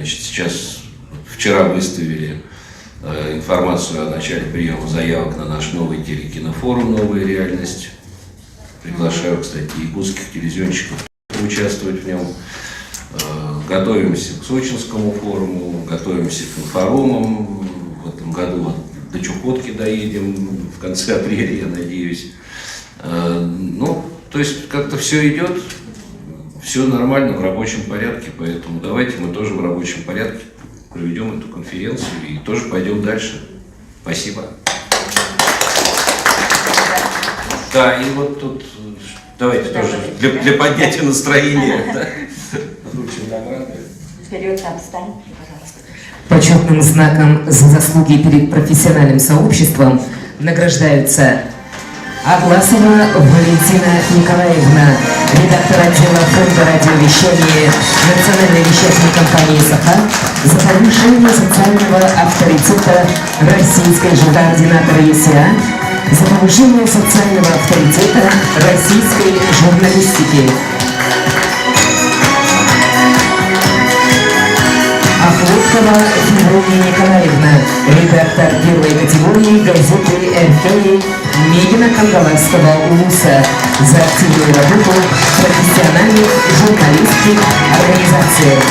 Значит, вчера выставили информацию о начале приема заявок на наш новый телекинофорум «Новая реальность». Приглашаю, кстати, якутских телевизионщиков участвовать в нем. Готовимся к Сочинскому форуму, готовимся к информам. В этом году вот до Чукотки доедем в конце апреля, я надеюсь. Ну, то есть как-то все идет, все нормально, в рабочем порядке, поэтому давайте мы тоже в рабочем порядке проведем эту конференцию и тоже пойдем дальше. Спасибо. Да, и вот тут давайте тоже для поднятия настроения. Вручим награды. Вперед, там встань, пожалуйста. Почетным знаком за заслуги перед профессиональным сообществом награждаются Агласова Валентина Николаевна, редактор отдела фонда радиовещания Национальной вещательной компании «Саха», за повышение социального авторитета российской же координатора ЕСА, за повышение социального авторитета российской журналистики. Охлопкова Феврония Николаевна, редактор первой категории газеты «РК» Мегино-Кангаласского улуса, за активную работу в профессиональных журналистских организациях.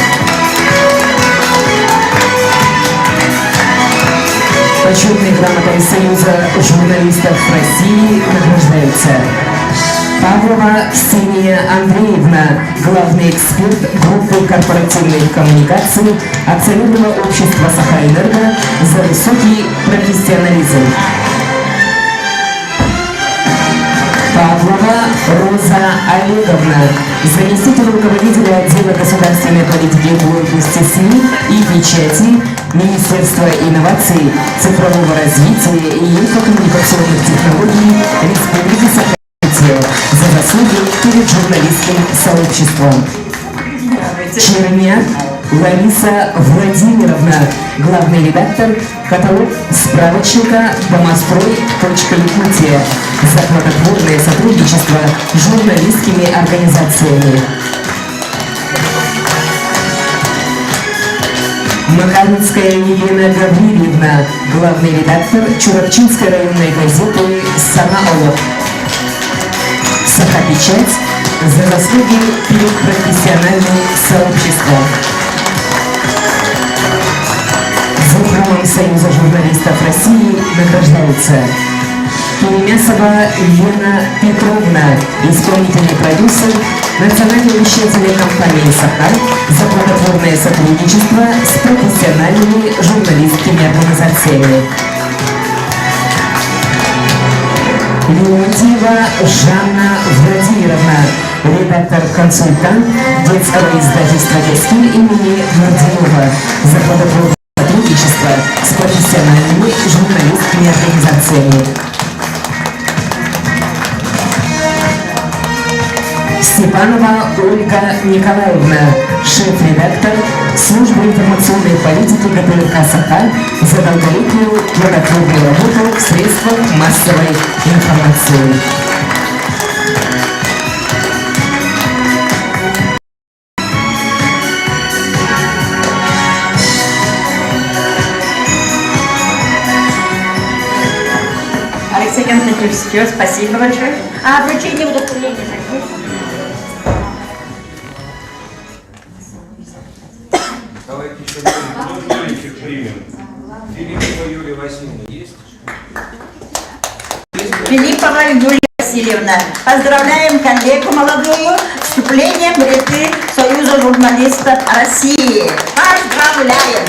Почетной грамотой Союза журналистов России награждаются Павлова Ксения Андреевна, главный эксперт группы корпоративных коммуникаций акционерного общества «Саха-Энерго», за высокий профессионализм. Павлова Роза Олеговна, заместитель руководителя отдела государственной политики в области СМИ и печати Министерства инноваций, цифрового развития и инфокоммуникационных технологий Республики Саха, за заслуги перед журналистским сообществом. Черняк Лариса Владимировна, главный редактор, каталог справочника «Домострой.Якутия», за плодотворное сотрудничество с журналистскими организациями. Маханицкая Елена Гаврилевна, главный редактор Чурапчинской районной газеты «Самаолов». Саха-Печать, за заслуги перед профессиональным сообществом. Заслугам Союза журналистов России награждаются Перемясова Лена Петровна, исполнительный продюсер Национальной вещательной компании «Саха», за плодотворное сотрудничество с профессиональными журналистскими организациями. Леонтьева Жанна Владимировна, редактор-консультант детского издательства «Детский» имени Мурдинова, за плодотворное сотрудничество с профессиональными журналистскими организациями. Степанова Ольга Николаевна, шеф-редактор службы информационной политики ГТРК «Саха», за долголетнюю плодотворную работу в средствах массовой информации. Алексей Константинович, все, спасибо большое. А вручение удостоверения закрыть? Давайте еще примем. Филиппова Юлия Васильевна есть? Филиппова Юлия Васильевна. Поздравляем коллегу молодую с вступлением в ряды Союза журналистов России. Поздравляем!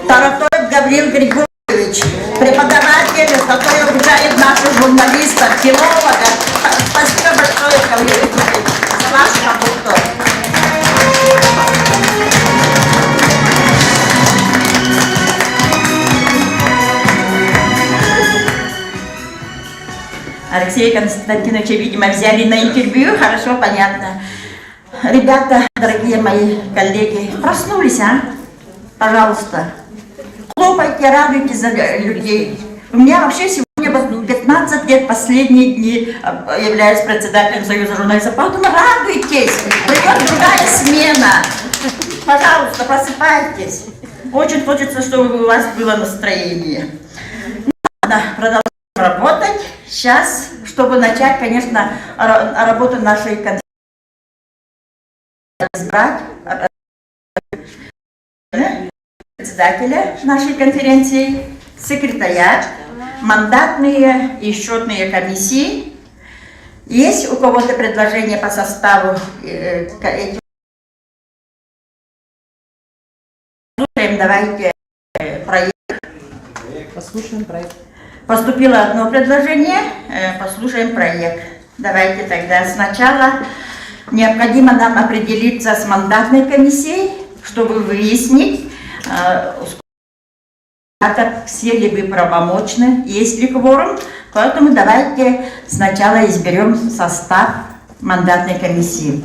Таратоев Гаврил Григорьевич, преподаватель, который обучает наших журналистов, филологов. Спасибо большое, Гаврил Григорьевич, за вашу работу. Алексея Константиновича, видимо, взяли на интервью, хорошо, понятно. Ребята, дорогие мои коллеги, проснулись, а? Пожалуйста. Хлопайте, радуйтесь за людей. У меня вообще сегодня 15 лет, последние дни являюсь председателем Союза журналистов, поэтому радуйтесь, придет другая смена. Пожалуйста, просыпайтесь. Очень хочется, чтобы у вас было настроение. Ладно, продолжаем работать. Сейчас, чтобы начать, конечно, работу нашей конференции, избрать председателя нашей конференции, секретариат, мандатные и счетные комиссии. Есть у кого-то предложение по составу этих? Давайте проект. Послушаем проект. Поступило одно предложение, послушаем проект. Давайте тогда сначала необходимо нам определиться с мандатной комиссией, чтобы выяснить, все ли вы правомочны, есть ли кворум. Поэтому давайте сначала изберем состав мандатной комиссии.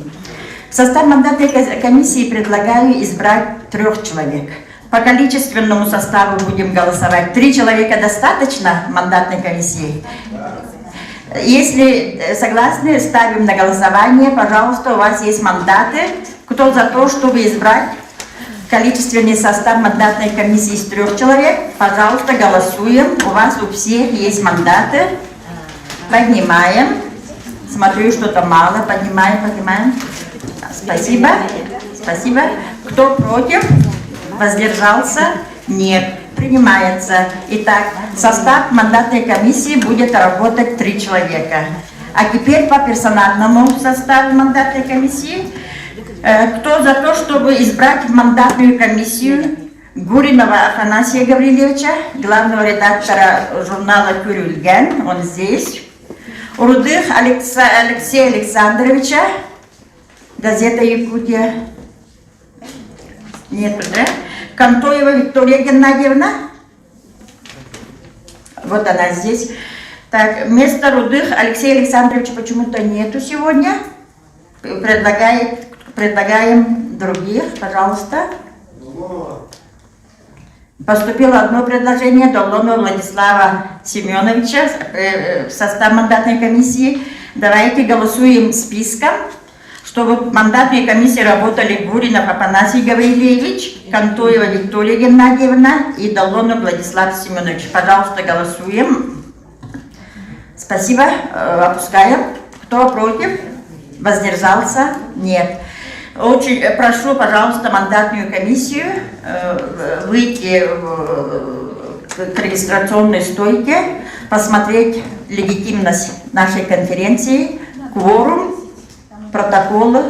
В состав мандатной комиссии предлагаю избрать 3 человек. По количественному составу будем голосовать. 3 человека достаточно мандатной комиссии? Если согласны, ставим на голосование. Пожалуйста, у вас есть мандаты. Кто за то, чтобы избрать количественный состав мандатной комиссии из 3 человек? Пожалуйста, голосуем. У вас у всех есть мандаты. Поднимаем. Смотрю, что-то мало. Поднимаем. Спасибо. Спасибо. Кто против? Воздержался? Нет. Принимается. Итак, состав мандатной комиссии будет работать 3 человека. А теперь по персональному составу мандатной комиссии. Кто за то, чтобы избрать в мандатную комиссию Гуринова Афанасия Гаврилевича, главного редактора журнала «Кюрюльген», он здесь. Рудых Алексея Александровича, газета «Якутия». Нету, да? Кантоева Виктория Геннадьевна. Вот она здесь. Так, вместо Рудых Алексея Александровича почему-то нету сегодня. Предлагаем других, пожалуйста. Поступило одно предложение Долонова Владислава Семеновича в состав мандатной комиссии. Давайте голосуем списком, чтобы в мандатной комиссии работали Гуринов Афанасий Гаврилевич, Кантоева Виктория Геннадьевна и Долонов Владислав Семенович. Пожалуйста, голосуем. Спасибо. Опускаем. Кто против? Воздержался? Нет. Очень прошу, пожалуйста, мандатную комиссию выйти к регистрационной стойке, посмотреть легитимность нашей конференции, кворум, протоколы.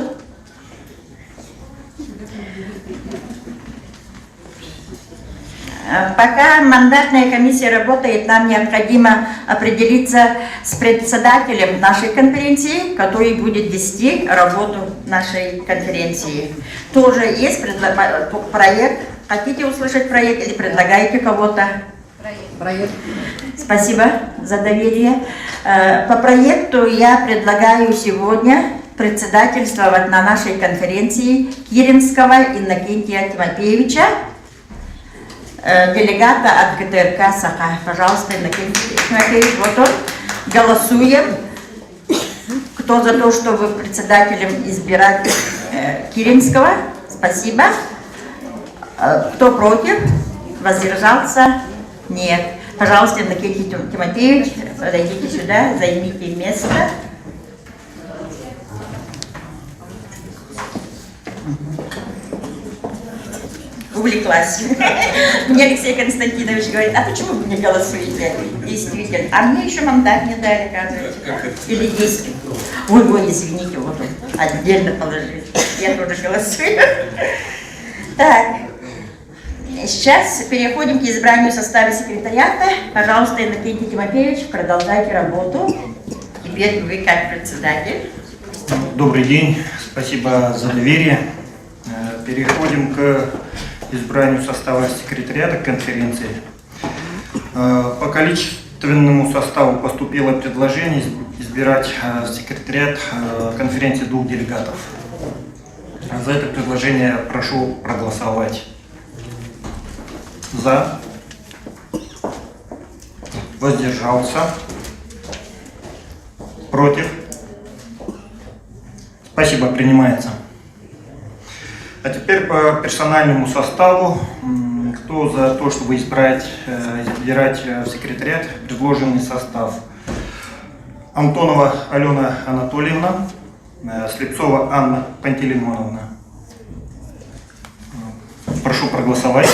Пока мандатная комиссия работает, нам необходимо определиться с председателем нашей конференции, который будет вести работу нашей конференции. Тоже есть проект. Хотите услышать проект или предлагаете кого-то? Проект. Спасибо за доверие. По проекту я предлагаю сегодня председательствовать на нашей конференции Киринского Иннокентия Тимофеевича, делегата от ГТРК Саха. Пожалуйста, Иннокентий Тимофеевич, вот он. Голосуем. Кто за то, чтобы председателем избирать Киринского? Спасибо. Кто против? Воздержался? Нет. Пожалуйста, Иннокентий Тимофеевич, подойдите сюда, займите место. Увлеклась. Мне Алексей Константинович говорит, а почему вы не голосуете? Действительно. А мне еще мандат не дали, оказывается. Или есть. Ой, извините, вот он отдельно положили. Я тоже голосую. Так. Сейчас переходим к избранию состава секретариата. Пожалуйста, Иннокентий Тимофеевич, продолжайте работу. Теперь вы как председатель. Добрый день, спасибо за доверие. Переходим к избранию состава секретариата конференции. По количественному составу поступило предложение избирать секретариат конференции 2 делегатов. За это предложение прошу проголосовать. За. Воздержался? Против? Спасибо, принимается. А теперь по персональному составу. Кто за то, чтобы избирать в секретариат предложенный состав? Антонова Алена Анатольевна, Слепцова Анна Пантелеймоновна. Прошу проголосовать.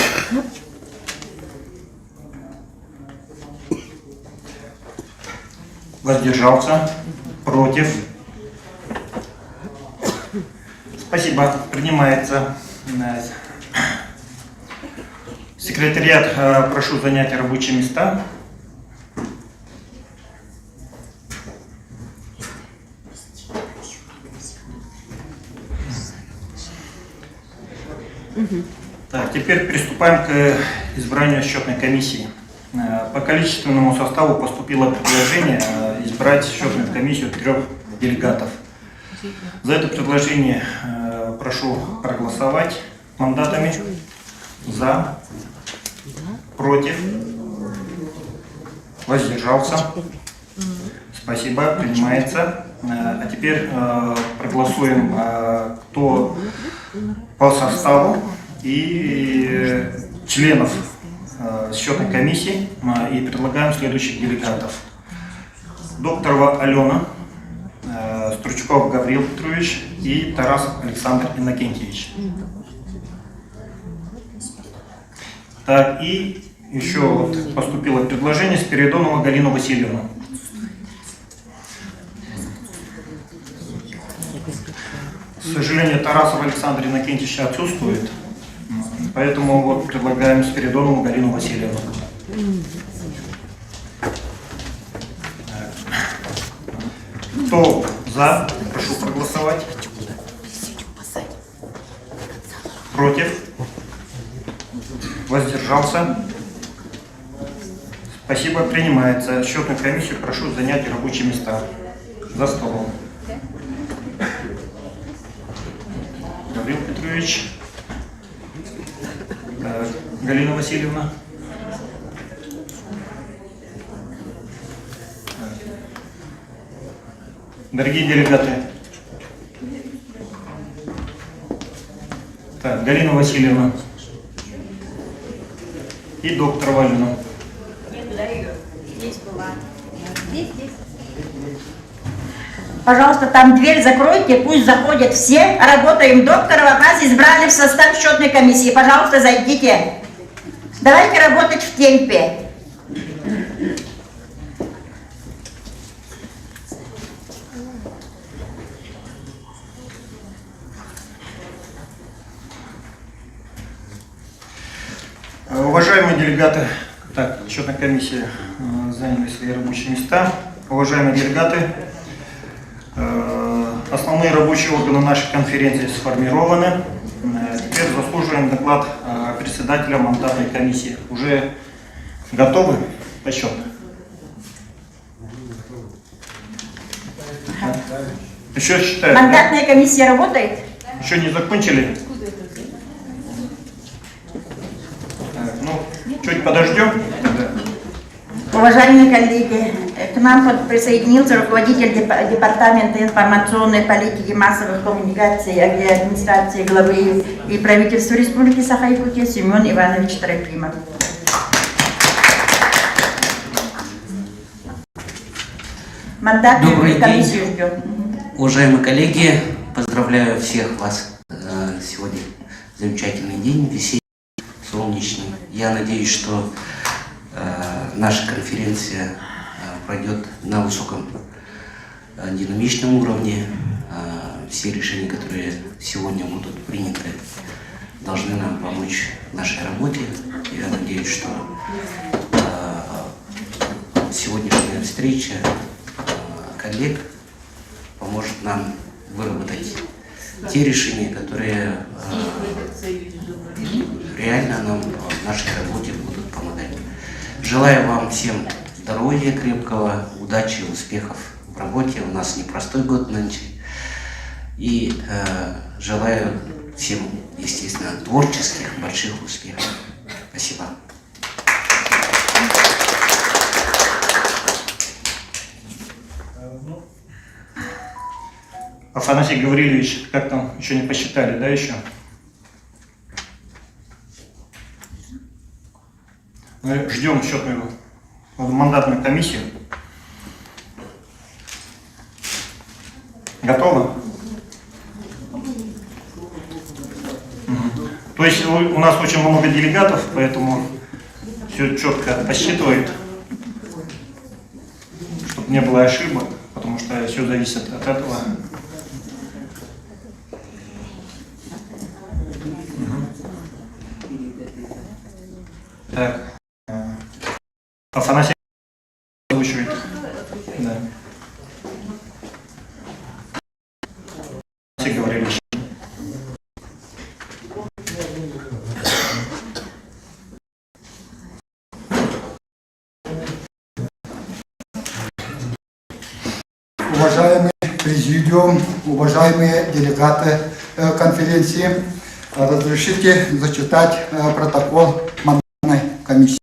Воздержался? Против? Спасибо, принимается. Секретариат, прошу занять рабочие места. Так, теперь приступаем к избранию счетной комиссии. По количественному составу поступило предложение избрать счетную комиссию 3 делегатов. За это предложение прошу проголосовать мандатами за, против, воздержался. Спасибо, принимается. А теперь проголосуем, кто по составу и членов счетной комиссии, и предлагаем следующих делегатов. Докторова Алена, Стручков Гаврил Петрович и Тарасов Александр Иннокентьевич. Так, и еще вот поступило предложение Спиридонова Галина Васильевна. К сожалению, Тарасов Александр Иннокентьевич отсутствует, поэтому вот предлагаем Спиридонову Галину Васильевну. Кто за? Прошу проголосовать. Против? Воздержался? Спасибо, принимается. Счетную комиссию прошу занять рабочие места за столом. Гаврил Петрович, Галина Васильевна. Дорогие делегаты, так, Галина Васильевна и доктор Валина. Пожалуйста, там дверь закройте, пусть заходят все. Работаем. Докторова, вас избрали в состав счетной комиссии. Пожалуйста, зайдите. Давайте работать в темпе. Уважаемые делегаты, так, счетная комиссия заняли свои рабочие места. Уважаемые делегаты, основные рабочие органы нашей конференции сформированы. Теперь заслуживаем доклад председателя мандатной комиссии. Уже готовы по счету? Еще считаю. Мандатная комиссия работает? Еще не закончили? Чуть подождем. Уважаемые коллеги, к нам присоединился руководитель Департамента информационной политики, массовых коммуникаций, администрации главы и правительства Республики Саха-Якутия Семен Иванович Трофимов. Мандатную комиссию ждем. Уважаемые коллеги, поздравляю всех вас. Сегодня замечательный день, весенний, солнечный. Я надеюсь, что наша конференция пройдет на высоком динамичном уровне. Все решения, которые сегодня будут приняты, должны нам помочь в нашей работе. Я надеюсь, что сегодняшняя встреча коллег поможет нам выработать те решения, которые реально нам в нашей работе будут помогать. Желаю вам всем здоровья крепкого, удачи, успехов в работе. У нас непростой год нынче. И желаю всем, естественно, творческих, больших успехов. Спасибо. Афанасий Гаврилович, как там, еще не посчитали, да, еще? Мы ждем счетную мандатную комиссию. Готовы? То есть у нас очень много делегатов, поэтому все четко посчитывают, чтобы не было ошибок, потому что все зависит от этого. Так. Афанасий озвучивает. Да. Афанасий Гаврилович. Уважаемый президиум, уважаемые делегаты конференции, разрешите зачитать протокол мандатной комиссии.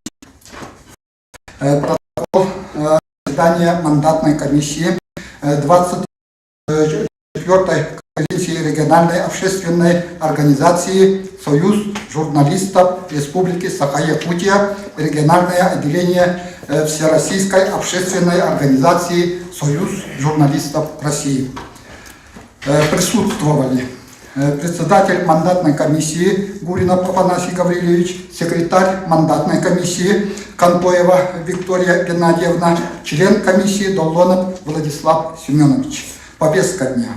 Протокол заседания мандатной комиссии 24-й конференции региональной общественной организации «Союз журналистов Республики Саха-Якутия», региональное отделение Всероссийской общественной организации «Союз журналистов России». Присутствовали председатель мандатной комиссии Гуринов Афанасий Гаврилович, секретарь мандатной комиссии Кантоева Виктория Геннадьевна, член комиссии Долонов Владислав Семенович. Повестка дня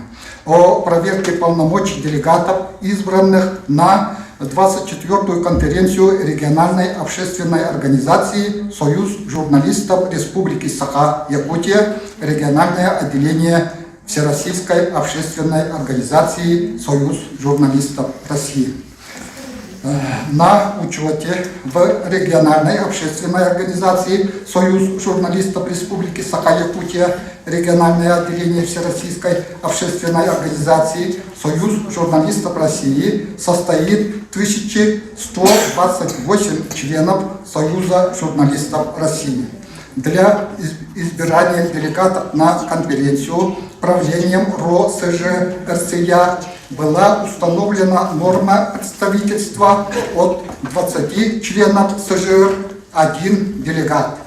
о проверке полномочий делегатов, избранных на 24-ю конференцию региональной общественной организации «Союз журналистов Республики Саха-Якутия», региональное отделение Всероссийской общественной организации «Союз журналистов России». На учете в региональной общественной организации «Союз журналистов Республики Саха-Якутия», региональное отделение Всероссийской общественной организации «Союз журналистов России» состоит 1128 членов Союза журналистов России. Для избирания делегатов на конференцию правлением РОСЖ РСЯ была установлена норма представительства от 20 членов СЖР 1 делегат.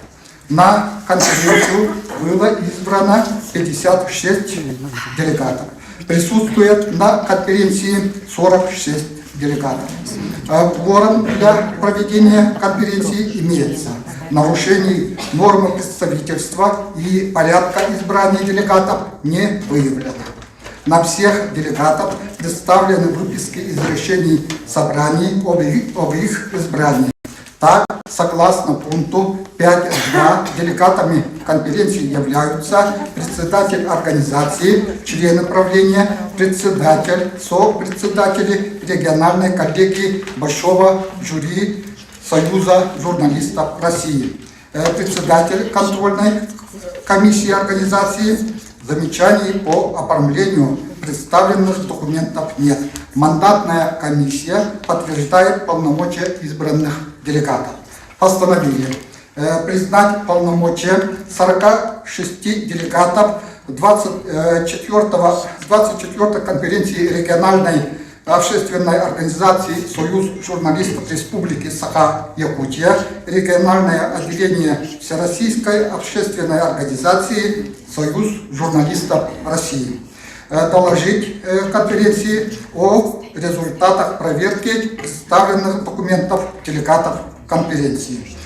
На конференцию было избрано 56 делегатов. Присутствует на конференции 46 делегатов. Кворум для проведения конференции имеется. Нарушений нормы представительства и порядка избрания делегатов не выявлено. На всех делегатов представлены выписки из решений собраний об их избрании. Так, согласно пункту 5.2, делегатами конференции являются председатель организации, члены правления, председатель, сопредседатели региональной коллегии Большого жюри Союза журналистов России, председатель контрольной комиссии организации. Замечаний по оформлению представленных документов нет. Мандатная комиссия подтверждает полномочия избранных делегатов. Постановили признать полномочия 46 делегатов 24-й конференции региональной общественной организации «Союз журналистов Республики Саха-Якутия», региональное отделение Всероссийской общественной организации «Союз журналистов России». Доложить конференции о результатах проверки представленных документов делегатов конференции.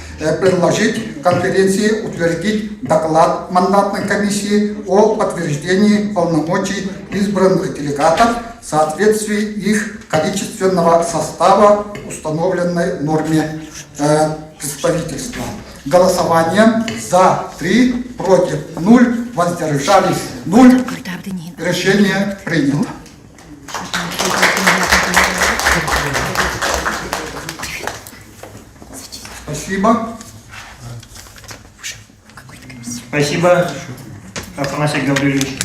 Предложить конференции утвердить доклад мандатной комиссии о подтверждении полномочий избранных делегатов в соответствии их количественного состава установленной норме представительства. Голосование за 3, против 0, воздержались 0. Решение принято. Спасибо. Спасибо, Афанасий Гаврилович.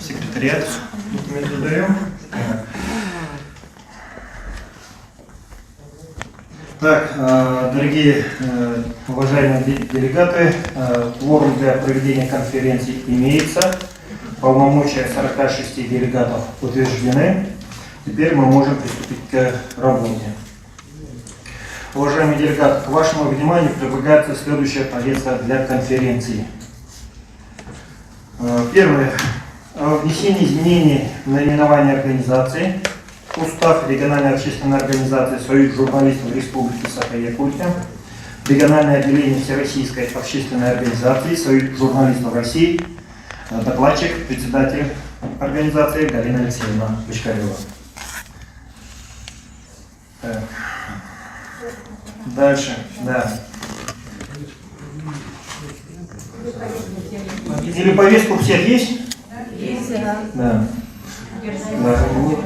Секретариат. Документ задаем. Так, дорогие уважаемые делегаты, кворум для проведения конференции имеется. полномочия 46 делегатов утверждены. Теперь мы можем приступить к работе. Уважаемые делегаты, к вашему вниманию предлагается следующая повестка для конференции. Первое. Внесение изменений в наименование организации. Устав региональной общественной организации «Союз журналистов Республики Саха-Якутия». Региональное отделение Всероссийской общественной организации «Союз журналистов России». Докладчик, председатель организации Галина Алексеевна Бочкарева. Так. Дальше, да. Или повестку у всех есть? Есть, да. Да. Да.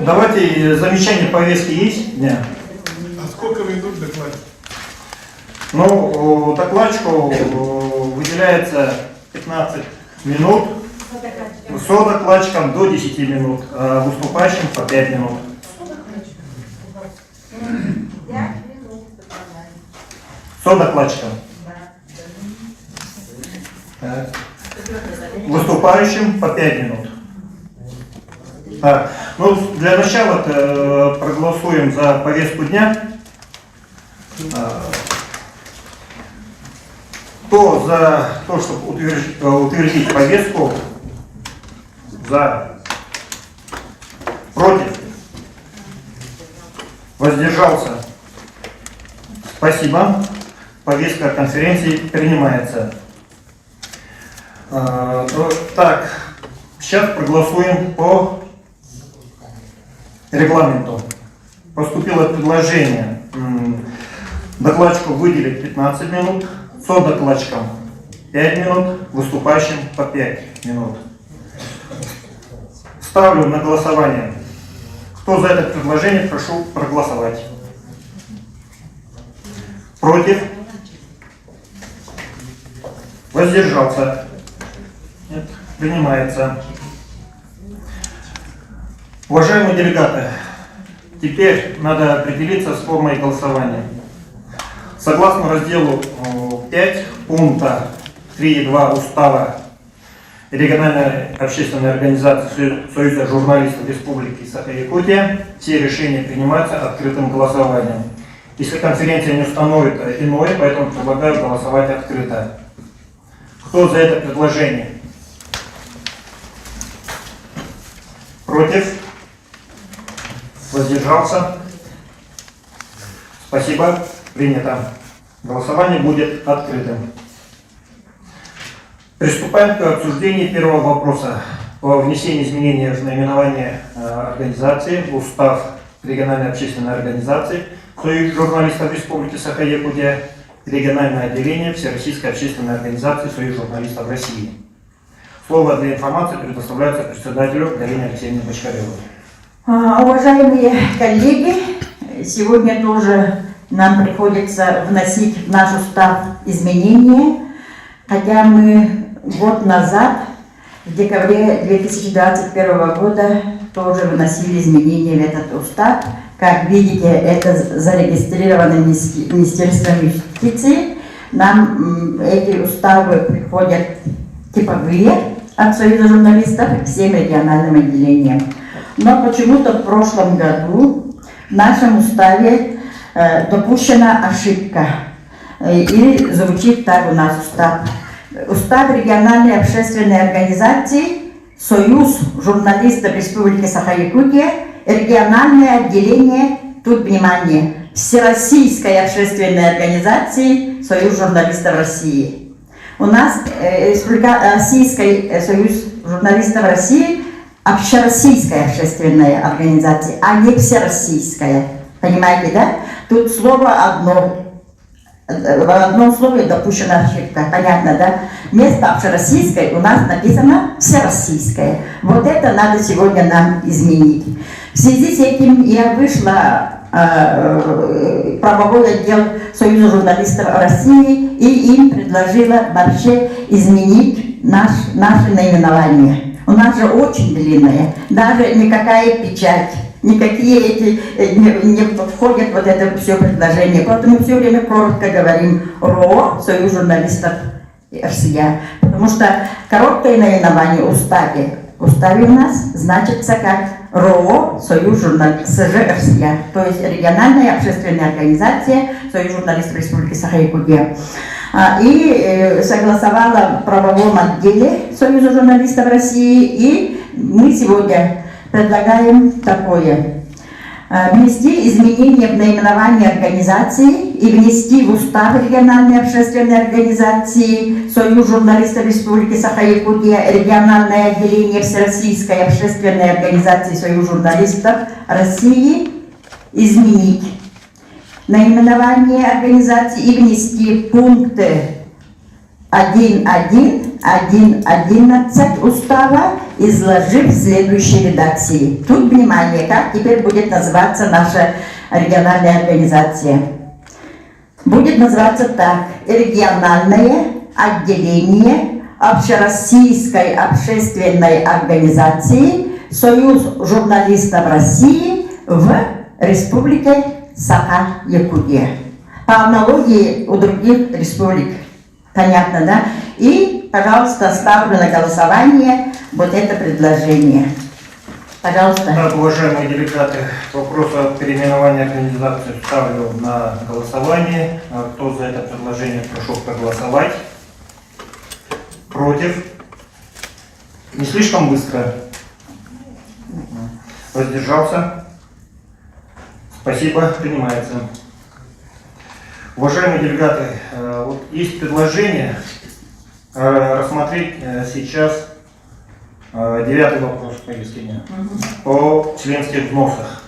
Давайте, замечания повестки есть? Нет. А сколько минут доклад? Ну, докладчику выделяется 15 минут, содокладчикам до 10 минут, а выступающим по 5 минут. Содокладчикам. Так. Выступающим по 5 минут. Так. Ну, для начала проголосуем за повестку дня. Кто за то, чтобы утвердить повестку? За. Против? Воздержался? Спасибо. Повестка конференции принимается. Так, сейчас проголосуем по регламенту. Поступило предложение докладчику выделить 15 минут, содокладчикам 5 минут, выступающим по 5 минут. Ставлю на голосование. Кто за это предложение, прошу проголосовать. Против? Воздержался? Нет, принимается. Уважаемые делегаты, теперь надо определиться с формой голосования. Согласно разделу 5 пункта 3.2 Устава Региональной общественной организации Союза журналистов Республики Саха-Якутия, все решения принимаются открытым голосованием. Если конференция не установит иное, поэтому предлагаю голосовать открыто. Кто за это предложение? Против? Воздержался? Спасибо. Принято. Голосование будет открытым. Приступаем к обсуждению первого вопроса о внесении изменений в наименование организации в устав региональной общественной организации Союз журналистов Республики Саха-Якутия, региональное отделение Всероссийской общественной организации Союз журналистов России. Слово для информации предоставляется председателю Галине Алексеевне Бочкаревой. Уважаемые коллеги, сегодня тоже нам приходится вносить в наш устав изменения, хотя мы год назад, в декабре 2021 года, тоже вносили изменения в этот устав. Как видите, это зарегистрировано Министерством юстиции. Нам эти уставы приходят типовые от Союза журналистов к всем региональным отделениям. Но почему-то в прошлом году в нашем уставе допущена ошибка. И звучит так у нас устав. Устав региональной общественной организации Союз журналистов Республики Саха-Якутия, региональное отделение, тут внимание, Всероссийской общественной организации Союз журналистов России. У нас Российский Союз журналистов России общероссийская общественная организация, а не всероссийская. Понимаете, да? Тут слово одно. В одном слове допущена ошибка. Понятно, да? Вместо общероссийской у нас написано всероссийская. Вот это надо сегодня нам изменить. В связи с этим я вышла в правовой отдел Союза журналистов России и им предложила вообще изменить наше наименование. У нас же очень длинное, даже никакая печать, никакие эти не входят в вот это все предложение. Поэтому все время коротко говорим РО, Союз журналистов Россия. Потому что короткое наименование в уставе уставе у нас значится как РОО «Союз журналистов Россия», то есть региональная общественная организация «Союз журналистов Республики Саха-Якутия». И согласовала в правовом отделе Союза журналистов России, и мы сегодня предлагаем такое. Внести изменения в наименование организации и внести в устав региональной общественной организации Союз журналистов Республики Саха-Якутия региональное отделение Всероссийской общественной организации Союз журналистов России изменить наименование организации и внести пункты 1.1, 1.11 устава, изложив в следующей редакции. Тут внимание, как теперь будет называться наша региональная организация. Будет называться так: региональное отделение Общероссийской общественной организации Союз журналистов России в Республике Саха-Якутия. По аналогии у других республик. Понятно, да? И, пожалуйста, ставлю на голосование вот это предложение. Пожалуйста. Так, уважаемые делегаты, вопрос о переименовании организации ставлю на голосование. Кто за это предложение, прошу проголосовать. Против? Не слишком быстро? Воздержался? Спасибо, принимается. Уважаемые делегаты, вот есть предложение рассмотреть сейчас 9-й вопрос в повестке дня о членских взносах.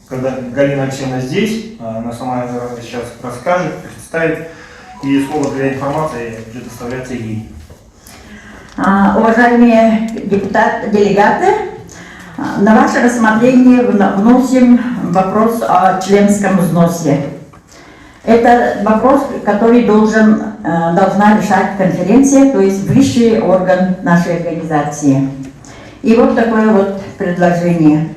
Когда Галина Алексеевна здесь, она сама сейчас расскажет, представит, и слово для информации предоставляется ей. Уважаемые делегаты, на ваше рассмотрение вносим вопрос о членском взносе. Это вопрос, который должна решать конференция, то есть высший орган нашей организации. И вот такое вот предложение.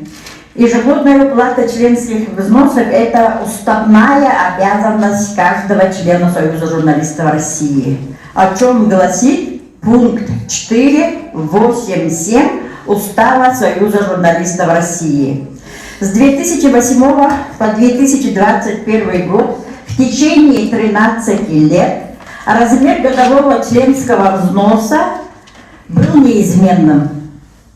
Ежегодная уплата членских взносов – это уставная обязанность каждого члена Союза журналистов России, о чем гласит пункт 4.8.7 Устава Союза журналистов России. С 2008 по 2021 год в течение 13 лет размер годового членского взноса был неизменным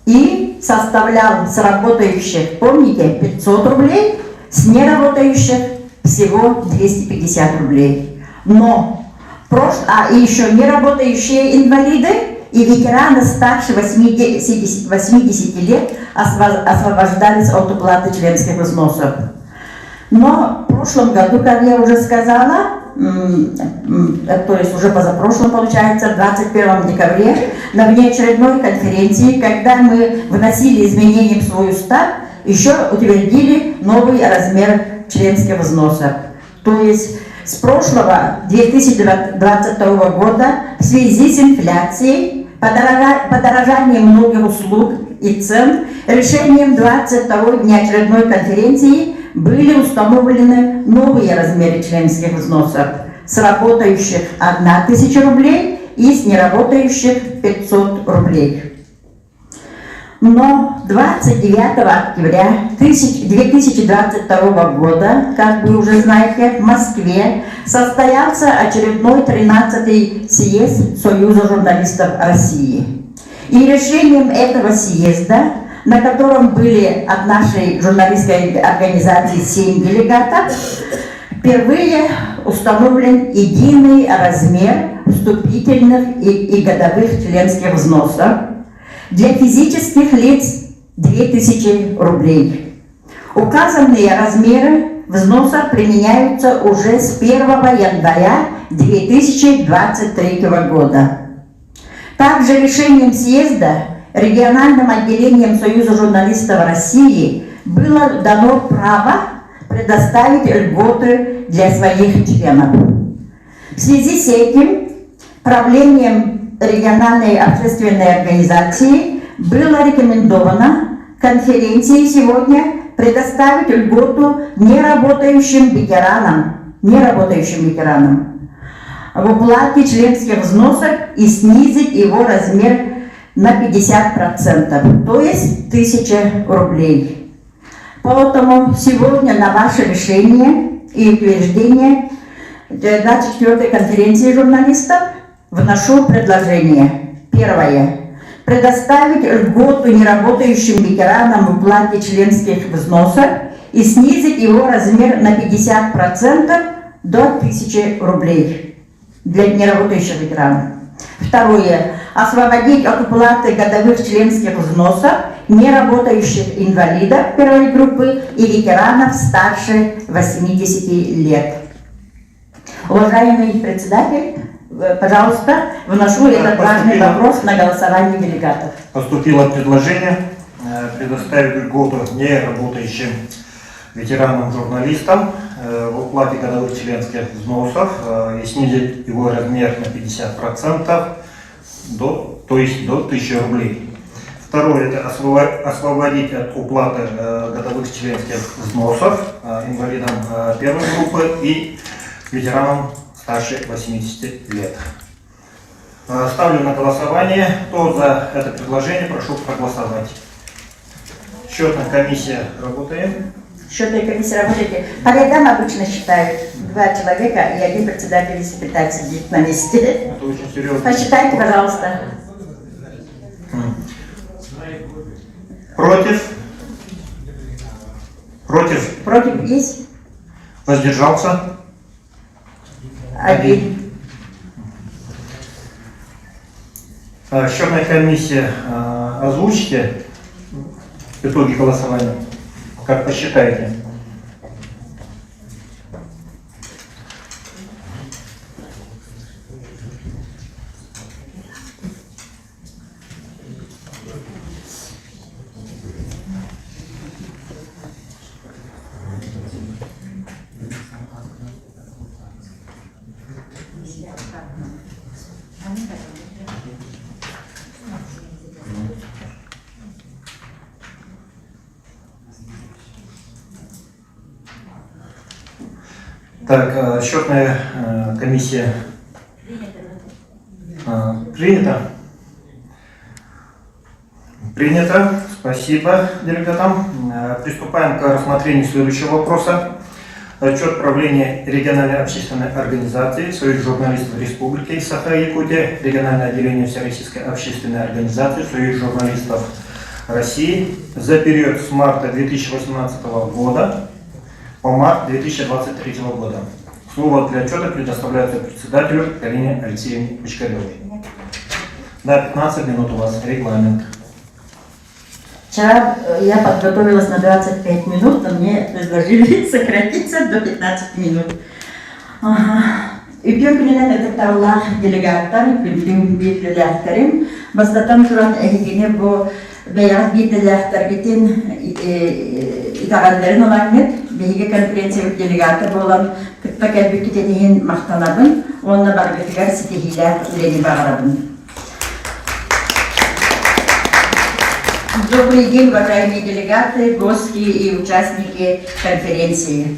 и составлял с работающих, помните, 500 рублей, с неработающих всего 250 рублей. Но и еще неработающие инвалиды и ветераны старше 80 лет освобождались от уплаты членских взносов. Но в прошлом году, как я уже сказала, то есть уже позапрошлом, получается, 21 декабре, на внеочередной конференции, когда мы вносили изменения в свой устав, еще утвердили новый размер членских взносов. То есть с прошлого 2022 года в связи с инфляцией, подорожанием многих услуг и цен, решением 22-й внеочередной конференции были установлены новые размеры членских взносов с работающих 1000 рублей и с неработающих 500 рублей. Но 29 октября 2022 года, как вы уже знаете, в Москве состоялся очередной 13-й съезд Союза журналистов России. И решением этого съезда, на котором были от нашей журналистской организации 7 делегатов, впервые установлен единый размер вступительных и годовых членских взносов для физических лиц 2000 рублей. Указанные размеры взноса применяются уже с 1 января 2023 года. Также решением съезда региональным отделением Союза журналистов России было дано право предоставить льготы для своих членов. В связи с этим правлением региональной общественной организации было рекомендовано конференции сегодня предоставить льготу неработающим ветеранам в уплате членских взносов и снизить его размер на 50%, то есть 1000 рублей. Поэтому сегодня на ваше решение и утверждение 24-й конференции журналистов вношу предложение. Первое. Предоставить льготу неработающим ветеранам в уплате членских взносов и снизить его размер на 50% до 1000 рублей для неработающих ветеранов. Второе. Освободить от уплаты годовых членских взносов неработающих инвалидов первой группы и ветеранов старше 80 лет. Уважаемый председатель, пожалуйста, вношу этот важный вопрос на голосование делегатов. Поступило предложение предоставить льготу неработающим ветеранам-журналистам в уплате годовых членских взносов и снизить его размер на 50%, то есть до 1000 рублей. Второе – это освободить от уплаты годовых членских взносов инвалидам первой группы и ветеранам старше 80 лет. Ставлю на голосование. Кто за это предложение, прошу проголосовать. Счетная комиссия работает. Счетная комиссия работает. По рядам обычно считают 2 человека и 1 председатель и секретарь сидит на месте. Это очень серьезно. Посчитайте, пожалуйста. Против? Против? Против есть? Воздержался? 1. Счетная комиссия, озвучите итоги голосования. Как посчитаете? Так, счетная комиссия принята. Принято. Спасибо делегатам. Приступаем к рассмотрению следующего вопроса. Отчет правления региональной общественной организации Союз журналистов Республики Саха-Якутия, региональное отделение Всероссийской общественной организации Союз журналистов России за период с марта 2018 года по март 2023 года. Слово для отчета предоставляется председателю Галине Алексеевне Бочкаревой. Да, 15 минут у вас регламент. Вчера я подготовилась на 25 минут, но мне предложили сократиться до 15 минут. Üpüyor gülen edetavlar delegatlar, güldüğüm bir delegatlarım. Bazdatan turan ehgini bu beyaz bir delegatlar bitin itaranların olanlar. Beyge konferensiya delegata olan kıtpak elbükü dediğin mahtanabın, onunla barbetigar sitehiler üreni bağırabın. Добрый день, уважаемые делегаты, гости и участники конференции.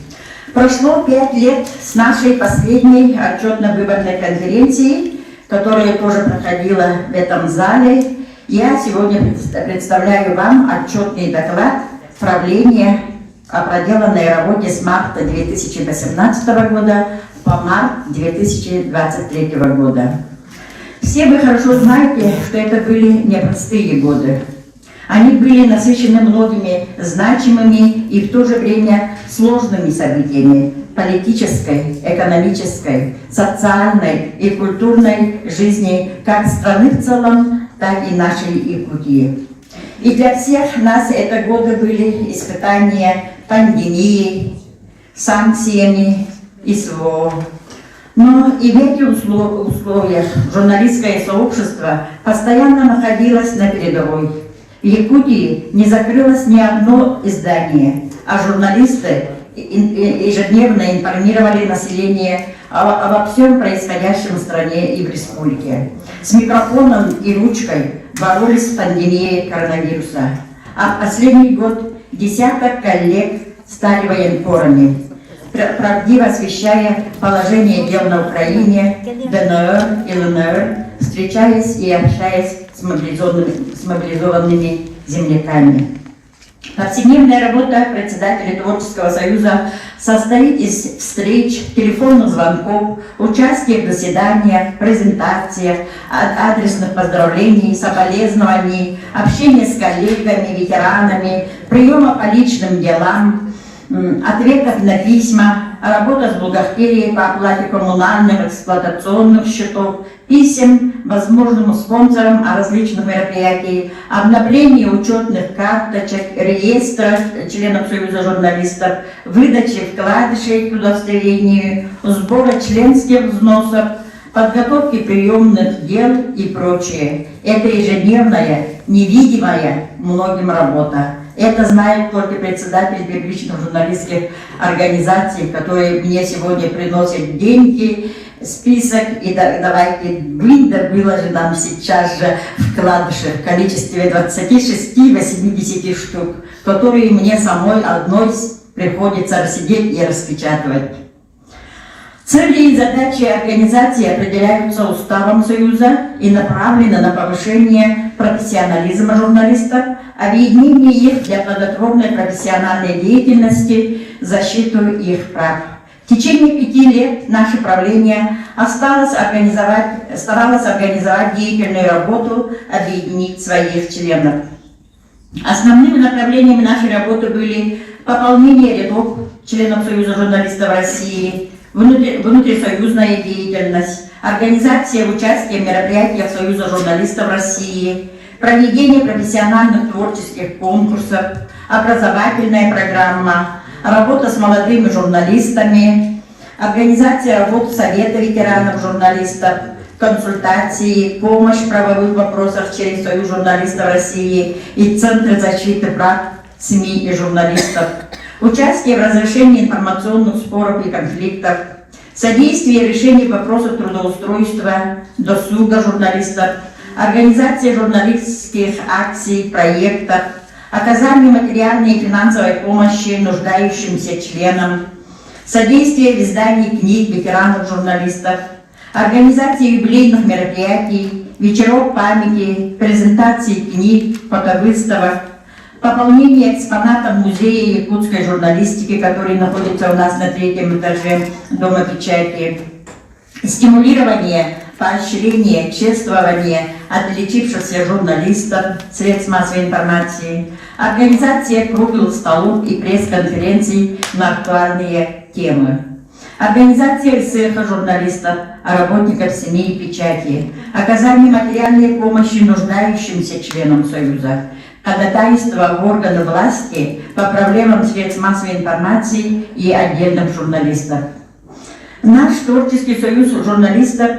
Прошло 5 лет с нашей последней отчетно-выборной конференции, которая тоже проходила в этом зале. Я сегодня представляю вам отчетный доклад правления о проделанной работе с марта 2018 года по март 2023 года. Все вы хорошо знаете, что это были непростые годы. Они были насыщены многими значимыми и в то же время сложными событиями политической, экономической, социальной и культурной жизни как страны в целом, так и нашей Якутии. И для всех нас это годы были испытания пандемией, санкциями и СВО. Но и в этих условиях журналистское сообщество постоянно находилось на передовой. В Якутии не закрылось ни одно издание, а журналисты ежедневно информировали население обо всем происходящем в стране и в республике. С микрофоном и ручкой боролись с пандемией коронавируса. А в последний год десяток коллег стали военкорами, правдиво освещая положение дел на Украине, ДНР и ЛНР, встречаясь и общаясь с с мобилизованными земляками. Повседневная работа председателя Творческого союза состоит из встреч, телефонных звонков, участия в заседаниях, презентациях, адресных поздравлений, соболезнований, общения с коллегами, ветеранами, приема по личным делам, ответов на письма, работа с бухгалтерией по оплате коммунальных, эксплуатационных счетов, писем возможным спонсорам о различных мероприятиях, обновление учетных карточек, реестра членов Союза журналистов, выдачи вкладышей к удостоверению, сбора членских взносов, подготовки приемных дел и прочее. Это ежедневная, невидимая многим работа. Это знает только председатель публичных журналистских организаций, которые мне сегодня приносят деньги, список, и давайте выложи нам сейчас же вкладыши в количестве 26-80 штук, которые мне самой одной приходится сидеть и распечатывать. Цели и задачи организации определяются уставом Союза и направлены на повышение профессионализма журналистов, объединение их для плодотворной профессиональной деятельности, защиту их прав. В течение 5 лет наше правление старалось организовать деятельную работу, объединить своих членов. Основными направлениями нашей работы были пополнение рядов членов Союза журналистов России, внутрисоюзная деятельность, организация участия в мероприятиях Союза журналистов России, проведение профессиональных творческих конкурсов, образовательная программа, работа с молодыми журналистами, организация работы Совета ветеранов журналистов, консультации, помощь в правовых вопросах через Союз журналистов России и Центр защиты прав СМИ и журналистов, участие в разрешении информационных споров и конфликтов, содействие решению вопросов трудоустройства, досуга журналистов, организация журналистских акций, проектов, оказание материальной и финансовой помощи нуждающимся членам, содействие в издании книг ветеранов журналистов, организация юбилейных мероприятий, вечеров памяти, презентации книг, фотовыставок, пополнение экспонатов музея якутской журналистики, который находится у нас на 3-м этаже Дома печати, стимулирование, поощрение, чествование отличившихся журналистов, средств массовой информации, организация круглых столов и пресс-конференций на актуальные темы, организация цеха журналистов, работников СМИ и печати, оказание материальной помощи нуждающимся членам Союза, ходатайство в органы власти по проблемам средств массовой информации и отдельных журналистов. Наш творческий союз журналистов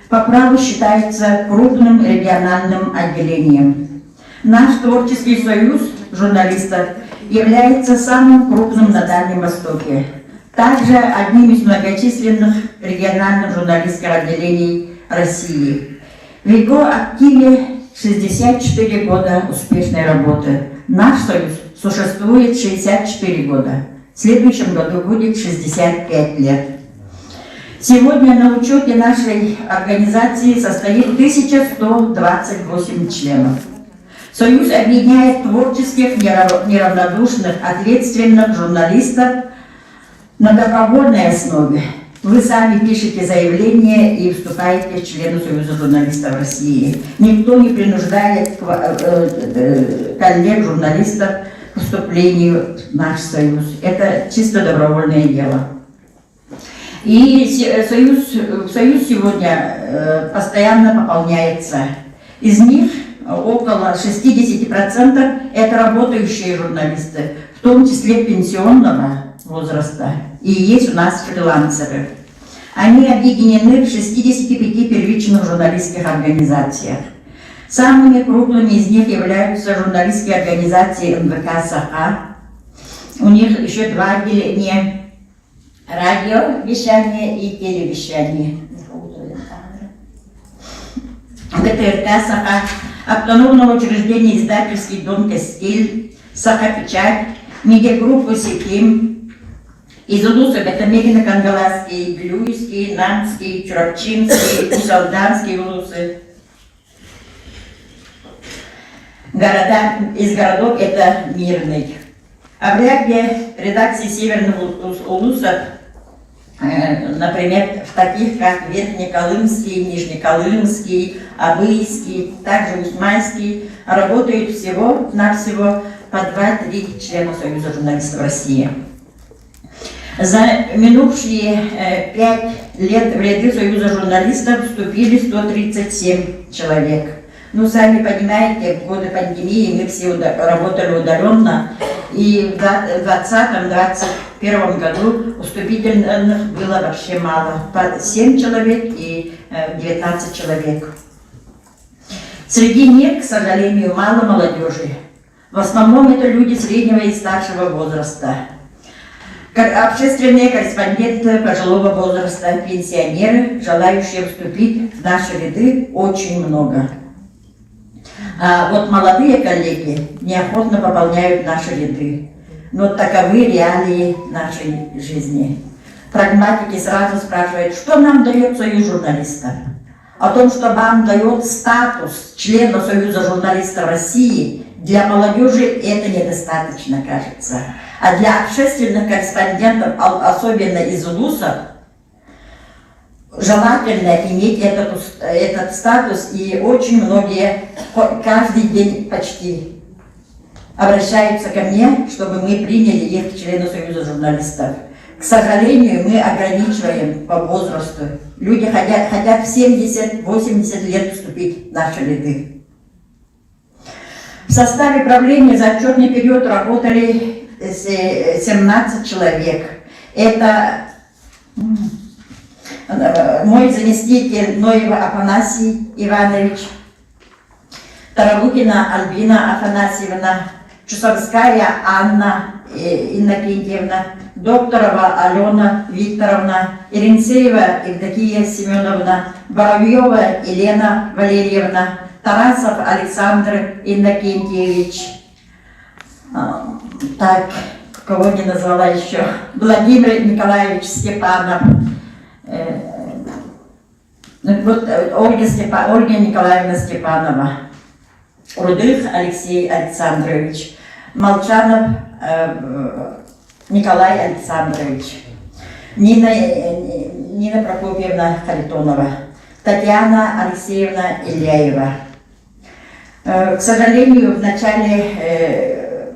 по праву считается крупным региональным отделением. Наш творческий союз журналистов является самым крупным на Дальнем Востоке, также одним из многочисленных региональных журналистских отделений России. В его активе 64 года успешной работы. Наш союз существует 64 года. В следующем году будет 65 лет. Сегодня на учете нашей организации состоит 1128 членов. Союз объединяет творческих, неравнодушных, ответственных журналистов на добровольной основе. Вы сами пишете заявление и вступаете в члены Союза журналистов России. Никто не принуждает коллег журналистов к вступлению в наш союз. Это чисто добровольное дело. И союз сегодня постоянно пополняется. Из них около 60% это работающие журналисты, в том числе пенсионного возраста. И есть у нас фрилансеры. Они объединены в 65 первичных журналистских организациях. Самыми крупными из них являются журналистские организации НВК «Саха». У них еще 2 отделения: радиовещание и телевещание. ГТРК «Саха», автономного учреждения издательский дом «Кастиль», «Саха-печать», медиагруппу «Секим», из улусов это Мегино-Кангаласские, Блюйские, Нанские, Чурапчинские, Усалданские улусы. из городов это Мирный. А в ряде редакций Северных Улусов, например, в таких как Верхнеколымский, Нижнеколымский, Абыйский, также Усманский, работают всего-навсего по 2-3 члена Союза журналистов России. За минувшие 5 лет в ряды Союза журналистов вступили 137 человек. Ну, сами понимаете, в годы пандемии мы все работали удаленно, и в 2020-2021 году уступительных было вообще мало. 7 человек и 19 человек. Среди них, к сожалению, мало молодежи. В основном это люди среднего и старшего возраста. Общественные корреспонденты пожилого возраста, пенсионеры, желающие вступить в наши ряды, очень много. А вот молодые коллеги неохотно пополняют наши ряды. Но таковы реалии нашей жизни. Прагматики сразу спрашивают, что нам дает Союз журналистов? О том, что вам дает статус члена Союза журналистов России, для молодежи это недостаточно, кажется. А для общественных корреспондентов, особенно из улусов, желательно иметь этот статус, и очень многие каждый день почти обращаются ко мне, чтобы мы приняли их в члены Союза журналистов. К сожалению, мы ограничиваем по возрасту. Люди хотят в 70-80 лет вступить в наши ряды. В составе правления за отчетный период работали 17 человек. Это мой заместитель Ноева Афанасий Иванович, Тарабукина Альбина Афанасьевна, Чусовская Анна Иннокентьевна, Докторова Алена Викторовна, Иринцеева Евдокия Семеновна, Боровьева Елена Валерьевна, Тарасов Александр Иннокентьевич, так, кого не назвала еще, Владимир Николаевич Степанов, вот Ольга Николаевна Степанова, Рудых Алексей Александрович, Молчанов Николай Александрович, Нина Прокопьевна Харитонова, Татьяна Алексеевна Ильяева. К сожалению, в начале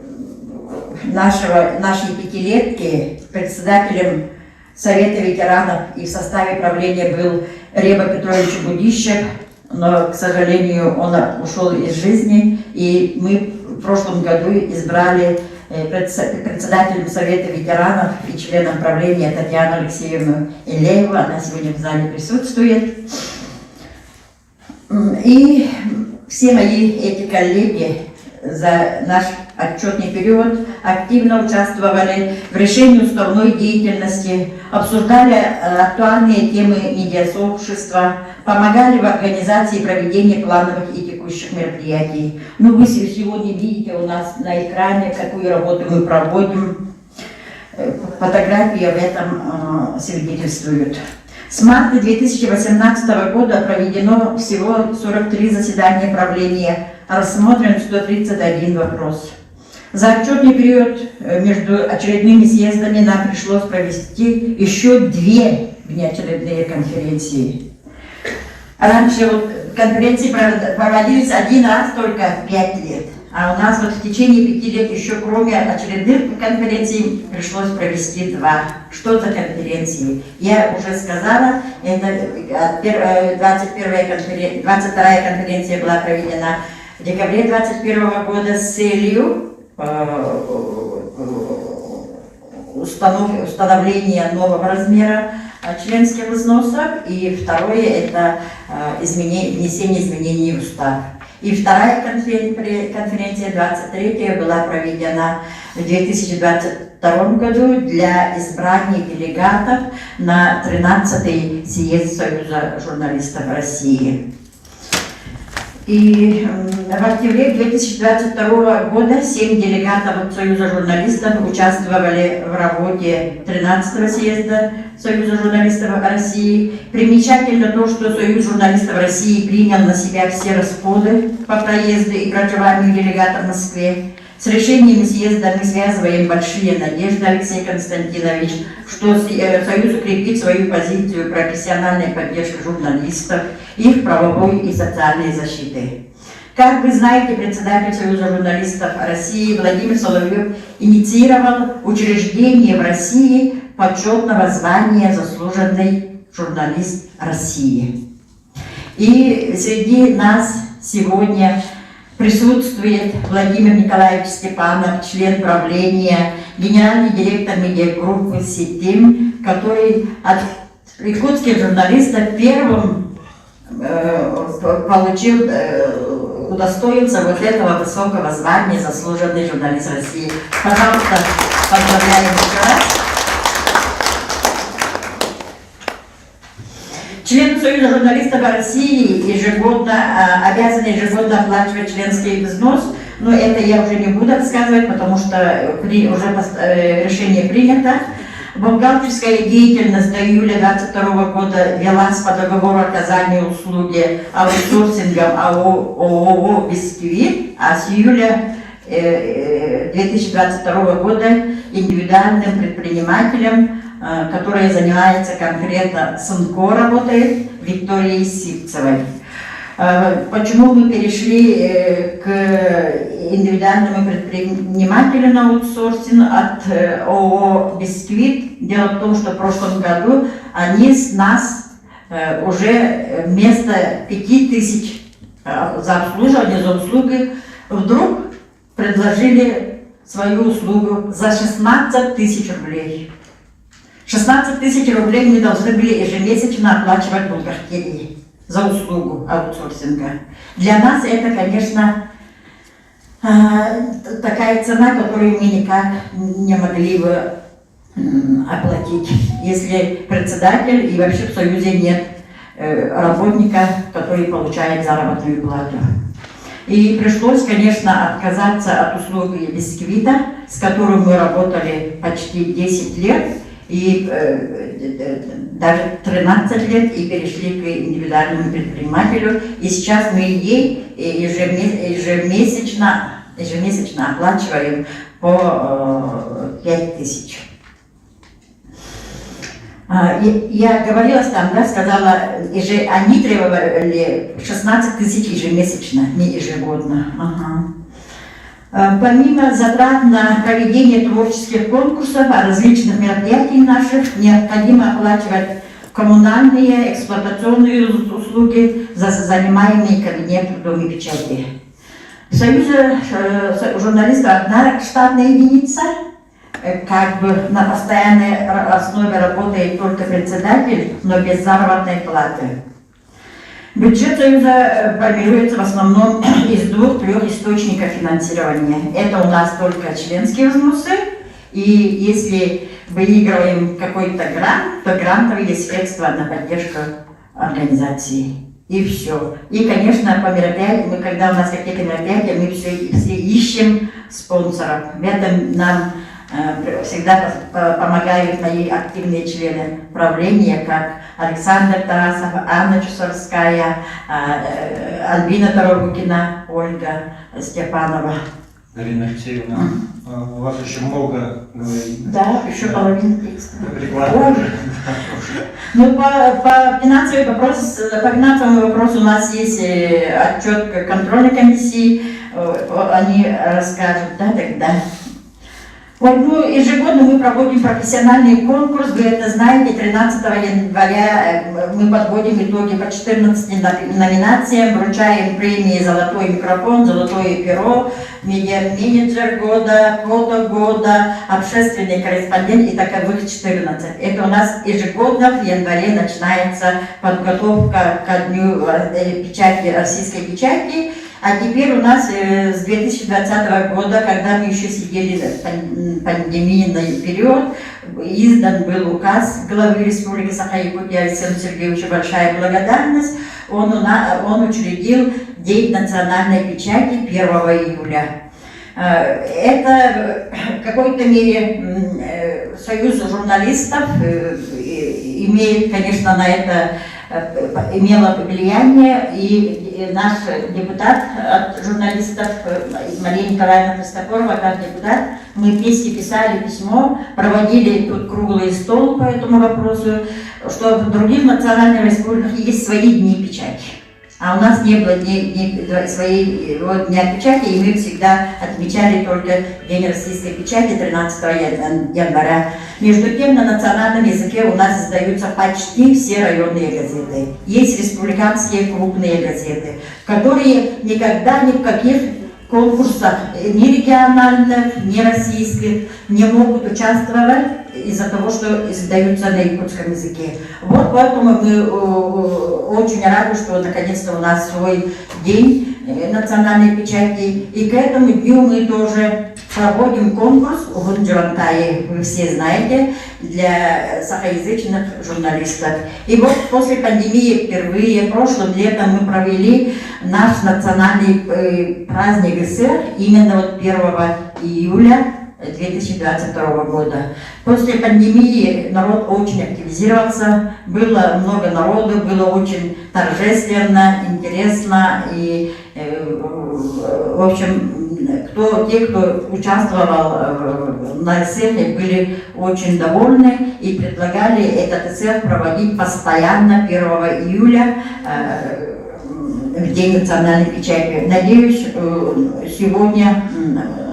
нашей пятилетки председателем Совета ветеранов и в составе правления был Реба Петрович Будищев, но, к сожалению, он ушел из жизни, и мы в прошлом году избрали председателем Совета ветеранов и членом правления Татьяну Алексеевну Ильяеву. Она сегодня в зале присутствует. И все мои эти коллеги за наш отчетный период активно участвовали в решении уставной деятельности, обсуждали актуальные темы медиасообщества, помогали в организации и проведении плановых и текущих мероприятий. Ну, вы сегодня видите у нас на экране, какую работу мы проводим. Фотографии об этом свидетельствуют. С марта 2018 года проведено всего 43 заседания правления, рассмотрен 131 вопрос. За отчетный период между очередными съездами нам пришлось провести еще 2 внеочередные конференции. Раньше вот конференции проводились 1 раз только в 5 лет. А у нас вот в течение 5 лет еще кроме очередных конференций пришлось провести 2. Что за конференции? Я уже сказала, это 22-я конференция была проведена в декабре 2021 года с целью установления нового размера членских взносов, и второе это внесение изменений в устав. И вторая конференция, 23-я, была проведена в 2022 году для избрания делегатов на 13-й съезд Союза журналистов России. И в октябре 2022 года 7 делегатов от Союза журналистов участвовали в работе 13-го съезда Союза журналистов России. Примечательно то, что Союз журналистов России принял на себя все расходы по проезду и проживанию делегатов в Москве. С решением съезда мы связываем большие надежды, Алексей Константинович, что Союз укрепит свою позицию профессиональной поддержки журналистов, их правовой и социальной защиты. Как вы знаете, председатель Союза журналистов России Владимир Соловьев инициировал учреждение в России почетного звания «Заслуженный журналист России». И среди нас сегодня присутствует Владимир Николаевич Степанов, член правления, генеральный директор медиагруппы «Сетим», который от якутских журналистов первым удостоился вот этого высокого звания «Заслуженный журналист России». Пожалуйста, поздравляем еще раз. Члены Союза журналистов России обязаны ежегодно оплачивать членский взнос, но это я уже не буду рассказывать, потому что уже решение принято. Бухгалтерская деятельность до июля 2022 года велась по договору оказания услуги аутсорсингом ООО «Бисквит», а с июля 2022 года индивидуальным предпринимателем, который занимается конкретно СНКО, работает, Викторией Сивцевой. Почему мы перешли к индивидуальному предпринимателю на аутсорсинг от ООО «Бисквит»? Дело в том, что в прошлом году они с нас уже вместо 5000 за обслуживание, за услуги, вдруг предложили свою услугу за 16 000 рублей. 16 000 рублей мы должны были ежемесячно оплачивать в бухгалтерии за услугу аутсорсинга. Для нас это, конечно, такая цена, которую мы никак не могли бы оплатить, если председатель и вообще в Союзе нет работника, который получает заработную плату. И пришлось, конечно, отказаться от услуги «Бисквита», с которым мы работали почти 10 лет, и даже 13 лет, и перешли к индивидуальному предпринимателю. И сейчас мы ей ежемесячно оплачиваем по 5000. Я говорила там, да, сказала, они требовали 16 000 ежемесячно, не ежегодно. Помимо затрат на проведение творческих конкурсов, различных мероприятий наших, необходимо оплачивать коммунальные, эксплуатационные услуги за занимаемый кабинет в Доме печати. В Союзе журналистов одна штатная единица, как бы на постоянной основе работает только председатель, но без заработной платы. Бюджет Союза формируется в основном из 2-3 источников финансирования. Это у нас только членские взносы, и если выигрываем какой-то грант, то грантовые средства на поддержку организации. И все. И, конечно, по мероприятиям, когда у нас какие-то мероприятия, мы все ищем спонсоров. В этом нам всегда помогают мои активные члены правления, как Александр Тарасов, Анна Чусовская, Альбина Тарогукина, Ольга Степанова. Галина Алексеевна, у вас еще много говорить. Да, еще половина текста. Реклама. Ну, по финансовому вопросу у нас есть отчет контрольной комиссии, они расскажут, да, тогда. Ну, ежегодно мы проводим профессиональный конкурс, вы это знаете, 13 января мы подводим итоги по 14 номинациям, вручаем премии «Золотой микрофон», «Золотое перо», «Медиа-менеджер года», «Фото года», «Общественный корреспондент» и таковых 14. Это у нас ежегодно в январе начинается подготовка ко дню печати, российской печати. А теперь у нас с 2020 года, когда мы еще сидели в пандемийный период, издан был указ главы Республики Саха-Якутия Алексея Сергеевича, большая благодарность. Он учредил День национальной печати 1 июля. Это в какой-то мере Союз журналистов имеет, конечно, на это имело влияние, и наш депутат от журналистов Мария Николаевна Христофорова, как депутат, мы вместе писали письмо, проводили тут круглый стол по этому вопросу, что в других национальных республиках есть свои дни печати. А у нас не было своей дня печати, и мы всегда отмечали только День российской печати 13 января. Между тем, на национальном языке у нас издаются почти все районные газеты. Есть республиканские крупные газеты, которые никогда ни в каких конкурсах, ни региональных, ни российских, не могут участвовать из-за того, что издаются на якутском языке. Вот поэтому мы очень рады, что наконец-то у нас свой день национальной печати. И к этому дню мы тоже проводим конкурс в Джурантае, вы все знаете, для сахоязычных журналистов. И вот после пандемии впервые прошлым летом мы провели наш национальный праздник СССР именно вот 1 июля 2022 года. После пандемии народ очень активизировался, было много народу, было очень торжественно, интересно, и в общем, те, кто участвовал на СССР, были очень довольны и предлагали этот СССР проводить постоянно 1 июля в День национальной печати. Надеюсь, сегодня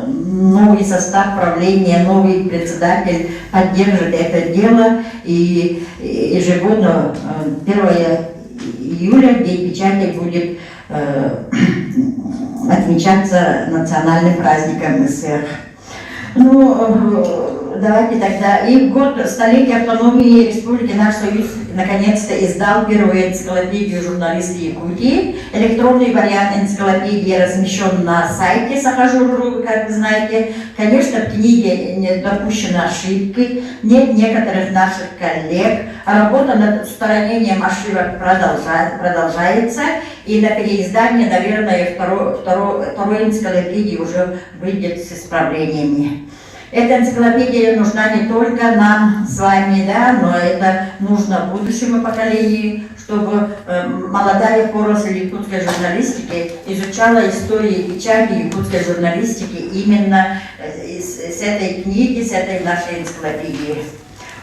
новый состав правления, новый председатель поддержит это дело, и ежегодно 1 июля День печати будет отмечаться национальным праздником СССР. Ну, давайте тогда. И в год столетия автономии Республики наш Союз наконец-то издал первую энциклопедию журналистов Якутии. Электронный вариант энциклопедии размещен на сайте Сахажуру, как вы знаете. Конечно, в книге не допущены ошибки, нет некоторых наших коллег. Работа над устранением ошибок продолжается. И на переиздание, наверное, второй энциклопедии уже выйдет с исправлениями. Эта энциклопедия нужна не только нам с вами, да, но это нужно будущему поколению, чтобы молодая поросль якутской журналистики изучала историю печати якутской журналистики именно с этой книги, с этой нашей энциклопедии.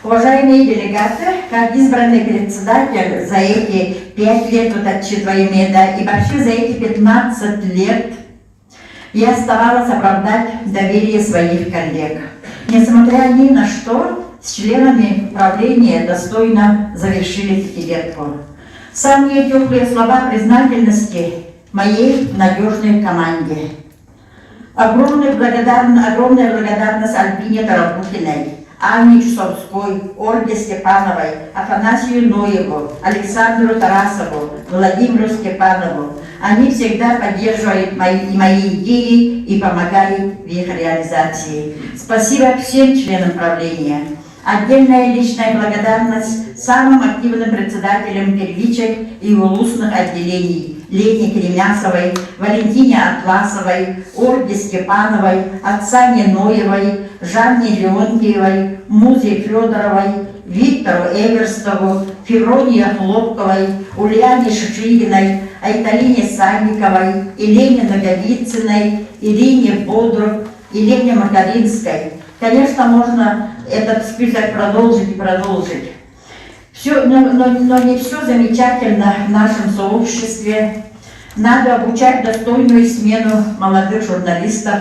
Уважаемые делегаты, как избранный председатель за эти 5 лет вот отчитываемые, да, и вообще за эти 15 лет я старалась оправдать доверие своих коллег. Несмотря ни на что, с членами правления достойно завершили пятилетку. Самые теплые слова признательности моей надежной команде. Огромная благодарность Альбине Тарабухиной, Анне Чусовской, Ольге Степановой, Афанасию Ноеву, Александру Тарасову, Владимиру Степанову. Они всегда поддерживают мои идеи и помогали в их реализации. Спасибо всем членам правления. Отдельная личная благодарность самым активным председателям первичек и улусных отделений Лене Кремясовой, Валентине Атласовой, Ольге Степановой, Оксане Ноевой, Жанне Леонтьевой, Музе Федоровой, Виктору Эверстову, Февронии Хлопковой, Ульяне Шишигиной, Айталине Сальниковой, Елене Наговицыной, Ирине Бодрук, Елене Макаринской. Конечно, можно этот список продолжить и продолжить. Все, но не все замечательно в нашем сообществе. Надо обучать достойную смену молодых журналистов,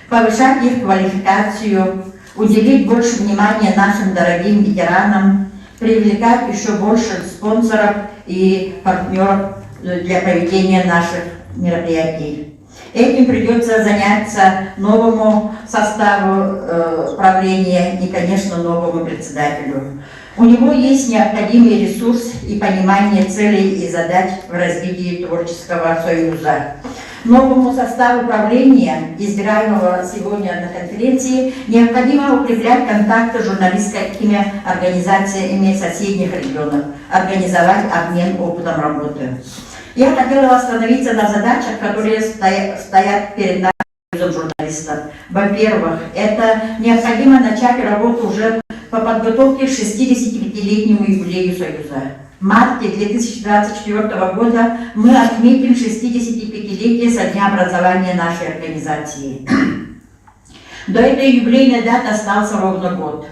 повышать их квалификацию, уделить больше внимания нашим дорогим ветеранам, привлекать еще больше спонсоров и партнеров для проведения наших мероприятий. Этим придется заняться новому составу правления и, конечно, новому председателю. У него есть необходимый ресурс и понимание целей и задач в развитии творческого союза. Новому составу правления, избираемого сегодня на конференции, необходимо укреплять контакты с журналистскими организациями соседних регионов, организовать обмен опытом работы. Я хотела остановиться на задачах, которые стоят перед нами, журналистов. Во-первых, это необходимо начать работу уже по подготовке к 65-летнему юбилею Союза. В марте 2024 года мы отметим 65-летие со дня образования нашей организации. До этой юбилейной даты остался ровно год.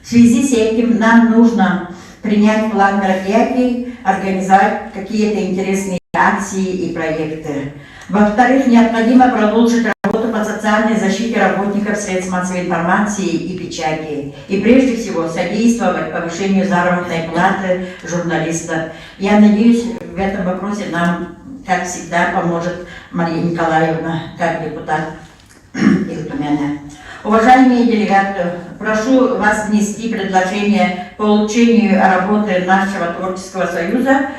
В связи с этим нам нужно принять план мероприятий, организовать какие-то интересные акции и проекты. Во-вторых, необходимо продолжить работу по социальной защите работников средств массовой информации и печати. И прежде всего содействовать повышению заработной платы журналистов. Я надеюсь, в этом вопросе нам, как всегда, поможет Мария Николаевна, как депутат из Тумена. Уважаемые делегаты, прошу вас внести предложение по улучшению работы нашего творческого союза.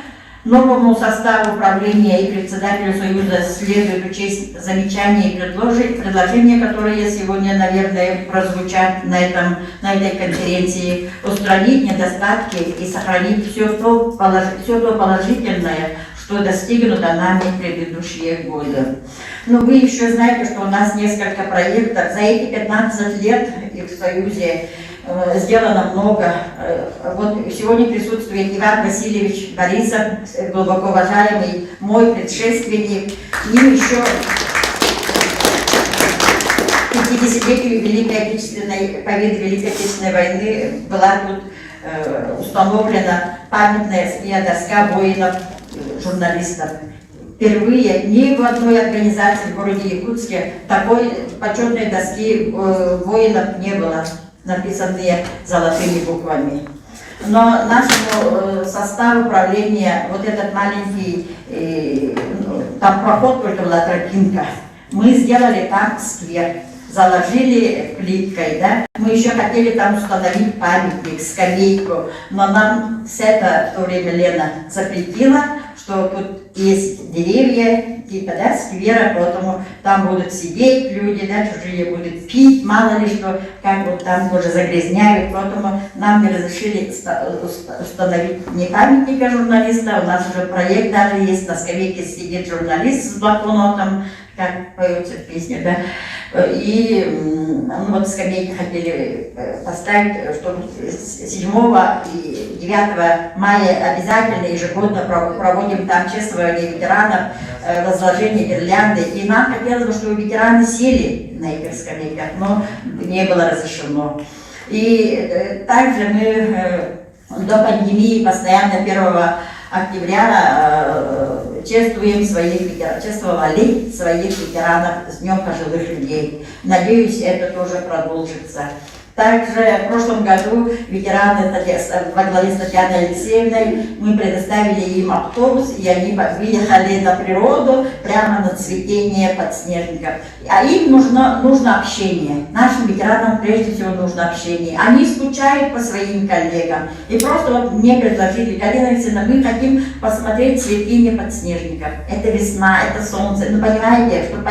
Новому составу управления и председателю Союза следует учесть замечания и предложения, которые сегодня, наверное, прозвучат на этой конференции, устранить недостатки и сохранить все то положительное, что достигнуто нами в предыдущие годы. Но вы еще знаете, что у нас несколько проектов. За эти 15 лет в Союзе сделано много. Вот сегодня присутствует Иван Васильевич Борисов, глубоко уважаемый мой предшественник. И еще 50-летию победы Великой Отечественной войны была тут установлена памятная доска воинов, журналистов. Впервые ни в одной организации в городе Якутске такой почетной доски воинов не было, написанные золотыми буквами. Но нашему составу управления вот этот маленький, там проход только была тропинка, мы сделали там сквер, заложили плиткой, да? Мы еще хотели там установить памятник, скамейку, но нам это в то время Лена запретила, что тут есть деревья, типа, да, сквера, поэтому там будут сидеть люди, да, чужие будут пить, мало ли что, как вот там тоже загрязняют, поэтому нам не разрешили установить ни памятника журналиста, у нас уже проект даже есть, на скамейке сидит журналист с блокнотом, как поется в песне, да, и ну, вот скамейки хотели поставить, чтобы 7 и 9 мая обязательно ежегодно проводим там чествование ветеранов, возложение гирлянды, и нам хотелось бы, чтобы ветераны сели на этих скамейках, но не было разрешено. И также мы до пандемии постоянно 1 октября чествовали своих ветеранов с Днем пожилых людей. Надеюсь, это тоже продолжится. Также в прошлом году ветераны во главе с Татьяной Алексеевной мы предоставили им автобус, и они выехали на природу прямо на цветение подснежников. А им нужно общение. Нашим ветеранам прежде всего нужно общение. Они скучают по своим коллегам. И просто вот мне предложили: Галина Алексеевна, мы хотим посмотреть цветение подснежников. Это весна, это солнце. Ну, понимаете, чтобы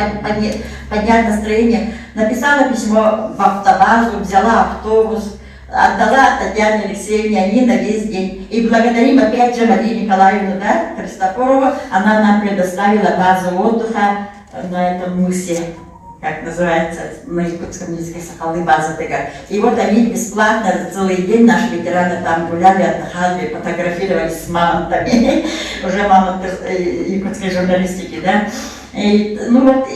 поднять настроение. Написала письмо в автобазу, взяла автобус, отдала Татьяне Алексеевне, они на весь день. И благодарим опять же Марию Николаевну, да, Христофорову, она нам предоставила базу отдыха на этом мысе, как называется на якутском языке, Сахалы, база такая. И вот они бесплатно целый день, наши ветераны там гуляли, отдыхали, фотографировались с мамонтами, уже мамонты якутской журналистики, да. И, ну вот,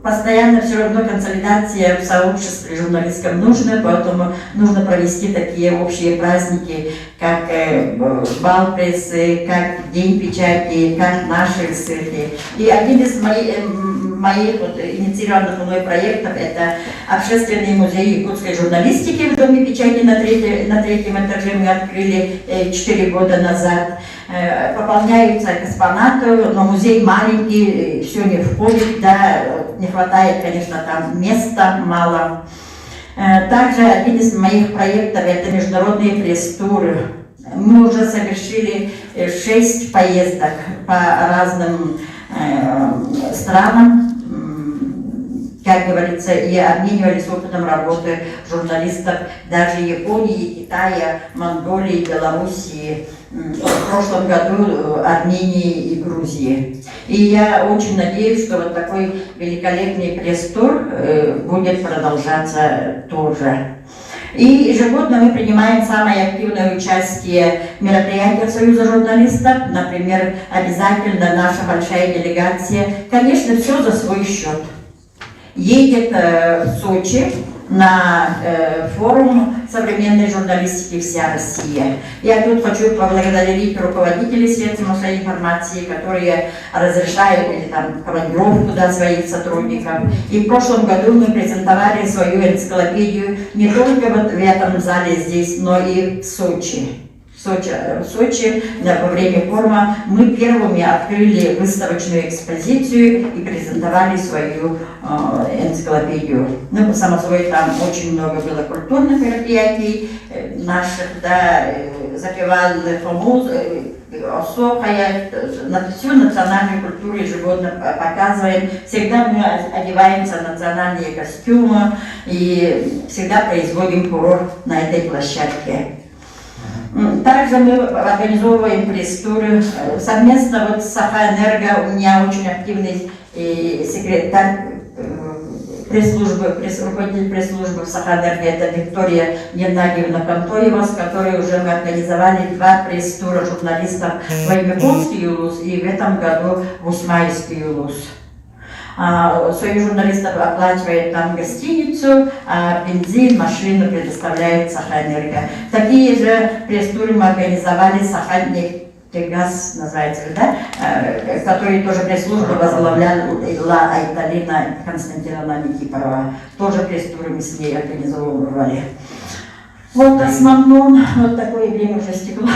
постоянно все равно консолидация в сообществе журналистском нужна, поэтому нужно провести такие общие праздники, как бал прессы, как День печати, как наши цирки. И один из моих вот, инициированных мной проектов – это общественный музей якутской журналистики в Доме печати на третьем этаже мы открыли 4 года назад. Пополняются экспонаты, но музей маленький, все не входит, да, не хватает, конечно, там места мало. Также один из моих проектов – это международные пресс-туры. Мы уже совершили 6 поездок по разным странам, как говорится, и обменивались опытом работы журналистов даже Японии, Китая, Монголии, Белоруссии. в прошлом году Армении и Грузии. И я очень надеюсь, что вот такой великолепный пресс-тур будет продолжаться тоже. И ежегодно мы принимаем самое активное участие в мероприятиях Союза журналистов. Например, обязательно наша большая делегация, конечно, все за свой счет, едет в Сочи на форум современной журналистики «Вся Россия». Я тут хочу поблагодарить руководителей средств массовой информации, которые разрешают или там командировку своих сотрудников. И в прошлом году мы презентовали свою энциклопедию не только вот в этом зале здесь, но и в Сочи. В Сочи во время форума мы первыми открыли выставочную экспозицию и презентовали свою энциклопедию. Ну, само собой, там очень много было культурных мероприятий наших, да, запевал Фомуз, Осохая, всю национальную культуру ежегодно показываем. Всегда мы одеваемся в национальные костюмы и всегда производим фурор на этой площадке. Также мы организовываем пресс-туры совместно вот с Сахаэнерго. У меня очень активный секретарь руководитель пресс-службы в Сахаэнерго, это Виктория Геннадьевна Контоева, с которой уже мы организовали 2 пресс-тура журналистов в Аймяконский Юлус и в этом году в Усмайский Юлус. Союз журналистов оплачивает там гостиницу, а бензин, машину предоставляет Сахаэнерго. Такие же пресс-туры мы организовали Саханнефтегаз, называется, да? Который тоже пресс-службу возглавляла Айталина Константиновна Никипорова. Тоже пресс-туры мы с ней организовывали. Вот в основном вот такое время уже стекло.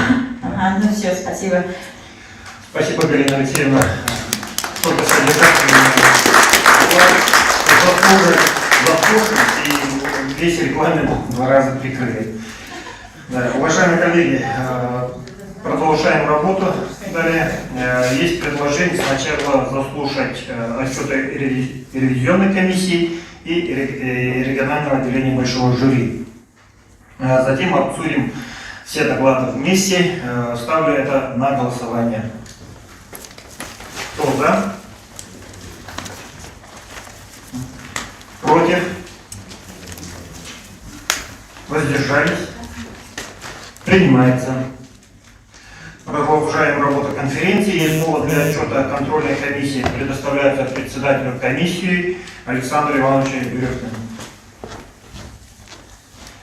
Ага, ну все, спасибо. Спасибо, Галина Алексеевна. Только содержательный заслушать и весь рекламный 2 раза прикрыли. Да, уважаемые коллеги, продолжаем работу. Далее есть предложение сначала заслушать отчеты ревизионной комиссии и регионального отделения большого жюри. Затем обсудим все доклады вместе. Ставлю это на голосование. Кто за? Против? Воздержались? Принимается. Продолжаем работу конференции. Слово для отчета контрольной комиссии предоставляется председателю комиссии Александру Ивановичу Бирюхтину.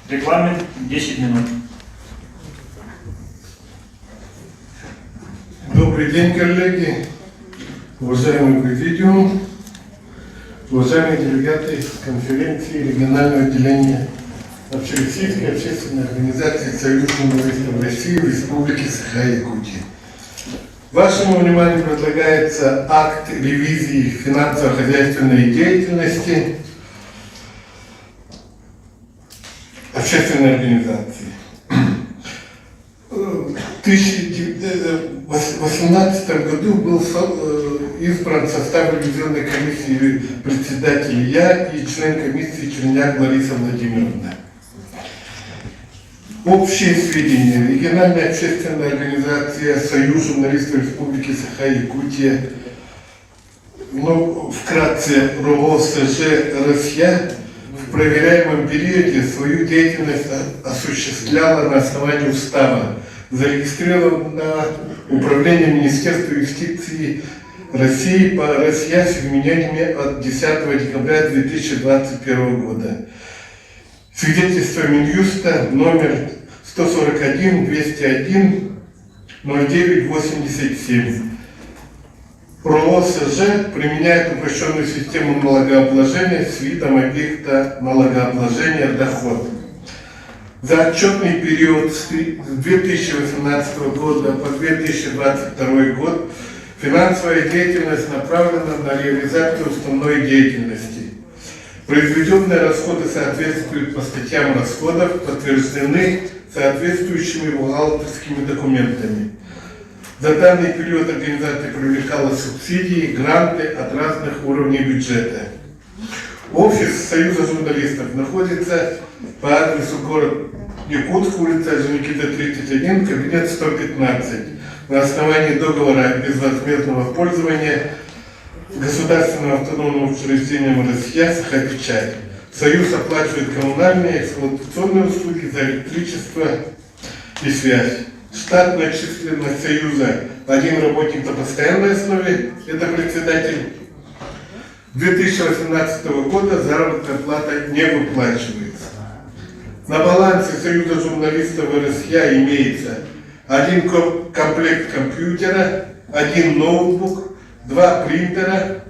Регламент 10 минут. Добрый день, коллеги, уважаемый президиум, уважаемые делегаты конференции регионального отделения Общероссийской общественной организации Союз журналистов России в Республике Саха-Якутия. Вашему вниманию предлагается акт ревизии финансово-хозяйственной деятельности общественной организации. В 2018 году был избран в состав ревизионной комиссии председатель я и член комиссии Черняк Лариса Владимировна. Общие сведения. Региональная общественная организация Союз журналистов Республики Саха-Якутия, вкратце РОСЖ Россия, в проверяемом периоде свою деятельность осуществляла на основании устава, зарегистрированного Управлением Министерства юстиции России по Россия с изменениями от 10 декабря 2021 года. Свидетельство Минюста номер 141-201-09-87. РОСЖ применяет упрощенную систему налогообложения с видом объекта налогообложения доход. За отчетный период с 2018 года по 2022 год финансовая деятельность направлена на реализацию основной деятельности. Произведенные расходы соответствуют по статьям расходов, подтверждены соответствующими бухгалтерскими документами. За данный период организация привлекала субсидии, гранты от разных уровней бюджета. Офис Союза журналистов находится по адресу город Якутск, улица Орджоникидзе, 31, кабинет 115. На основании договора безвозмездного пользования государственным автономным учреждением Россия Саха-Печать. Союз оплачивает коммунальные и эксплуатационные услуги за электричество и связь. Штатная численность Союза — 1 работник на постоянной основе, это председатель. 2018 года заработная плата не выплачивается. На балансе Союза журналистов РСЯ имеется 1 комплект компьютера, 1 ноутбук, 2 принтера,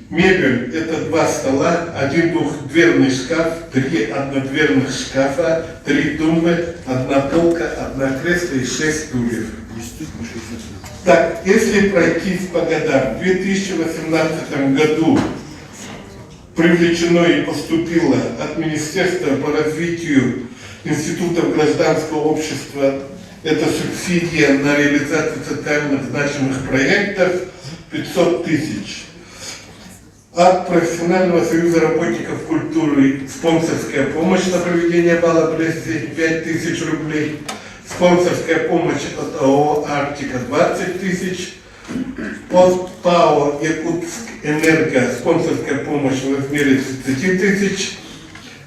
мебель — это 2 стола, 1 двухдверный шкаф, 3 однодверных шкафа, 3 тумбы, 1 полка, 1 кресло и 6 стульев. Так, если пройтись по годам, в 2018 году привлечено и поступило от Министерства по развитию институтов гражданского общества, это субсидия на реализацию социально значимых проектов, 500 тысяч. От Профессионального союза работников культуры спонсорская помощь на проведение бала Бресте 5000 рублей, спонсорская помощь от ООО «Арктика» 20 тысяч, от ПАО «Якутскэнерго» спонсорская помощь в размере 30 тысяч,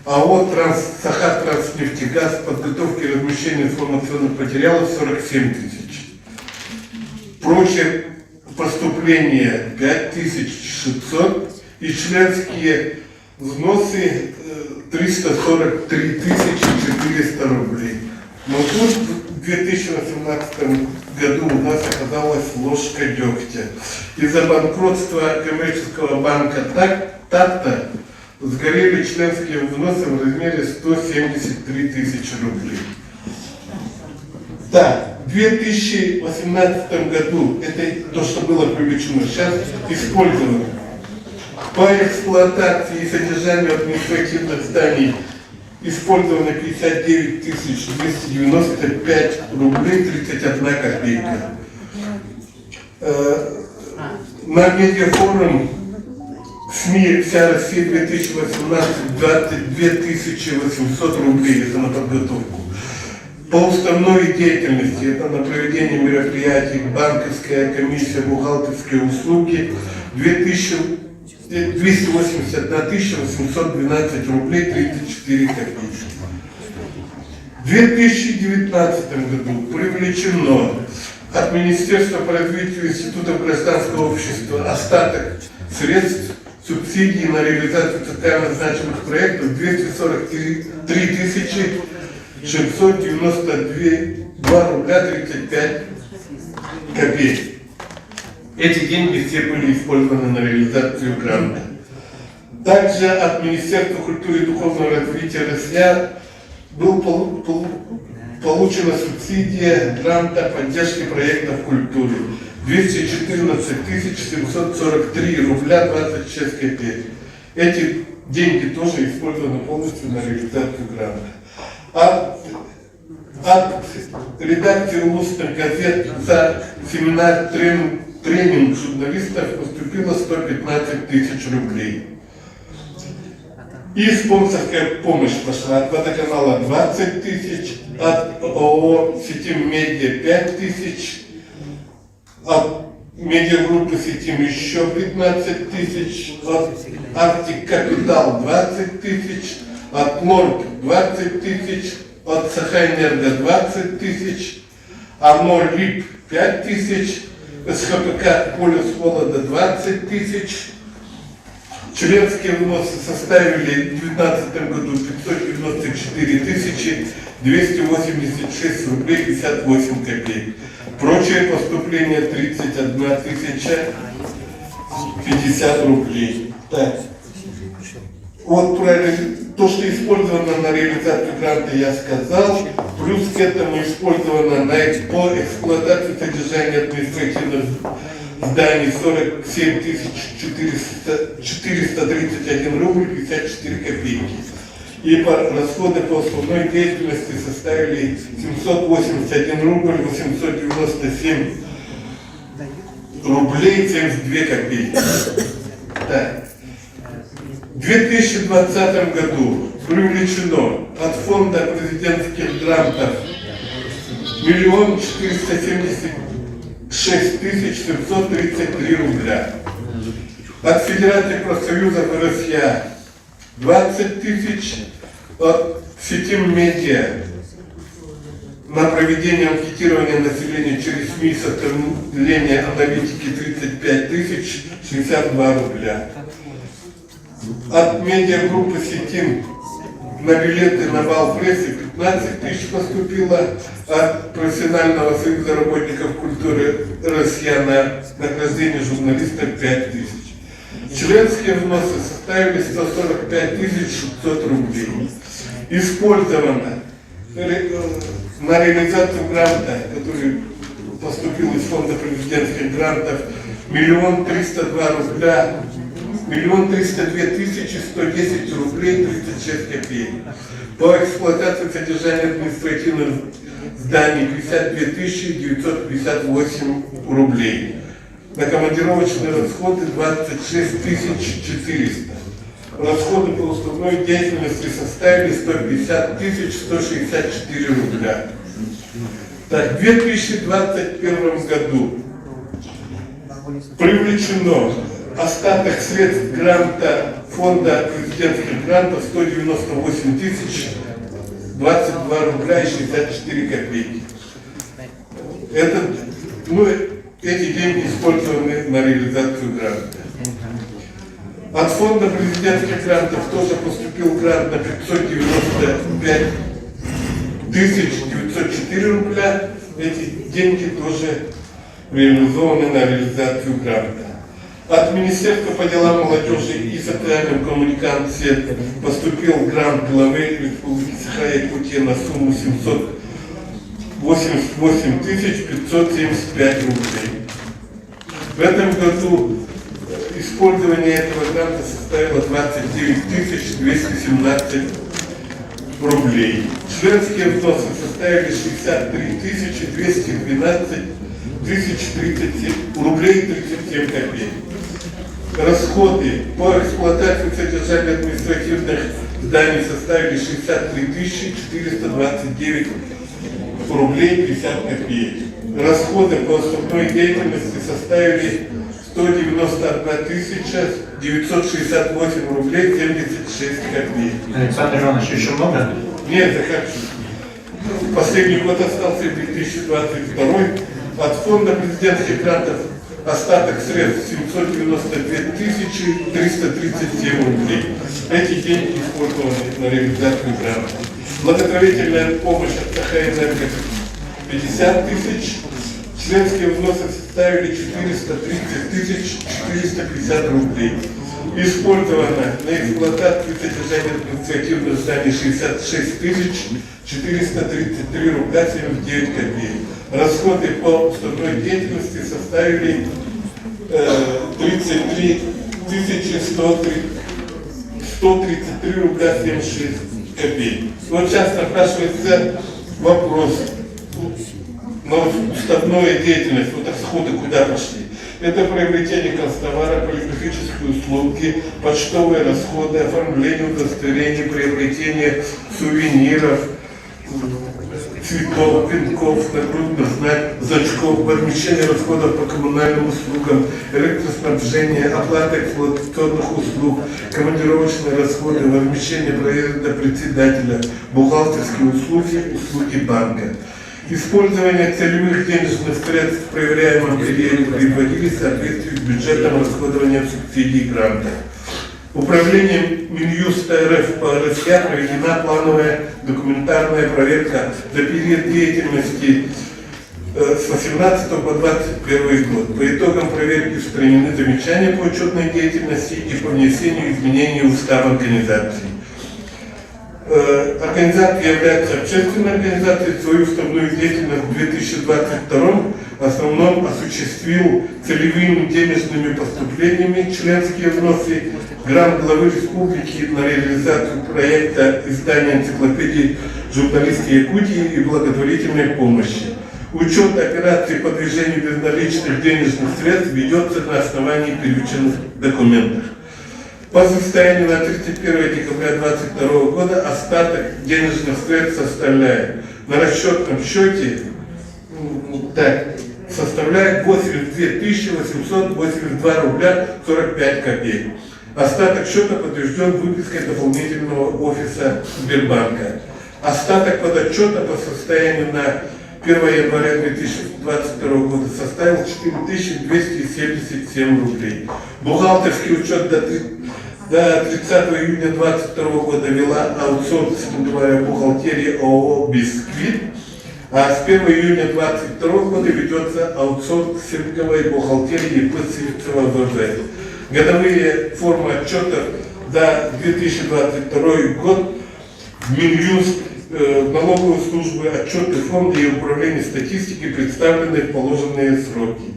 АО «Сахатранснефтегаз» подготовки и размещения информационных материалов 47 тысяч. Прочее поступления 5600 и членские взносы 343 400 рублей. Но тут в 2018 году у нас оказалась ложка дегтя. Из-за банкротства коммерческого банка «Такта» сгорели членские взносы в размере 173 тысячи рублей. Так, в 2018 году, это то, что было привлечено, сейчас использовано по эксплуатации и содержанию административных зданий использовано 59 295 рублей 31 копейка. На медиафорум СМИ «Вся Россия 2018» 22 800 рублей, это на подготовку. По уставной деятельности, это на проведение мероприятий, банковская комиссия, бухгалтерские услуги 281 812 рублей 34 копейки. В 2019 году привлечено от Министерства по развитию институтов гражданского общества остаток средств субсидий на реализацию социально значимых проектов 243 692 рубля 35 копеек. Эти деньги все были использованы на реализацию гранта. Также от Министерства культуры и духовного развития РСЯ был получена субсидия гранта поддержки проектов культуры 214 743 рубля 26 копеек. Эти деньги тоже использованы полностью на реализацию гранта. От редакции устных газет за семинар тренинг журналистов поступило 115 тысяч рублей. И спонсорская помощь пошла от водоканала 20 тысяч, от ООО «Сетим Медиа» 5 тысяч, от медиагруппы «Сетим» еще 15 тысяч, от «Арктик Капитал» 20 тысяч, от «Лорд» 20 тысяч, от «Саха-Энерго» 20 тысяч, «Амор Лип» 5 тысяч, СХПК «Полюс Холода» 20 тысяч. Членские взносы составили в 2019 году 594 286 рублей 58 копеек. Прочие поступления 31 050 рублей. Так. Вот про то, что использовано на реализацию гранта, я сказал. Плюс к этому использовано по эксплуатации содержания административных зданий 47 431 рубль 54 копейки. И расходы по основной деятельности составили 781 рубль 897 рублей 72 копейки. Так. В 2020 году привлечено от фонда президентских грантов 1 476 733 рубля. От Федерации профсоюзов РСЯ 20 тысяч, от сети медиа на проведение анкетирования населения через СМИ составления аналитики 35 тысяч 62 рубля. От медиагруппы «Сетим» на билеты на бал прессы 15 тысяч поступило, от профессионального союза работников культуры «Россия» на награждение журналистов 5 тысяч. Членские взносы составили 145 600 рублей. Использовано на реализацию гранта, который поступил из фонда президентских грантов, 1 302 рубля, 1 302 110 рублей 36 копеек. По эксплуатации содержания административных зданий 52 958 рублей. На командировочные расходы 26 400. Расходы по уставной деятельности составили 150 164 рубля. Так, в 2021 году привлечено остаток средств гранта фонда президентских грантов 198 022 рубля и 64 копейки. Эти деньги использованы на реализацию гранта. От фонда президентских грантов тоже поступил грант на 595 904 рубля. Эти деньги тоже реализованы на реализацию гранта. От Министерства по делам молодежи и социальным коммуникациям поступил грант главы Республики Саха-Якутия на сумму 788 575 рублей. В этом году использование этого гранта составило 29 217 рублей. Членские взносы составили 63 212 1037 рублей 37 копеек. Расходы по эксплуатации содержания административных зданий составили 63 429 рублей 50 копеек. Расходы по основной деятельности составили 191 968 рублей 76 копеек. Александр Иванович, еще много? Нет, захочу. Последний год остался 2022. От фонда президентских грантов остаток средств 792 337 рублей. Эти деньги использованы на реализацию гранта. Благотворительная помощь от Саха-Энерго 50 тысяч. Членские взносы составили 430 450 рублей. Использовано на эксплуатацию содержания административных зданий 66 433 рубля 79 копеек. Расходы по уставной деятельности составили 33 133 рубля 76 копеек. Вот сейчас напрашивается вопрос на уставную деятельность, вот расходы куда пошли. Это приобретение констовара, полиграфические услуги, почтовые расходы, оформление удостоверений, приобретение сувениров, цветов, пинков, нагрудных знаков, значков, возмещение расходов по коммунальным услугам, электроснабжение, оплата эксплуатационных услуг, командировочные расходы, возмещение проезда председателя, бухгалтерские услуги, услуги банка. Использование целевых денежных средств в проверяемом периоде приводились в соответствии с бюджетом расходования субсидий и грантов. Управлением Минюста РФ по РСЯ проведена плановая документарная проверка за период деятельности с 18 по 21 год. По итогам проверки устранены замечания по учетной деятельности и по внесению изменений в устав организации. Организация является общественной организацией, свою уставную деятельность в 2022 в основном осуществил целевыми денежными поступлениями членские взносы, грант главы республики на реализацию проекта издания энциклопедии журналистики Якутии и благотворительной помощи. Учет операций по движению безналичных денежных средств ведется на основании перечисленных документов. По состоянию на 31 декабря 2022 года остаток денежных средств составляет на расчетном счете составляет 82 882 рубля 45 копеек. Остаток счета подтвержден выпиской дополнительного офиса Сбербанка. Остаток подотчета по состоянию на 1 января 2022 года составил 4277 рублей. Бухгалтерский учет до 30 июня 2022 года вела аутсорсинговая бухгалтерия ООО «Бисквит», а с 1 июня 2022 года ведется аутсорсинговая бухгалтерия ЕП Сивцева ВВ. Годовые формы отчетов за 2022 год в Минюст, налоговой службы, отчеты фонда и управления статистики представлены в положенные сроки.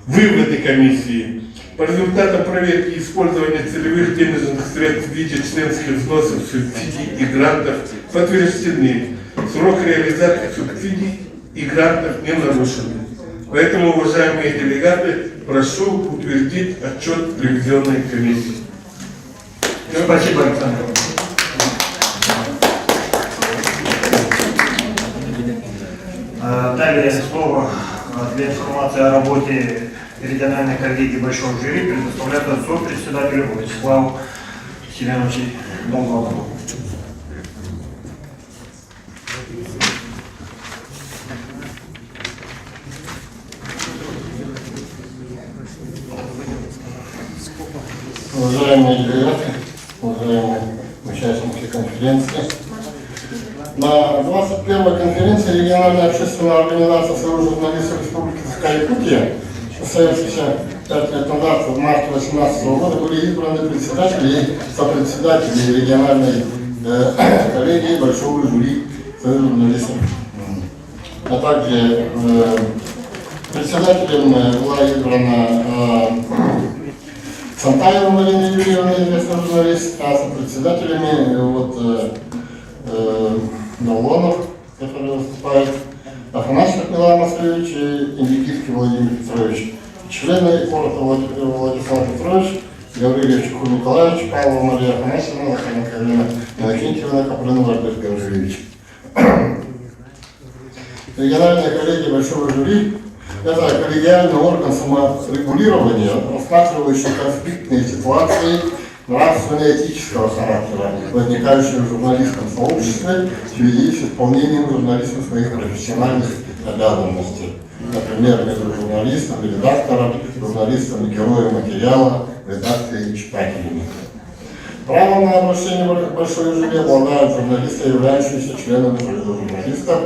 Выводы комиссии. По результатам проверки использования целевых денежных средств в виде членских взносов, субсидий и грантов подтверждены. Срок реализации субсидий и грантов не нарушен. Поэтому, уважаемые делегаты, прошу утвердить отчет ревизионной комиссии. Спасибо, Александр. Далее слово для информации о работе региональной коллегии Большого жюри предоставляется сопредседателю Владиславу Семеновичу Долгову. Уважаемые делегаты, уважаемые участники конференции, на 21-й конференции региональной общественной организации Союза журналистов Республики Саха-Якутия, состоявшейся 5 лет назад, в марте 2018 года, были избраны председатели и сопредседатели региональной коллегии Большого жюри Союза журналистов. А также председателем была избрана Сантаева Марина Юрьевна, известный журналист, а сопредседателями Долонов, который выступает, Афанасьев Милан Москвич и Индикивский Владимир Петрович. Члены Коротов Владислав Петрович, Гаврилович Чуху Николаевич, Павлова Мария Афанасьевна, Лоханенко Елена Иннокентьевна, Капрынов Альберт Гаврилович. Региональная коллегия Большого жюри – это коллегиальный орган саморегулирования, рассматривающий конфликтные ситуации нравственно-этического характера, возникающие в журналистском сообществе в связи с исполнением журналистом своих профессиональных обязанностей. Например, между журналистом и редактором, журналистом и героем материала, редакцией и читателями. Правом на обращение Большой жюри обладают журналисты, являющиеся членами Союза журналистов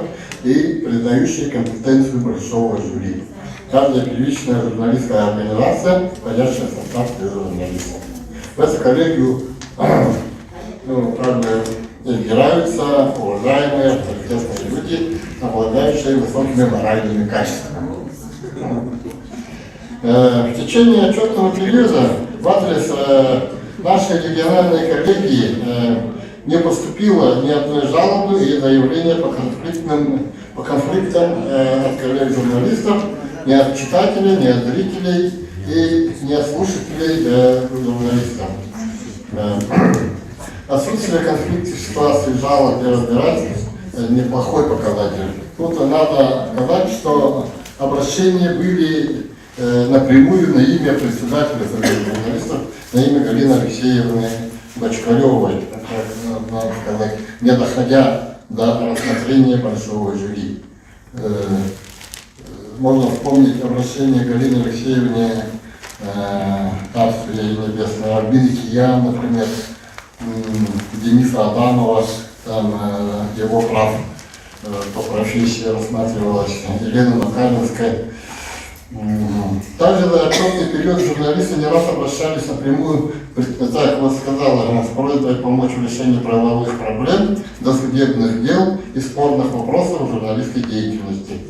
и признающие компетенцию Большого жюри. Каждая первичная журналистская организация, входящая в состав Союза журналистов. В эту коллегию избираются уважаемые авторитетные люди, обладающие высокими моральными качествами. В течение отчетного периода в адрес нашей региональной коллегии не поступило ни одной жалобы и заявления по конфликтам от коллег журналистов, ни от читателей, ни от зрителей и ни от слушателей журналистов. Отсутствие конфликтных ситуаций, жалоб и разбирательств – неплохой показатель. Тут надо сказать, что обращения были напрямую на имя председателя Союза журналистов, на имя Галины Алексеевны Бочкаревой, надо сказать, не доходя до рассмотрения Большого жюри. Можно вспомнить обращение Галины Алексеевны Царствие Небесное, Арбины Киян, например, Дениса Адамова, там его прав по профессии рассматривалась, Елены Макаринской. Также за отчетный период журналисты не раз обращались напрямую, как вот сказала, с просьбой помочь в решении правовых проблем, досудебных дел и спорных вопросов в журналистской деятельности.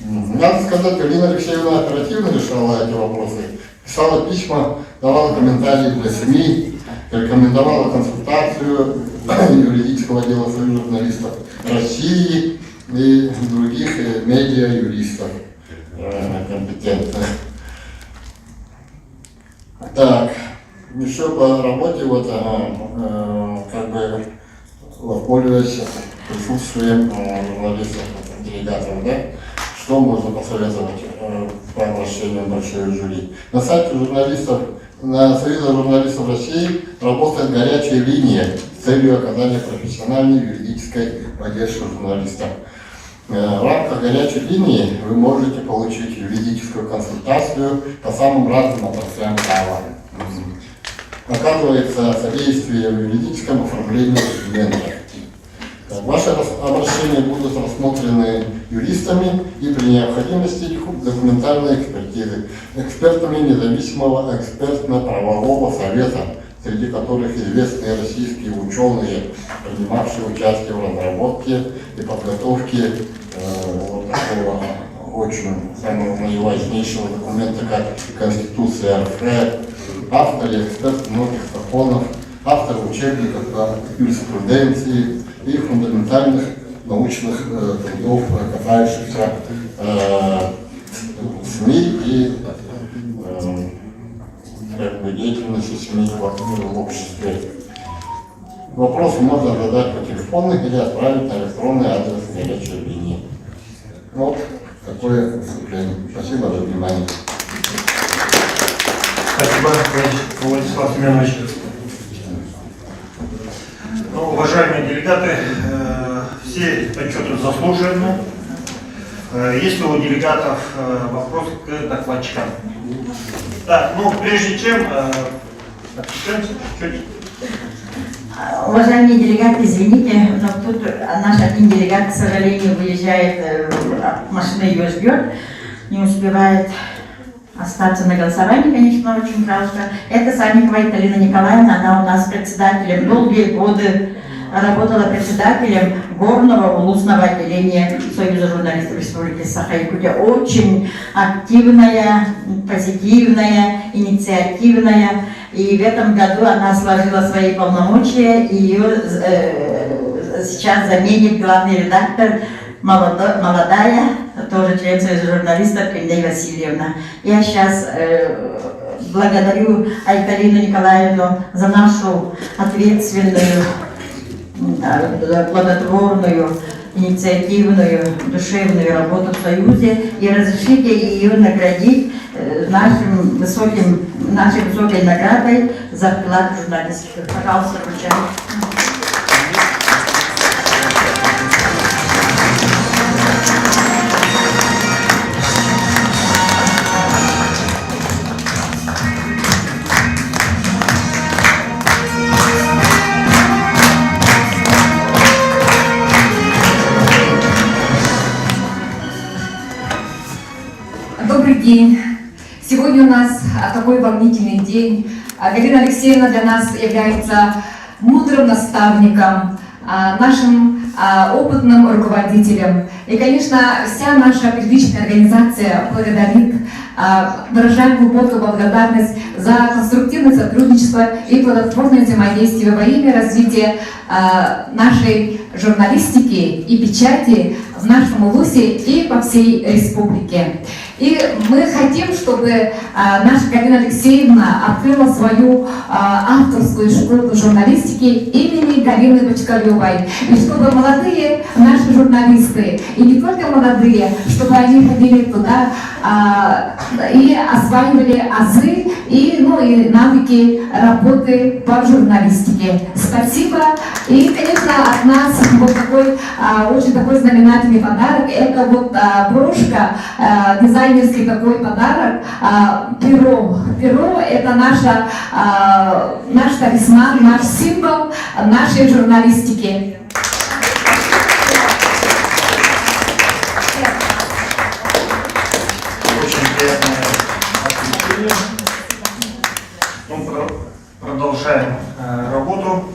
Надо сказать, Галина Алексеевна оперативно решала эти вопросы, писала письма, давала комментарии для СМИ, рекомендовала консультацию юридического отдела Союза журналистов России и других медиа-юристов компетентных. Так, еще еще по работе, вот, как бы, воспользуясь присутствием журналистов, делегатов, да, что можно посоветовать по обращению большого жюри. На сайте журналистов, на Союза журналистов России работает горячая линия с целью оказания профессиональной юридической поддержки журналистам. В рамках горячей линии вы можете получить юридическую консультацию по самым разным отраслям права. Оказывается содействие в юридическом оформлении документов. Ваши обращения будут рассмотрены юристами и при необходимости документальной экспертизы, экспертами независимого экспертно-правового совета, среди которых известные российские ученые, принимавшие участие в разработке и подготовке вот такого очень самого наиважнейшего документа, как Конституция РФ, авторы, эксперты многих законов, авторы учебников по юриспруденции и фундаментальных научных трудов, касающихся СМИ и деятельности СМИ в обществе. Вопросы можно задать по телефону или отправить на электронный адрес горячей линии. Вот такое выступление. Спасибо за внимание. Спасибо, Владислав Семенович. Ну, уважаемые делегаты, все отчеты заслужены. Есть ли у делегатов вопросы к докладчикам? Так, ну, прежде чем отчитаемся чуть-чуть. Уважаемые делегаты, извините, но тут наш один делегат, к сожалению, выезжает, машина ее ждет, не успевает остаться на голосовании, конечно, очень жалко. Это Санникова Италина Николаевна, она у нас председателем, долгие годы работала председателем Горного улусного отделения Союза журналистов Республики Саха-Якутия. Очень активная, позитивная, инициативная. И в этом году она сложила свои полномочия, и ее сейчас заменит главный редактор, молодая, тоже член Союза журналистов Кендей Васильевна. Я сейчас благодарю Айталину Николаевну за нашу ответственную, плодотворную, инициативную, душевную работу в Союзе, и разрешите ее наградить нашей высокой наградой за вклад в журналистику. Пожалуйста, вручаю. Добрый день. Сегодня у нас такой волнительный день. Галина Алексеевна для нас является мудрым наставником, нашим опытным руководителем. И, конечно, вся наша первичная организация благодарит, выражает глубокую благодарность за конструктивное сотрудничество и плодотворное взаимодействие во имя развития нашей журналистики и печати в нашем улусе и по всей республике. И мы хотим, чтобы наша Галина Алексеевна открыла свою авторскую школу журналистики имени Галины Бочкаревой. И чтобы молодые наши журналисты, и не только молодые, чтобы они ходили туда и осваивали азы и навыки работы по журналистике. Спасибо. И, конечно, от нас вот такой очень такой знаменательный подарок. Это вот брошка, дизайнерский такой подарок, перо. Перо — это наш талисман, наш символ нашей журналистики. Очень приятное отвлечение. Ну, продолжаем работу.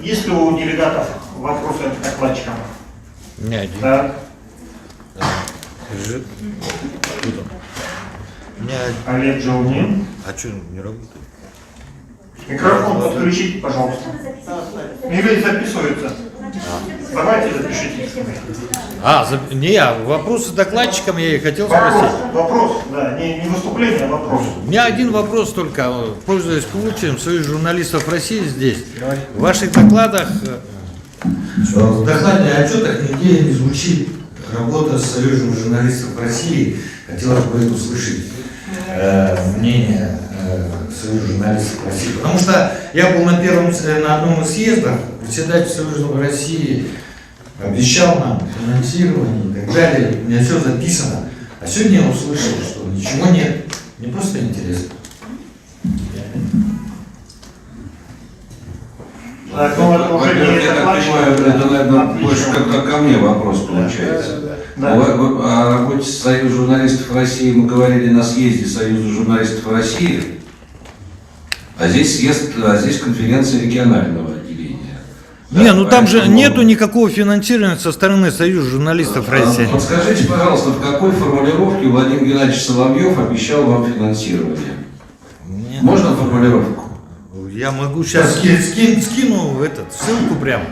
Есть ли у делегатов вопросы к докладчикам? Не один. Да. Лежит. Тут он. Олег Джоунин. А что, не работает? Микрофон подключите, пожалуйста. Или записывается. Давайте запишите. Не, вопросы докладчикам я и хотел спросить. Вопрос, да, не выступление, а вопрос. У меня один вопрос только, пользуясь случаем, Союз журналистов России здесь. В ваших докладах... В докладе о отчетах нигде не звучит работа с Союзом журналистов России. Хотелось бы услышать мнение Союза журналистов России. Потому что я был на одном из съездов, председатель Союза России обещал нам финансирование и так далее. У меня все записано. А сегодня я услышал, что ничего нет. Мне просто интересно. Так, ну, это уже не Во-первых, я так понимаю, это, наверное, больше как ко мне вопрос получается. Да. О работе Союза журналистов России мы говорили на съезде Союза журналистов России, а здесь съезд, здесь конференция регионального отделения. Не, ну там же нету никакого финансирования со стороны Союза журналистов России. Вот скажите, пожалуйста, в какой формулировке Владимир Геннадьевич Соловьев обещал вам финансирование? Можно формулировку? Я могу сейчас скину ссылку прямо.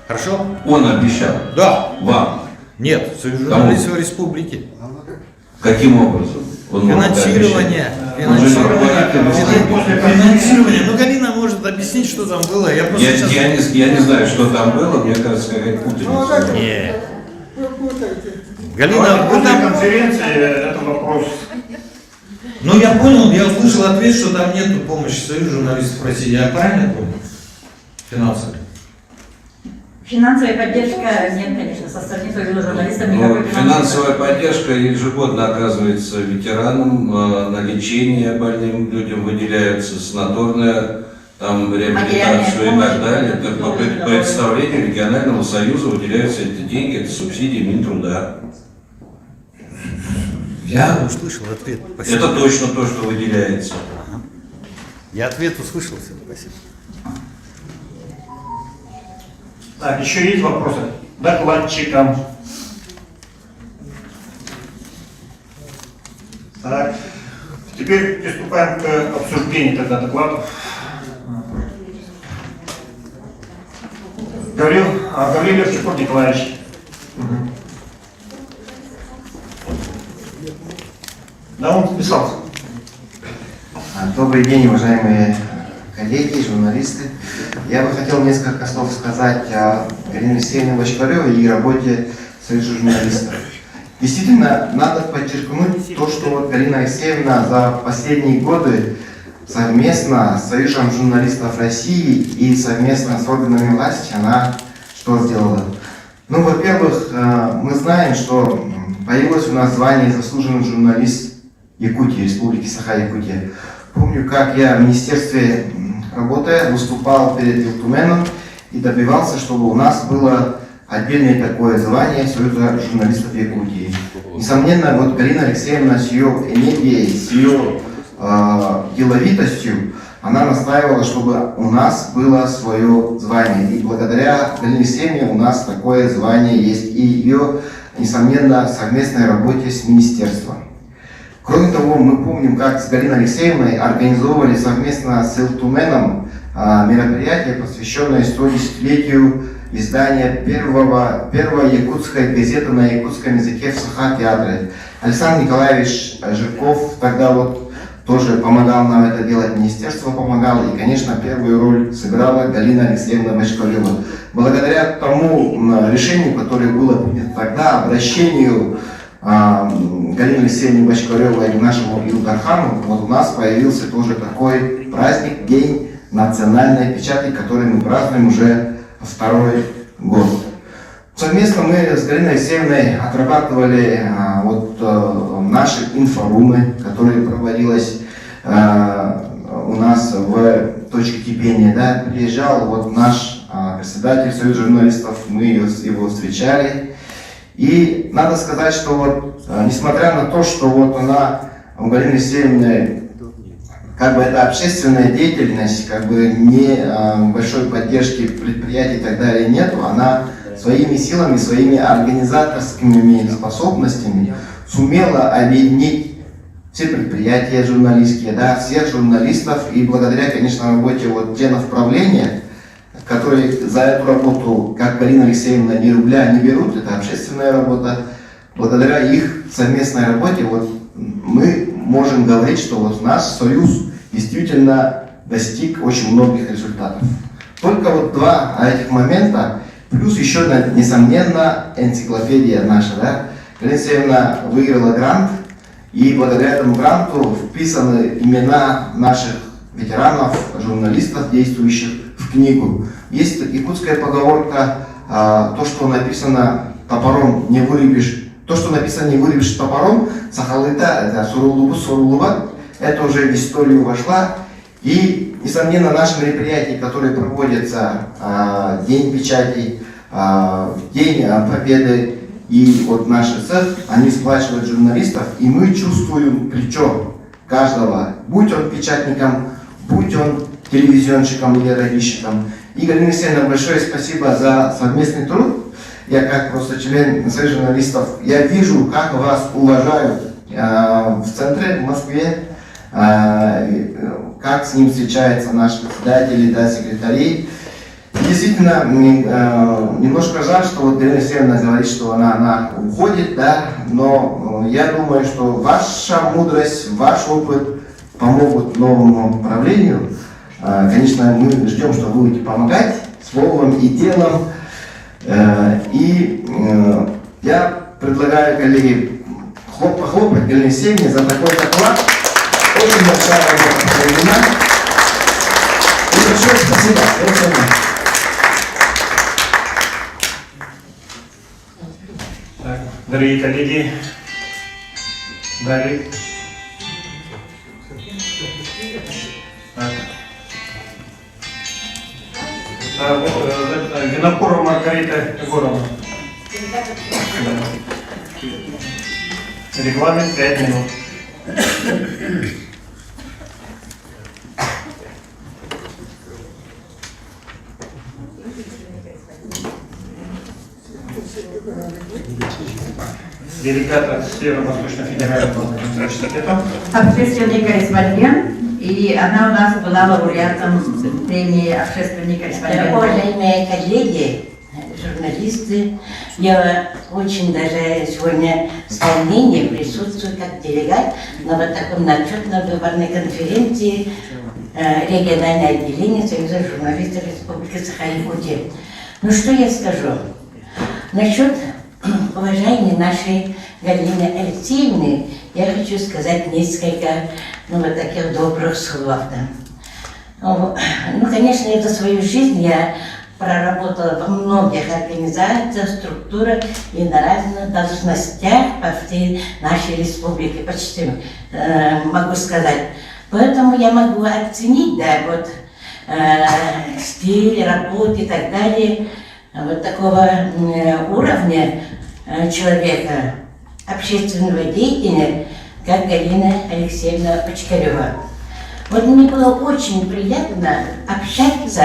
Хорошо? Он обещал? Да. Вам? Нет, Союз журналистов Республики. Каким образом? Финансирование. Ну, Галина может объяснить, что там было. Я не знаю, что там было, мне кажется, какая-то путаница. Нет. Галина, после конференции это вопрос. Ну, я понял, я услышал ответ, что там нету помощи Союза журналистов России. Я правильно понял? Финансовой. Финансовая поддержка нет, конечно, со стороны Союза журналистов. Финансовая поддержка ежегодно оказывается ветеранам, на лечение больным людям выделяются, санаторная реабилитацию и так далее. По представлению регионального союза выделяются эти деньги, это субсидии Минтруда. Я услышал ответ. Спасибо. Это точно то, что выделяется. Ага. Я ответ услышал. Спасибо. Так, еще есть вопросы? Докладчикам. Так, теперь приступаем к обсуждению тогда докладов. Гаврилов Тимур Николаевич. Да, он списался. Добрый день, уважаемые коллеги, журналисты. Я бы хотел несколько слов сказать о Галине Алексеевне Бочкаревой и работе Союза журналистов. Действительно, надо подчеркнуть то, что вот Галина Алексеевна за последние годы совместно с Союзом журналистов России и совместно с органами власти она что сделала? Ну, во-первых, мы знаем, что появилось у нас звание заслуженный журналист Якутии, Республики Саха-Якутия. Помню, как я в министерстве, работая, выступал перед Илтуменом и добивался, чтобы у нас было отдельное такое звание Союза журналистов Якутии. Несомненно, вот Галина Алексеевна с ее энергией, с ее деловитостью, она настаивала, чтобы у нас было свое звание. И благодаря Галине Алексеевне у нас такое звание есть. И ее, несомненно, совместной работе с министерством. Кроме того, мы помним, как с Галиной Алексеевной организовывали совместно с Илтуменом мероприятие, посвященное 110-летию издания первой якутской газеты на якутском языке в Саха-театре. Александр Николаевич Жирков тогда вот тоже помогал нам это делать, министерство помогало, и, конечно, первую роль сыграла Галина Алексеевна Бочкарева. Благодаря тому решению, которое было принято тогда, обращению Галины Алексеевны Бочкаревой к нашему Илдархану, вот у нас появился тоже такой праздник, День национальной печати, который мы празднуем уже второй год. Совместно мы с Галиной Алексеевной отрабатывали наши инфорумы, которые проводились у нас в точке кипения. Да, приезжал вот наш председатель Союза журналистов, мы его встречали. И надо сказать, что вот, несмотря на то, что вот она, у Галины Алексеевны, как бы это общественная деятельность, как бы не большой поддержки предприятий и так далее нету, она своими силами, своими организаторскими способностями сумела объединить все предприятия журналистские, да, всех журналистов, и благодаря, конечно, работе вот членов правления, которые за эту работу, как Галина Алексеевна, ни рубля не берут, это общественная работа. Благодаря их совместной работе вот, мы можем говорить, что вот наш союз действительно достиг очень многих результатов. Только вот два этих момента, плюс еще, несомненно, энциклопедия наша. Да? Галина Алексеевна выиграла грант, и благодаря этому гранту вписаны имена наших ветеранов, журналистов, действующих в книгу. Есть якутская поговорка, то, что написано топором, не вырубишь. То, что написано «не вырубишь топором», сахалыта, это сурулубу, сурулуба, это уже в историю вошла. И, несомненно, наши мероприятия, которые проводятся, День печати, День Победы, и вот наш цех, они сплачивают журналистов, и мы чувствуем плечо каждого, будь он печатником, будь он телевизионщиком или радищиком. И, Галина Алексеевна, большое спасибо за совместный труд. Я как просто член Союза журналистов, я вижу, как вас уважают в центре, в Москве, как с ним встречаются наши председатели, да, секретари. И действительно, немножко жаль, что вот Галина Алексеевна говорит, что она уходит, да, но я думаю, что ваша мудрость, ваш опыт помогут новому правлению. Конечно, мы ждем, что вы будете помогать словом и делом. И я предлагаю, коллеги, похлопать Галине Алексеевне за такой доклад. Очень большая работа проведена. И большое спасибо. Так, дорогие коллеги, далее. Винокурова Маргарита Егоровна. Регламент 5 минут. Делегат от Северо-Восточного федерального университета. Общественный корреспондент, и она у нас была лауреатом премии «Общественный корреспондент». Уважаемые коллеги, журналисты, я очень даже сегодня с волнением присутствую как делегат на вот таком отчетно-выборной конференции региональное отделение Союза журналистов Республики Саха-Якутия. Ну что я скажу? Насчет уважаемой нашей Галины Алексеевны я хочу сказать несколько вот таких добрых слов. Ну, конечно, это свою жизнь я проработала во многих организациях, структурах и на разных должностях по всей нашей республике, почти могу сказать. Поэтому я могу оценить, да, вот стиль работы и так далее, вот такого уровня человека, общественного деятеля, как Галина Алексеевна Почкарева. Вот мне было очень приятно общаться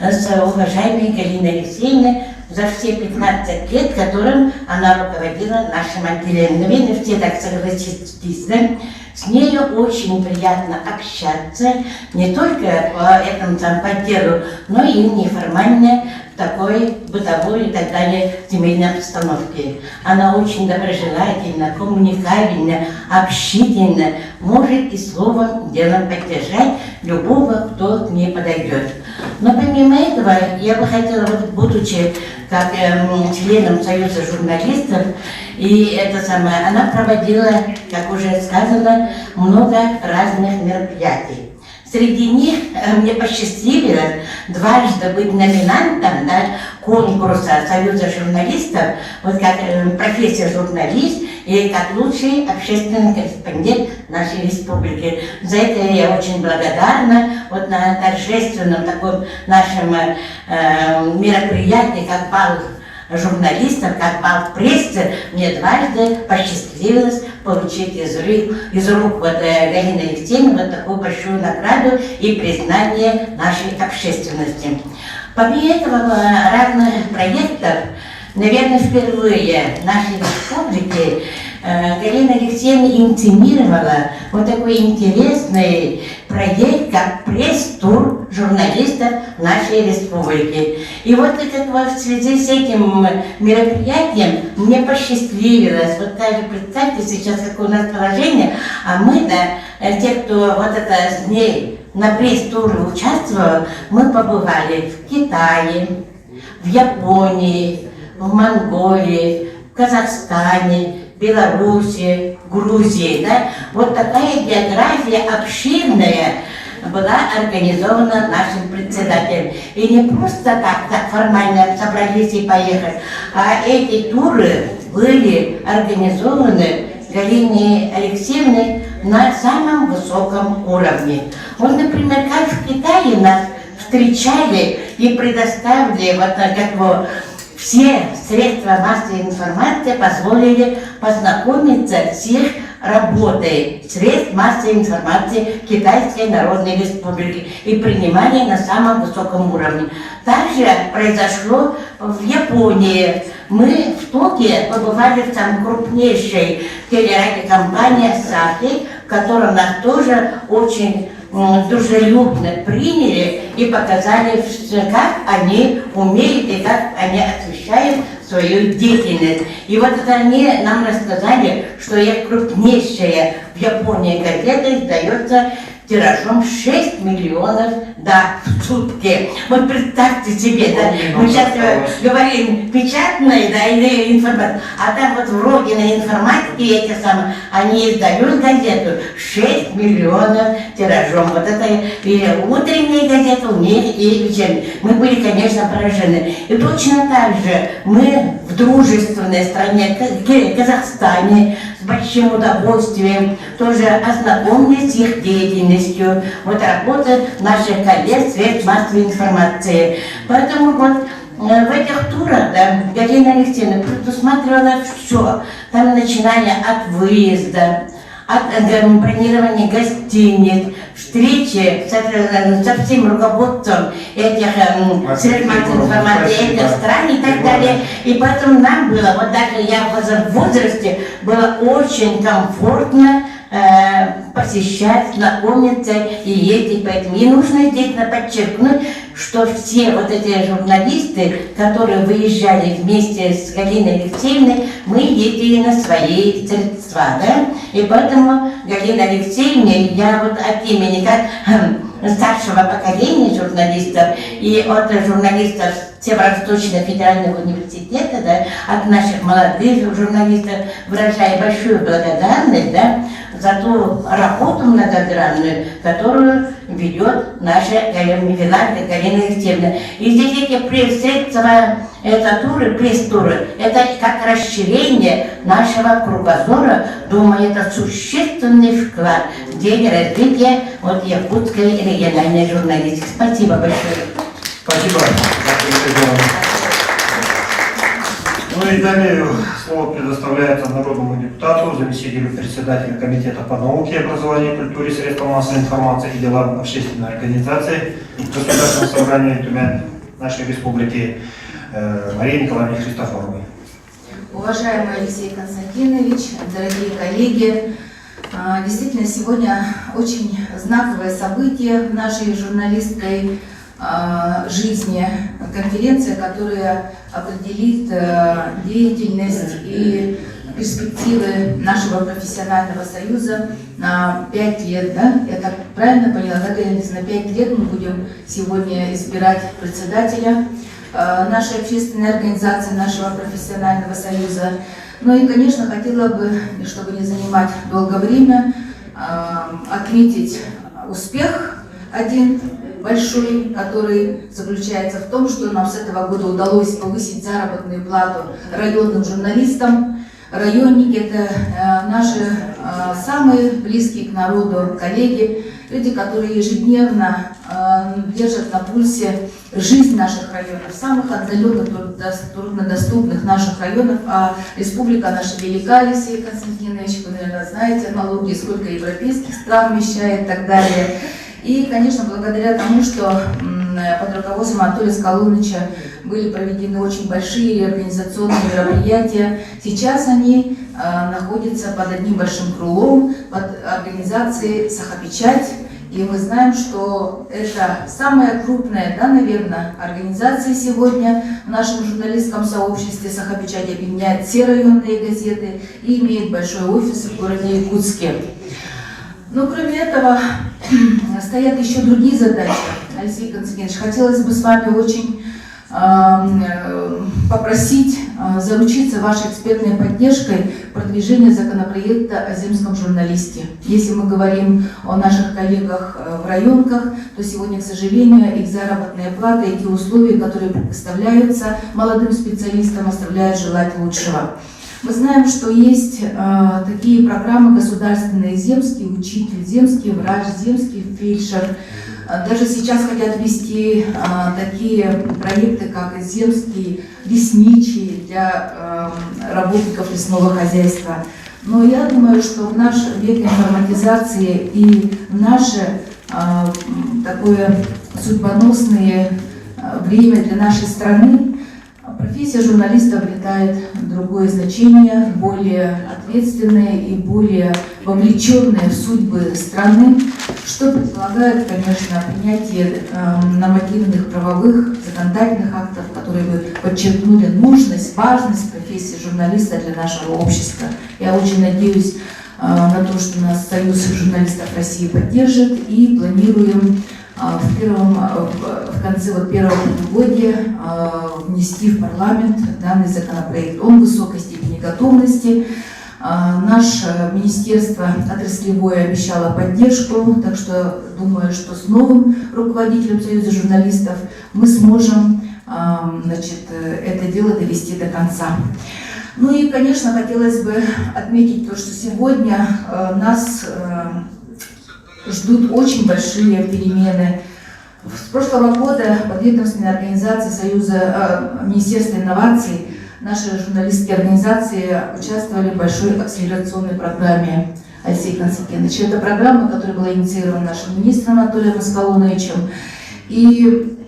с уважаемой Галиной Алексеевной за все 15 лет, которым она руководила нашим отделением. Наверное, все так согласитесь, да? С ней очень приятно общаться, не только по этому по делу, но и неформально в такой бытовой и так далее семейной обстановке. Она очень доброжелательна, коммуникабельна, общительна, может и словом, делом поддержать любого, кто к ней подойдет. Но помимо этого, я бы хотела, вот, будучи как членом Союза журналистов, и это самое, она проводила, как уже сказано, много разных мероприятий. Среди них мне посчастливилось дважды быть номинантом, да, конкурса Союза журналистов, вот как профессия журналист и как лучший общественный корреспондент нашей республики. За это я очень благодарна. Вот на торжественном таком нашем мероприятии, как бал журналистов, как бал прессы, мне дважды посчастливилось получить из рук вот, Галины Алексеевны вот такую большую награду и признание нашей общественности. Помимо этого разных проектов, наверное, впервые в нашей республике Галина Алексеевна инициировала вот такой интересный проект как пресс-тур журналистов нашей республики. И вот в связи с этим мероприятием мне посчастливилось. Вот даже представьте сейчас, какое у нас положение, а мы, да, те, кто вот это с ней на пресс-туре участвовал, мы побывали в Китае, в Японии, в Монголии, в Казахстане, Беларуси, Грузии. Да? Вот такая география обширная была организована нашим председателем. И не просто так формально собрались и поехали, а эти туры были организованы Галиной Алексеевной на самом высоком уровне. Вот, например, как в Китае нас встречали и предоставили все средства массовой информации, позволили познакомиться с их работой средств массовой информации Китайской Народной Республики и принимали на самом высоком уровне. Также произошло в Японии. Мы в Токио побывали в самой крупнейшей телерадиокомпании «Сахи», в которой нас тоже очень дружелюбно приняли и показали, как они умеют и как они освещают свою деятельность. И вот это они нам рассказали, что их крупнейшая в Японии газета издается тиражом 6 миллионов в сутки. Вот представьте себе, да, мы сейчас говорим печатной, да, или информация, а там вот в Родине информатики эти самые, они издают газету 6 миллионов тиражом. Вот это и утренняя газета у них, и вечерняя. Мы были, конечно, поражены. И точно так же мы в дружественной стране, Казахстане, с большим удовольствием тоже ознакомились с их деятельностью. Вот работа наших коллег средств массовой информации. Поэтому вот в этих турах, да, Галина Алексеевна предусматривала все. Там начиная от выезда, от бронирования гостиниц, встречи со всем руководством этих средств массовой информации, этих стран и так далее. И поэтому нам было, вот даже я в возрасте, было очень комфортно посещать, знакомиться и ездить. Поэтому и нужно здесь подчеркнуть, что все вот эти журналисты, которые выезжали вместе с Галиной Алексеевной, мы ездили на свои средства, да? И поэтому Галина Алексеевна, я вот от имени как старшего поколения журналистов и от журналистов Северо-Восточного федерального университета, да, от наших молодых журналистов выражаю большую благодарность, да, за ту работу многогранную, которую ведет наша Галина Алексеевна. И здесь эти пресс-средства, это туры, пресс-туры, это как расширение нашего кругозора. Думаю, это существенный вклад в деле развития вот якутской региональной журналистики. Спасибо большое. Спасибо. Ну и далее слово предоставляется народному депутату, заместителю председателя Комитета по науке, образованию, культуре, средствам массовой информации и делам общественной организации Государственного собрания Тюмень нашей республики Марии Николаевне Христофоровой. Уважаемый Алексей Константинович, дорогие коллеги, действительно сегодня очень знаковое событие в нашей журналистской жизни, конференция, которая определит деятельность и перспективы нашего профессионального союза на 5 лет, да? Я так правильно поняла, да, на 5 лет мы будем сегодня избирать председателя нашей общественной организации, нашего профессионального союза. Ну и, конечно, хотела бы, чтобы не занимать долгое время, отметить успех один большой, который заключается в том, что нам с этого года удалось повысить заработную плату районным журналистам. Районники – это наши самые близкие к народу коллеги, люди, которые ежедневно держат на пульсе жизнь наших районов, самых отдаленных, труднодоступных наших районов. А республика наша велика, Алексей Константинович, вы, наверное, знаете аналогии, сколько европейских стран вмещает и так далее. И, конечно, благодаря тому, что под руководством Анатолия Скалуныча были проведены очень большие организационные мероприятия, сейчас они находятся под одним большим крылом, под организацией «Сахапечать». И мы знаем, что это самая крупная, да, наверное, организация сегодня в нашем журналистском сообществе. Саха-Печать объединяет все районные газеты и имеет большой офис в городе Якутске. Но кроме этого стоят еще другие задачи. Алексей Константинович, хотелось бы с вами очень попросить заручиться вашей экспертной поддержкой продвижения законопроекта о земском журналисте. Если мы говорим о наших коллегах в районках, то сегодня, к сожалению, их заработная плата и те условия, которые предоставляются молодым специалистам, оставляют желать лучшего. Мы знаем, что есть такие программы государственные: земский учитель, земский врач, земский фельдшер. Даже сейчас хотят ввести такие проекты, как земские лесничие для работников лесного хозяйства. Но я думаю, что в наш век информатизации и в наше такое судьбоносное время для нашей страны профессия журналиста обретает другое значение, более ответственное и более вовлеченное в судьбы страны, что предполагает, конечно, принятие нормативных правовых законодательных актов, которые бы подчеркнули нужность, важность профессии журналиста для нашего общества. Я очень надеюсь на то, что нас Союз журналистов России поддержит, и планируем в конце первого полугодия внести в парламент данный законопроект. Он высокой степени готовности. Наше министерство отраслевое обещало поддержку, так что думаю, что с новым руководителем Союза журналистов мы сможем это дело довести до конца. Ну и, конечно, хотелось бы отметить то, что сегодня нас ждут очень большие перемены. С прошлого года подведомственные организации Союза Министерства инноваций, наши журналистские организации участвовали в большой акселерационной программе, Алексей Константинович. Это программа, которая была инициирована нашим министром Анатолием Аскалоновичем. И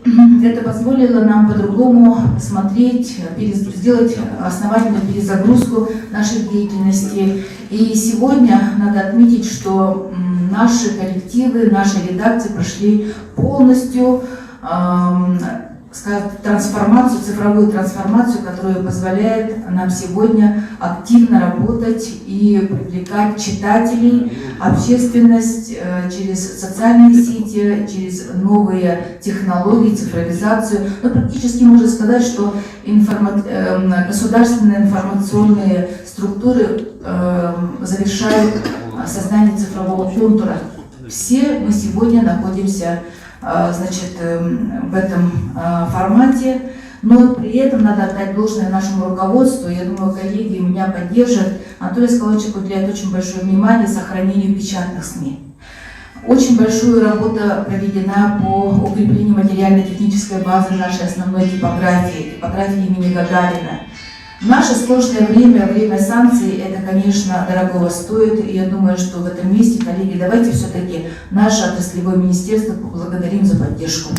это позволило нам по-другому смотреть, сделать основательную перезагрузку нашей деятельности. И сегодня надо отметить, что наши коллективы, наши редакции прошли полностью трансформацию, цифровую трансформацию, которая позволяет нам сегодня активно работать и привлекать читателей, общественность через социальные сети, через новые технологии, цифровизацию. Но практически можно сказать, что государственные информационные структуры завершают создание цифрового контура. Все мы сегодня находимся в этом формате, но при этом надо отдать должное нашему руководству. Я думаю, коллеги меня поддержат. Анатолий Аскалонович уделяет очень большое внимание сохранению печатных СМИ. Очень большая работа проведена по укреплению материально-технической базы нашей основной типографии имени Гагарина. В наше сложное время санкций, это, конечно, дорогого стоит, и я думаю, что в этом месте, коллеги, давайте все-таки наше отраслевое министерство поблагодарим за поддержку.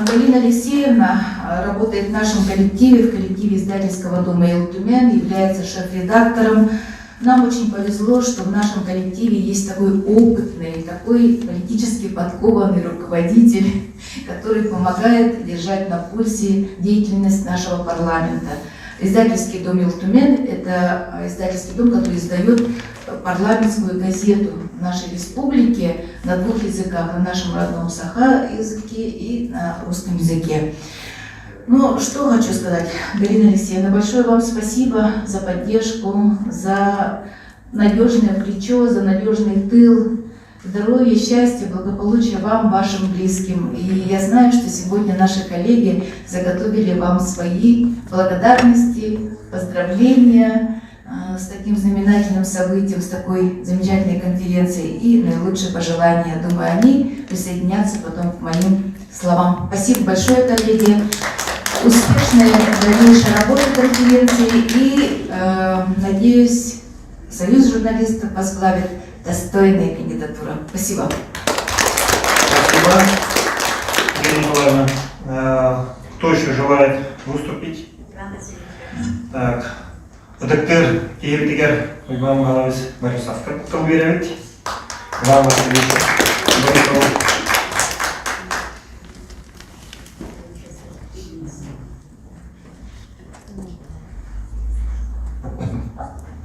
Галина Алексеевна работает в нашем коллективе, в коллективе издательского дома Елтумен, является шеф-редактором. Нам очень повезло, что в нашем коллективе есть такой опытный, такой политически подкованный руководитель, который помогает держать на пульсе деятельность нашего парламента. Издательский дом Елтумен – это издательский дом, который издает парламентскую газету в нашей республике на двух языках, на нашем родном саха языке и на русском языке. Ну, что хочу сказать, Галина Алексеевна, большое вам спасибо за поддержку, за надежное плечо, за надежный тыл. Здоровья, счастья, благополучия вам, вашим близким. И я знаю, что сегодня наши коллеги заготовили вам свои благодарности, поздравления с таким знаменательным событием, с такой замечательной конференцией и наилучшие пожелания. Думаю, они присоединятся потом к моим словам. Спасибо большое, коллеги. Успешной дальнейшей работы конференции и, надеюсь, Союз журналистов возглавит достойная кандидатура. Спасибо. Спасибо, Ирина Николаевна. Кто еще желает выступить? Так, доктор Киевтигер Иван Галавис Борисов. Кто уверяет? Иван Васильевич Борисов.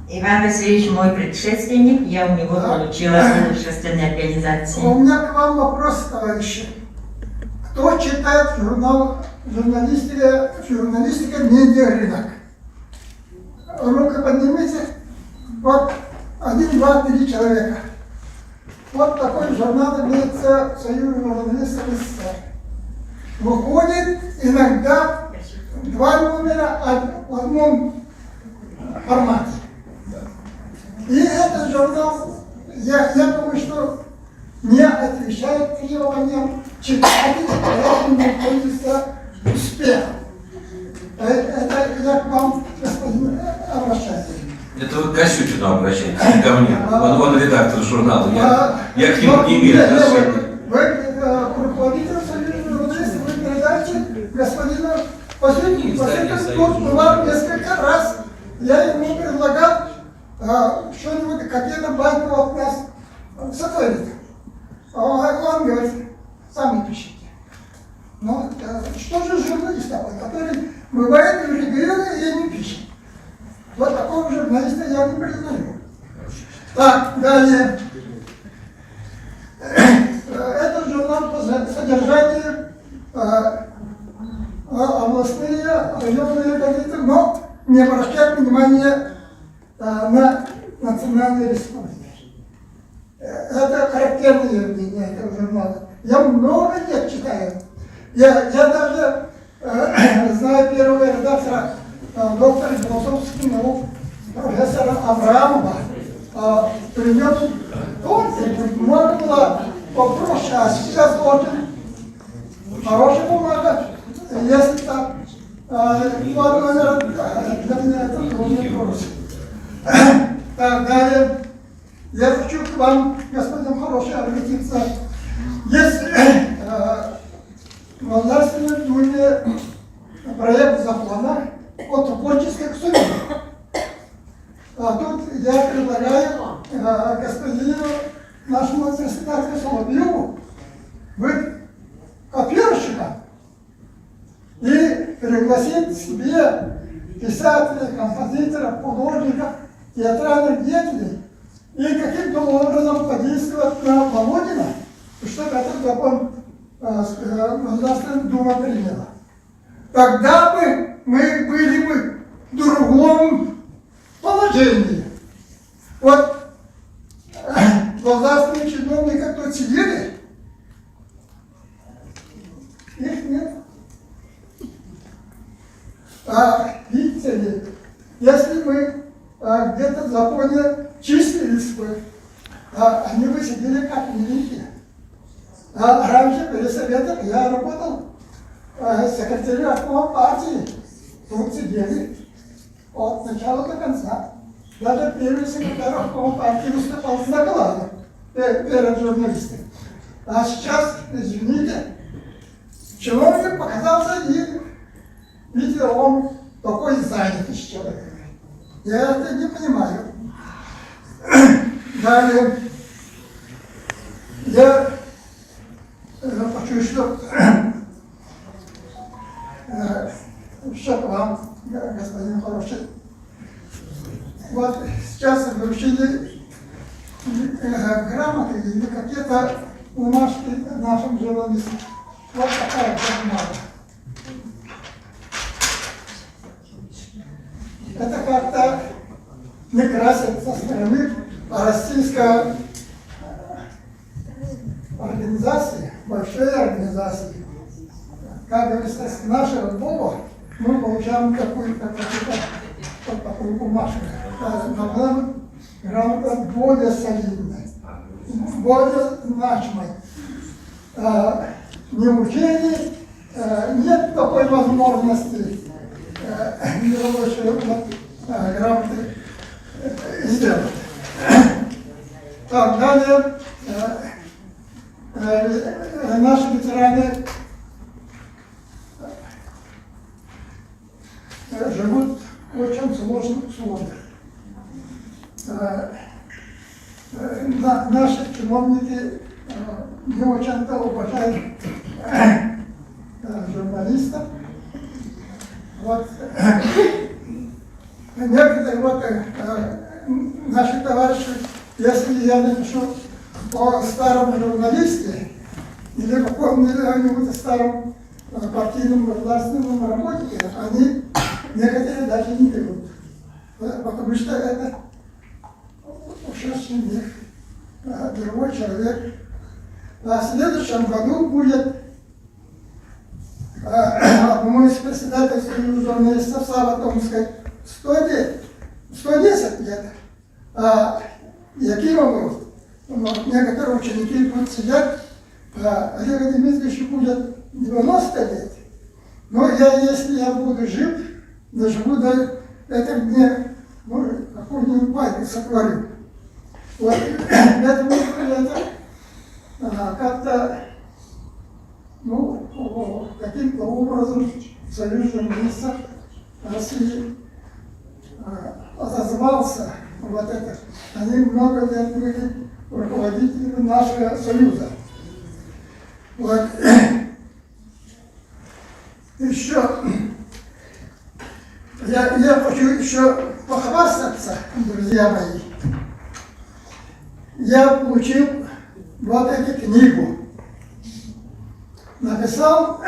Иван Васильевич мой предшественник, я у него получила общественные организации. У меня к вам вопрос, товарищи. Кто читает журнал «Журналистика медиарынок»? Руку поднимите. Вот 1, 2, 3 человека. Вот такой журнал имеется в Союзе журналистов СССР. Выходит иногда 2 номера в одном формате. И этот журнал, я думаю, что не отвечает требованиям читателя, поэтому не пользуется успехом. Это я к вам, господин, обращаюсь. Это вы к Косютину обращаетесь, не ко мне. Он редактор журнала. Я к нему не имею отношения. Вы руководитель Союза журналистов, вы передайте господину Косютину. Тут бывало несколько раз. Я ему предлагал что-нибудь, какие-то байки от нас сотворить. Он говорит, сами пишите. Но что же журналист такой, который бывает в регионе и не пишет? Вот такого журналиста я не признаю. Так, далее. Это журнал по содержанию областные, районные газеты, но не обращает внимания на национальные республики. Это характерное явление этого журнала. Я много лет читаю. Я даже знаю первого редактора, доктора философских наук, профессора Аврамова. При нем много было попроще, а сейчас очень хорошая бумага. Если так, 2 номера, для меня это трудный вопрос. Так, далее. Я хочу к вам, господин хороший, обратиться. Есть в Государственной Думе проект закона о творческой сумме. Тут я предлагаю господину нашему председателю Соловьеву быть копировщиком и пригласить себе писателей, композиторов, художников, театральных деятелей и каким-то образом подействовать на Володина, чтобы этот закон Государственная Дума приняла. Тогда бы мы были бы в другом положении. Вот государственные чиновники, кто сидели, их нет. Видите ли, если мы где-то в законе числились бы, они бы сидели как миленькие. Раньше при советах я работал секретарем партии. Тут сидели от начала до конца. Даже первый секретарь партии выступал с докладом перед журналистами. А сейчас, извините, чиновник показался и, видите, он такой занятый человек. Я это не понимаю. Далее, я хочу еще к вам, господин хороший. Вот сейчас вручили грамоты или какие-то бумажки нашим журналистам. Вот такая бумага. Это как-то не красит со стороны российской организации, большой организации. Как говорится, с нашего Бога мы получаем какую-то вот такую бумажку. Но грамота более солидная, более значимая. Не мучений, нет такой возможности мировой грамоты сделать. Так, далее наши ветераны живут в очень сложных условиях. уважаемых журналистов. Вот, некоторые вот, наши товарищи, если я напишу о старом журналисте или каком-нибудь старом партийном государственном работнике, они некоторые даже не берут. Потому что это ушедший мир, другой человек. А в следующем году будет одному из председателей Союза журналистов Сава Томской 110 лет. А Якимову некоторые ученики будут сидеть, а Олегу Дмитриевичу будет 90 лет. Но если я буду жив, доживу до этих дней, какую-нибудь байку сотворю. Вот это как-то, каким-то образом Союз журналистов России отозвался вот это. Они много лет были руководителями нашего Союза. Вот. Еще я хочу еще похвастаться, друзья мои. Я получил вот эту книгу. Написал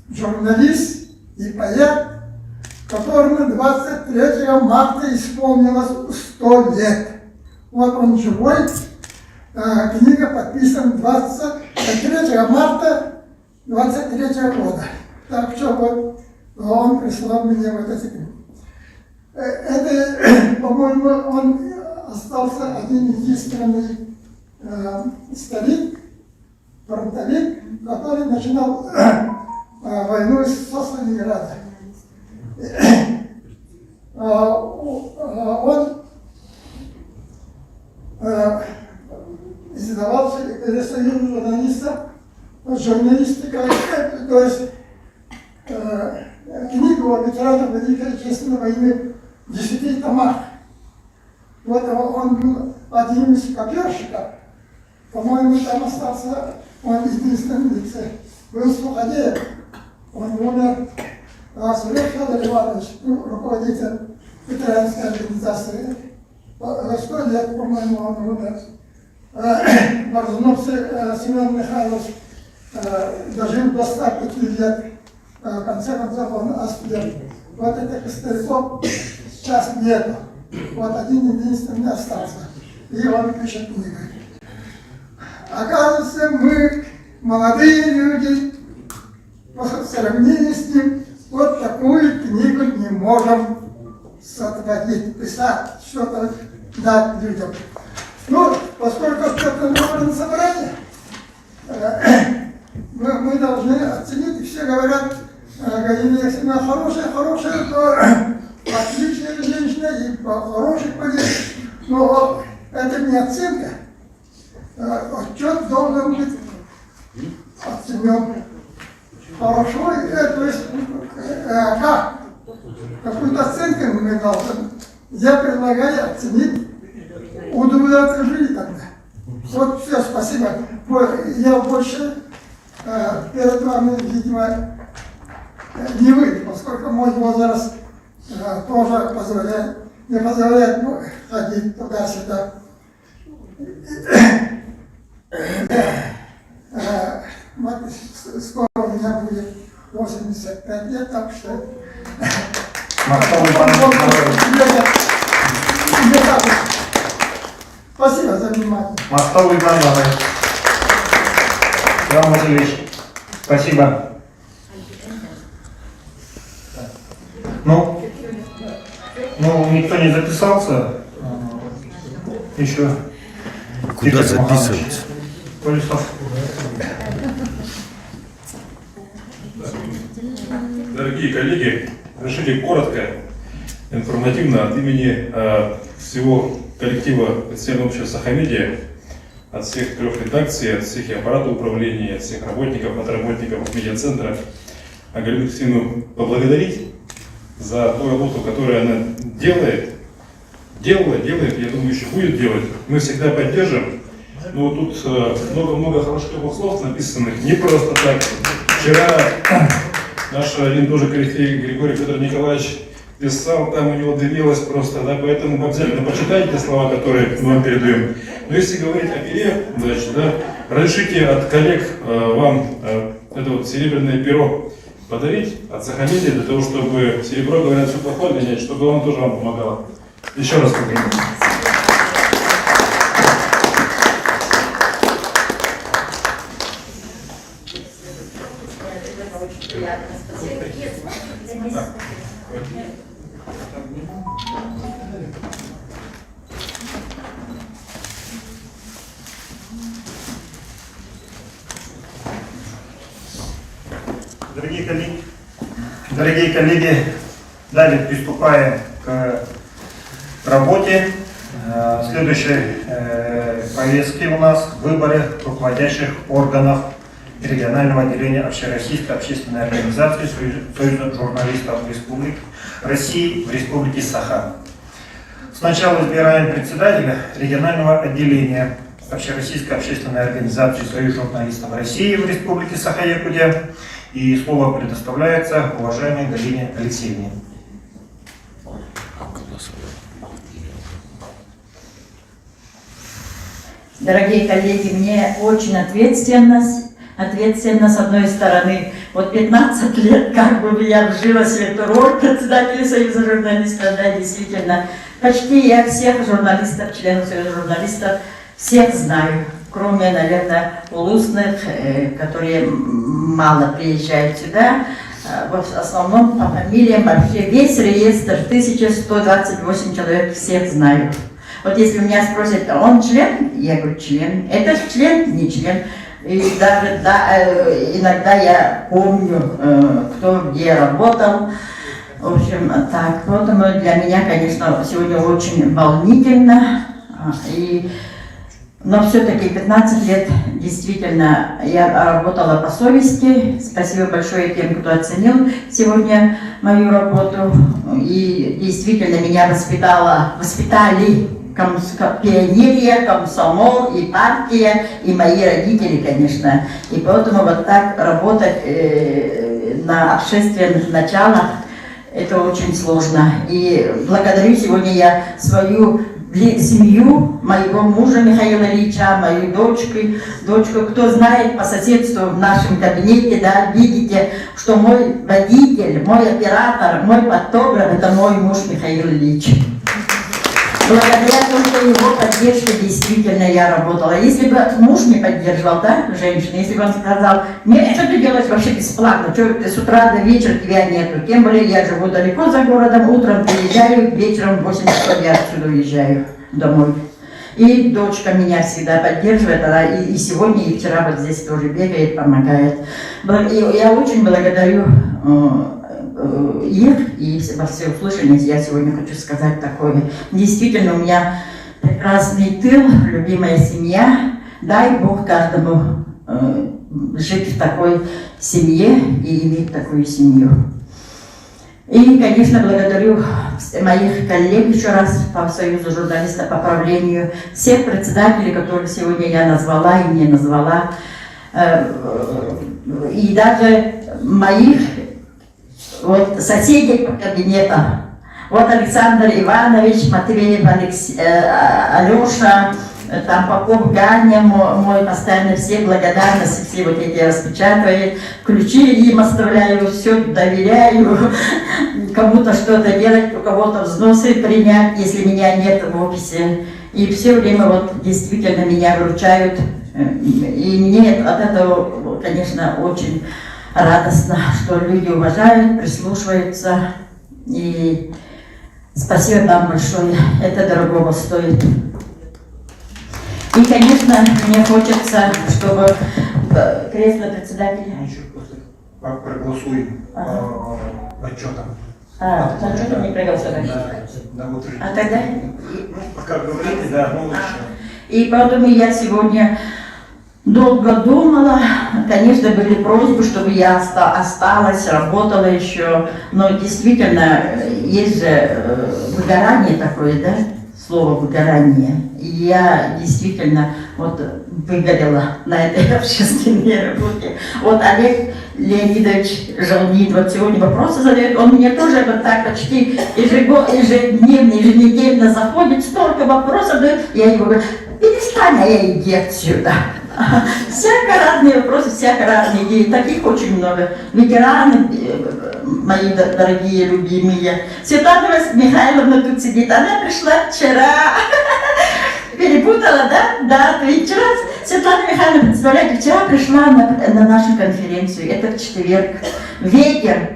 журналист и поэт, которому 23 марта исполнилось 100 лет. Вот он живой. Книга подписана 23 марта 23 года. Так что вот он прислал мне вот эту книгу. Это, по-моему, он остался один единственный старик, фронтовик, который начинал войну со Сталинграда. Он издавался Союз журналистов, журналистика, то есть книгу о ветеранах Великой Отечественной войны в 10 томах. Вот он был один из копирщиков. По-моему, там остался он единственный лицей. Был Суходеев. Он умер. Сурек Федор Иванович, руководитель ветеранской организации. 100 лет, по-моему, он умер. Борзунов Семен Михайлович дожил до 105 лет. В конце концов, он ослеп. Вот этих стариков сейчас нету. Вот один единственный остался. И он пишет книгу. Оказывается, мы, молодые люди, по сравнению с ним, вот такую книгу не можем сотворить, писать, что-то дать людям. Ну, поскольку что-то на собрание, мы должны оценить, все говорят, Галина Алексеевна хорошая, то отличная женщина и по хороших позициях. Но это не оценка. Отчет должен быть оценен хорошо, то есть как? Какую-то оценку мы должны. Я предлагаю оценить удовлетворить тогда. Вот все, спасибо. Я больше перед вами, видимо, не выйду, поскольку мой возраст тоже не позволяет ходить туда-сюда. Вот скоро у меня будет 85 лет, так что... Спасибо за внимание. Мостовый Банановый. Иван Васильевич, спасибо. Ну, никто не записался. Еще. Куда записываться? Полисов. Дорогие коллеги, решили коротко, информативно от имени всего коллектива Акционерного общества «Сахамедиа», от всех 3 редакций, от всех аппарата управления, от всех работников, от работников медиацентра Галину Алексеевну поблагодарить за ту работу, которую она делает, я думаю, еще будет делать. Мы всегда поддержим. но тут много хороших слов написанных, не просто так. Вчера наш один тоже корифей Григорий Федор Николаевич писал, там у него дымилось просто, да, поэтому обязательно почитайте слова, которые мы вам передаем. Но если говорить о пере, значит, да, разрешите от коллег вам это вот серебряное перо подарить от Сахамедии, для того, чтобы серебро, говорят, все плохое гонять, чтобы он тоже вам помогало. Еще раз благодарю. Дорогие коллеги, далее приступаем к работе. Следующей повестки у нас выборы руководящих органов регионального отделения Общероссийской общественной организации Союза журналистов России в Республике Саха. Сначала избираем председателя регионального отделения Общероссийской общественной организации Союз журналистов России в Республике Саха-Якутия. И слово предоставляется уважаемой Галине Алексеевне. Дорогие коллеги, мне очень ответственно с одной стороны. Вот 15 лет как бы я вжилась в эту роль председателя Союза журналистов, да, действительно. Почти я всех журналистов, членов Союза журналистов, всех знаю, кроме, наверное, улусных, которые мало приезжают сюда. В основном по фамилиям вообще весь реестр, 1128 человек, всех знаю. Вот если меня спросят, он член? Я говорю, член. Это член? Не член. И даже иногда я помню, кто где работал. В общем, так. Вот для меня, конечно, сегодня очень волнительно. Но все-таки 15 лет действительно я работала по совести. Спасибо большое тем, кто оценил сегодня мою работу. И действительно меня воспитали пионерия, комсомол и партия, и мои родители, конечно. И поэтому вот так работать на общественных началах, это очень сложно. И благодарю сегодня я свою семью, моего мужа Михаила Ильича, мою дочку, кто знает по соседству в нашем кабинете, да, видите, что мой водитель, мой оператор, мой фотограф, это мой муж Михаил Ильич. Благодаря только его поддержке действительно я работала. Если бы муж не поддерживал, да, женщина, если бы он сказал, нет, что ты делаешь вообще бесплатно, что ты с утра до вечера тебя нету. Тем более я живу далеко за городом, утром приезжаю, вечером в 8 часов я отсюда уезжаю домой. И дочка меня всегда поддерживает, она и сегодня, и вчера вот здесь тоже бегает, помогает. И я очень благодарю их, и во всеуслышание я сегодня хочу сказать такое. Действительно, у меня прекрасный тыл, любимая семья. Дай Бог каждому жить в такой семье и иметь такую семью. И, конечно, благодарю моих коллег еще раз по Союзу журналистов по правлению, всех председателей, которых сегодня я назвала и не назвала, и даже моих вот соседей по кабинетам. Вот Александр Иванович, Матвеев Алеша, там Попов Ганя, мой постоянно все благодарности, все вот эти распечатывает, ключи им оставляю, все доверяю, кому-то что-то делать, у кого-то взносы принять, если меня нет в офисе. И все время вот действительно меня выручают. И мне от этого, конечно, очень радостно, что люди уважают, прислушиваются. И спасибо вам большое, это дорогого стоит. И, конечно, мне хочется, чтобы кресло председателя... Проголосуем по отчетам. По отчетам не проголосовали? Да, вот. А тогда... Как говорите, да, ну лучше. И поэтому я сегодня долго думала, конечно, были просьбы, чтобы я осталась, работала еще, но действительно, есть же выгорание такое, да, слово выгорание. И я действительно, вот выгорела на этой общественной работе. Вот Олег Леонидович Жалнин вот сегодня вопросы задает, он мне тоже вот так почти ежедневно, еженедельно заходит, столько вопросов дает, я ему говорю, перестань, а я иди отсюда. Всяко разные вопросы, всяко разные идеи, таких очень много. Ветераны, мои дорогие, любимые. Светлана Михайловна тут сидит, она пришла вчера. Перепутала, да? Да, ведь вчера Светлана Михайловна, представляете, вчера пришла на нашу конференцию, это в четверг. Ветер,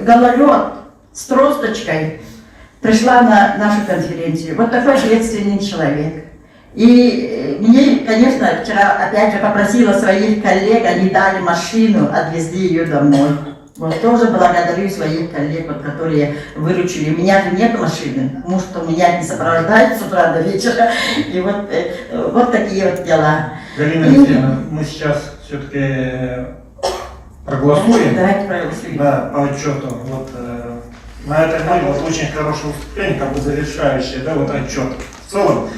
гололед с тросточкой пришла на нашу конференцию. Вот такой ответственный человек. И мне, конечно, вчера опять же попросила своих коллег, они дали машину, отвезли ее домой. Вот тоже благодарю своих коллег, вот, которые выручили. У меня же нет машины, муж у меня не сопровождает с утра до вечера. И вот такие вот дела. Галина Алексеевна, мы сейчас все-таки проголосуем. Давайте проголосуем. Да, по отчету. Вот, на этой ноте вот очень хорошее выступление, как бы завершающее, да, вот отчет. В целом,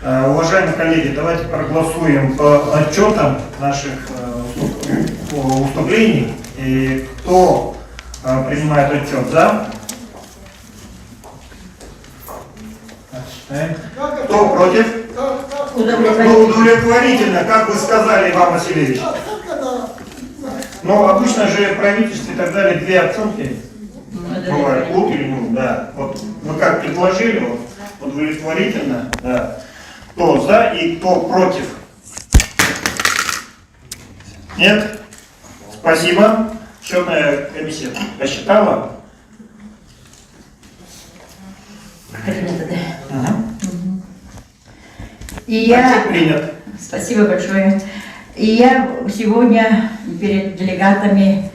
уважаемые коллеги, давайте проголосуем по отчетам наших выступлений. И кто принимает отчет за? Кто против? Удовлетворительно, как вы сказали, Иван Васильевич. Но обычно же в правительстве и так далее две оценки бывают, лук или ну, да. Вот вы как предложили, вот, удовлетворительно, да. Кто за и кто против? Нет? Спасибо. Счетная комиссия посчитала. И я... Принят. Спасибо большое. И я сегодня перед делегатами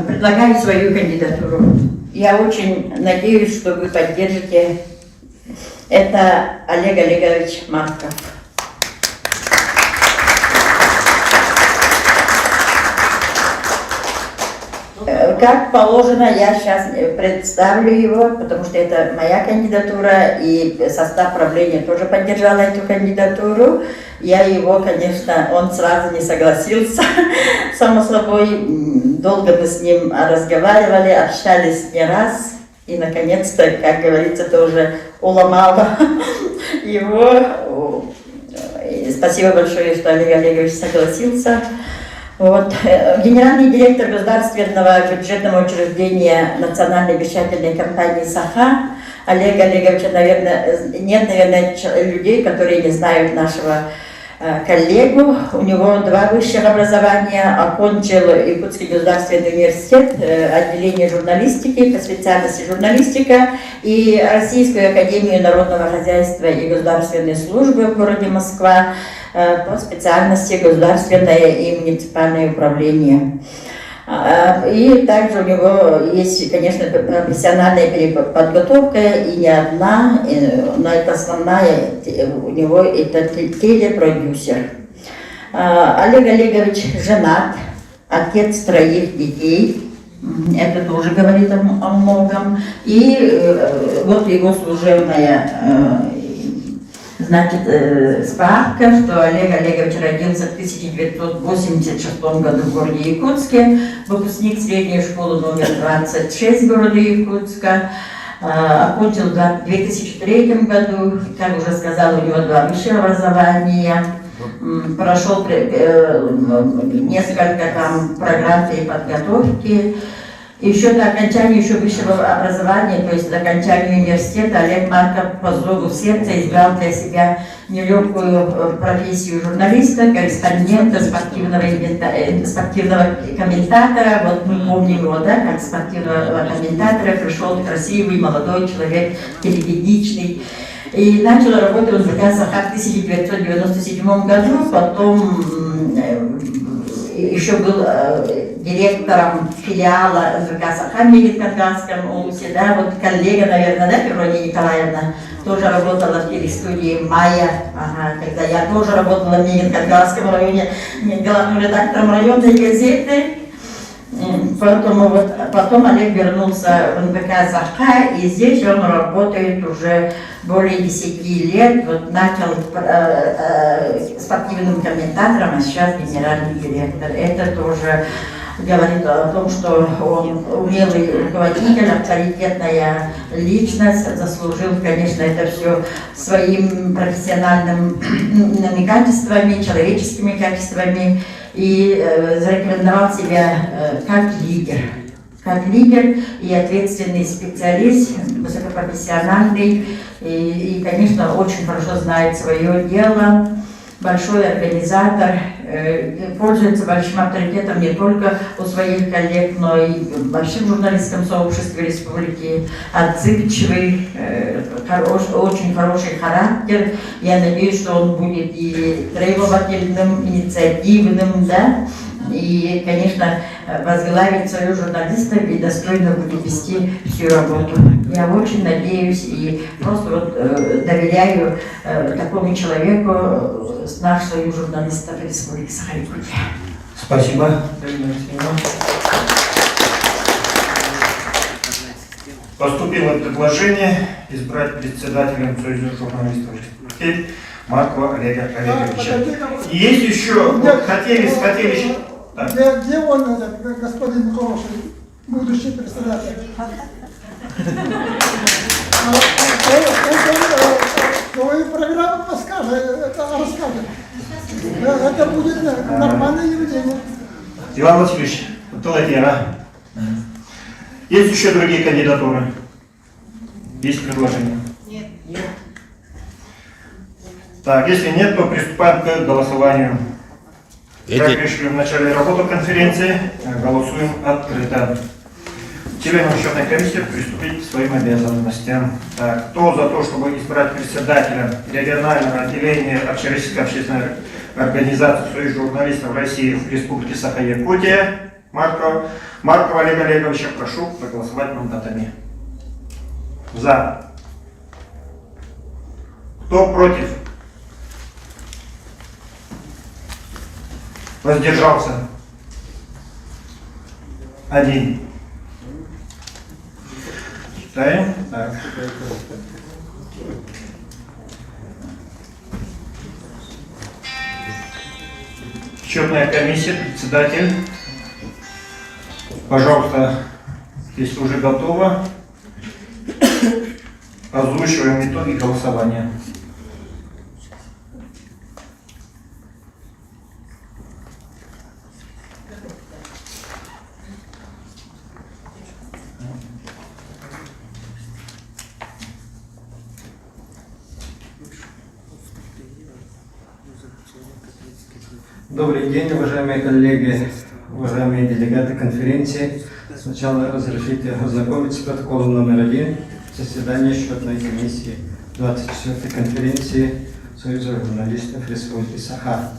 предлагаю свою кандидатуру. Я очень надеюсь, что вы поддержите. Это Олег Олегович Марков. Как положено, я сейчас представлю его, потому что это моя кандидатура, и состав правления тоже поддержал эту кандидатуру. Я его, конечно, он сразу не согласился, само собой, долго мы с ним разговаривали, общались не раз, и, наконец-то, как говорится, тоже уломала его. И спасибо большое, что Олег Олегович согласился. Вот. Генеральный директор государственного бюджетного учреждения Национальной вещательной компании «Саха» Олег Олегович, наверное, нет, наверное, людей, которые не знают нашего коллегу. У него 2 высших образования, окончил Якутский государственный университет, отделение журналистики, по специальности журналистика, и Российскую академию народного хозяйства и государственной службы в городе Москва, по специальности государственное и муниципальное управление. И также у него есть, конечно, профессиональная подготовка, и не одна, но это основная, у него это телепродюсер. Олег Олегович женат, отец 3 детей, это тоже говорит о многом. И вот его служебная, значит, справка, что Олег Олегович родился в 1986 году в городе Якутске, выпускник средней школы номер 26 города Якутска, окончил в 2003 году, как уже сказала, у него 2 высших образования, прошел несколько там программ переподготовки. Еще до окончания высшего образования, то есть до окончания университета, Олег Марков по зову сердца избрал для себя нелегкую профессию журналиста, корреспондента, спортивного комментатора. Вот мы помним его, да, как спортивного комментатора, пришел красивый молодой человек, телевидичный. И начал работать в ЗК «Саха» в 1997 году, потом еще был директором филиала ЗК «Саха» в Медведкавказском улусе, да, вот коллега, наверное, да, Феврония Николаевна, тоже работала в телестудии «Майя», когда я тоже работала в Медведкавказском районе, главным редактором районной газеты. Потом Олег вернулся в НПК «Саха», и здесь он работает уже более 10 лет. Вот начал спортивным комментатором, а сейчас генеральный директор. Это тоже говорит о том, что он умелый руководитель, авторитетная личность, заслужил, конечно, это все своими профессиональными качествами, человеческими качествами, и зарекомендовал себя как лидер и ответственный специалист, высокопрофессиональный, и, конечно, очень хорошо знает свое дело, большой организатор, пользуется большим авторитетом не только у своих коллег, но и вообще в журналистском сообществе республики, отзывчивый, очень хороший характер. Я надеюсь, что он будет и требовательным, инициативным, да, и, конечно, возглавит Союз журналистов и достойно будет вести всю работу. Я очень надеюсь и просто вот доверяю такому человеку наш Союз журналистов Республики Саха-Якутия. Спасибо. Поступило предложение избрать председателем Союза журналистов Республики Маркова Олега Олеговича. И есть еще, вот, хотели еще. Где он, господин хороший, будущий председатель? Твою программу расскажет. Это будет нормальное явление. Иван Васильевич, Талатера. Есть еще другие кандидатуры? Есть предложения? Нет. Так, если нет, то приступаем к голосованию. Как решили в начале работы конференции, голосуем открыто. Членам счетной комиссии приступить к своим обязанностям. Так, кто за то, чтобы избрать председателя регионального отделения Общероссийской общественной организации Союз журналистов России в Республике Саха-Якутия Маркова Олега Олеговича, прошу проголосовать мандатами. За. Кто против? Воздержался? 1. Читаем. Так. Счетная комиссия, председатель. Пожалуйста, если уже готово, озвучиваем итоги голосования. Добрый день, уважаемые коллеги, уважаемые делегаты конференции. Сначала разрешите ознакомиться с протоколом номер 1 заседания счетной комиссии 24-й конференции Союза журналистов Республики Саха.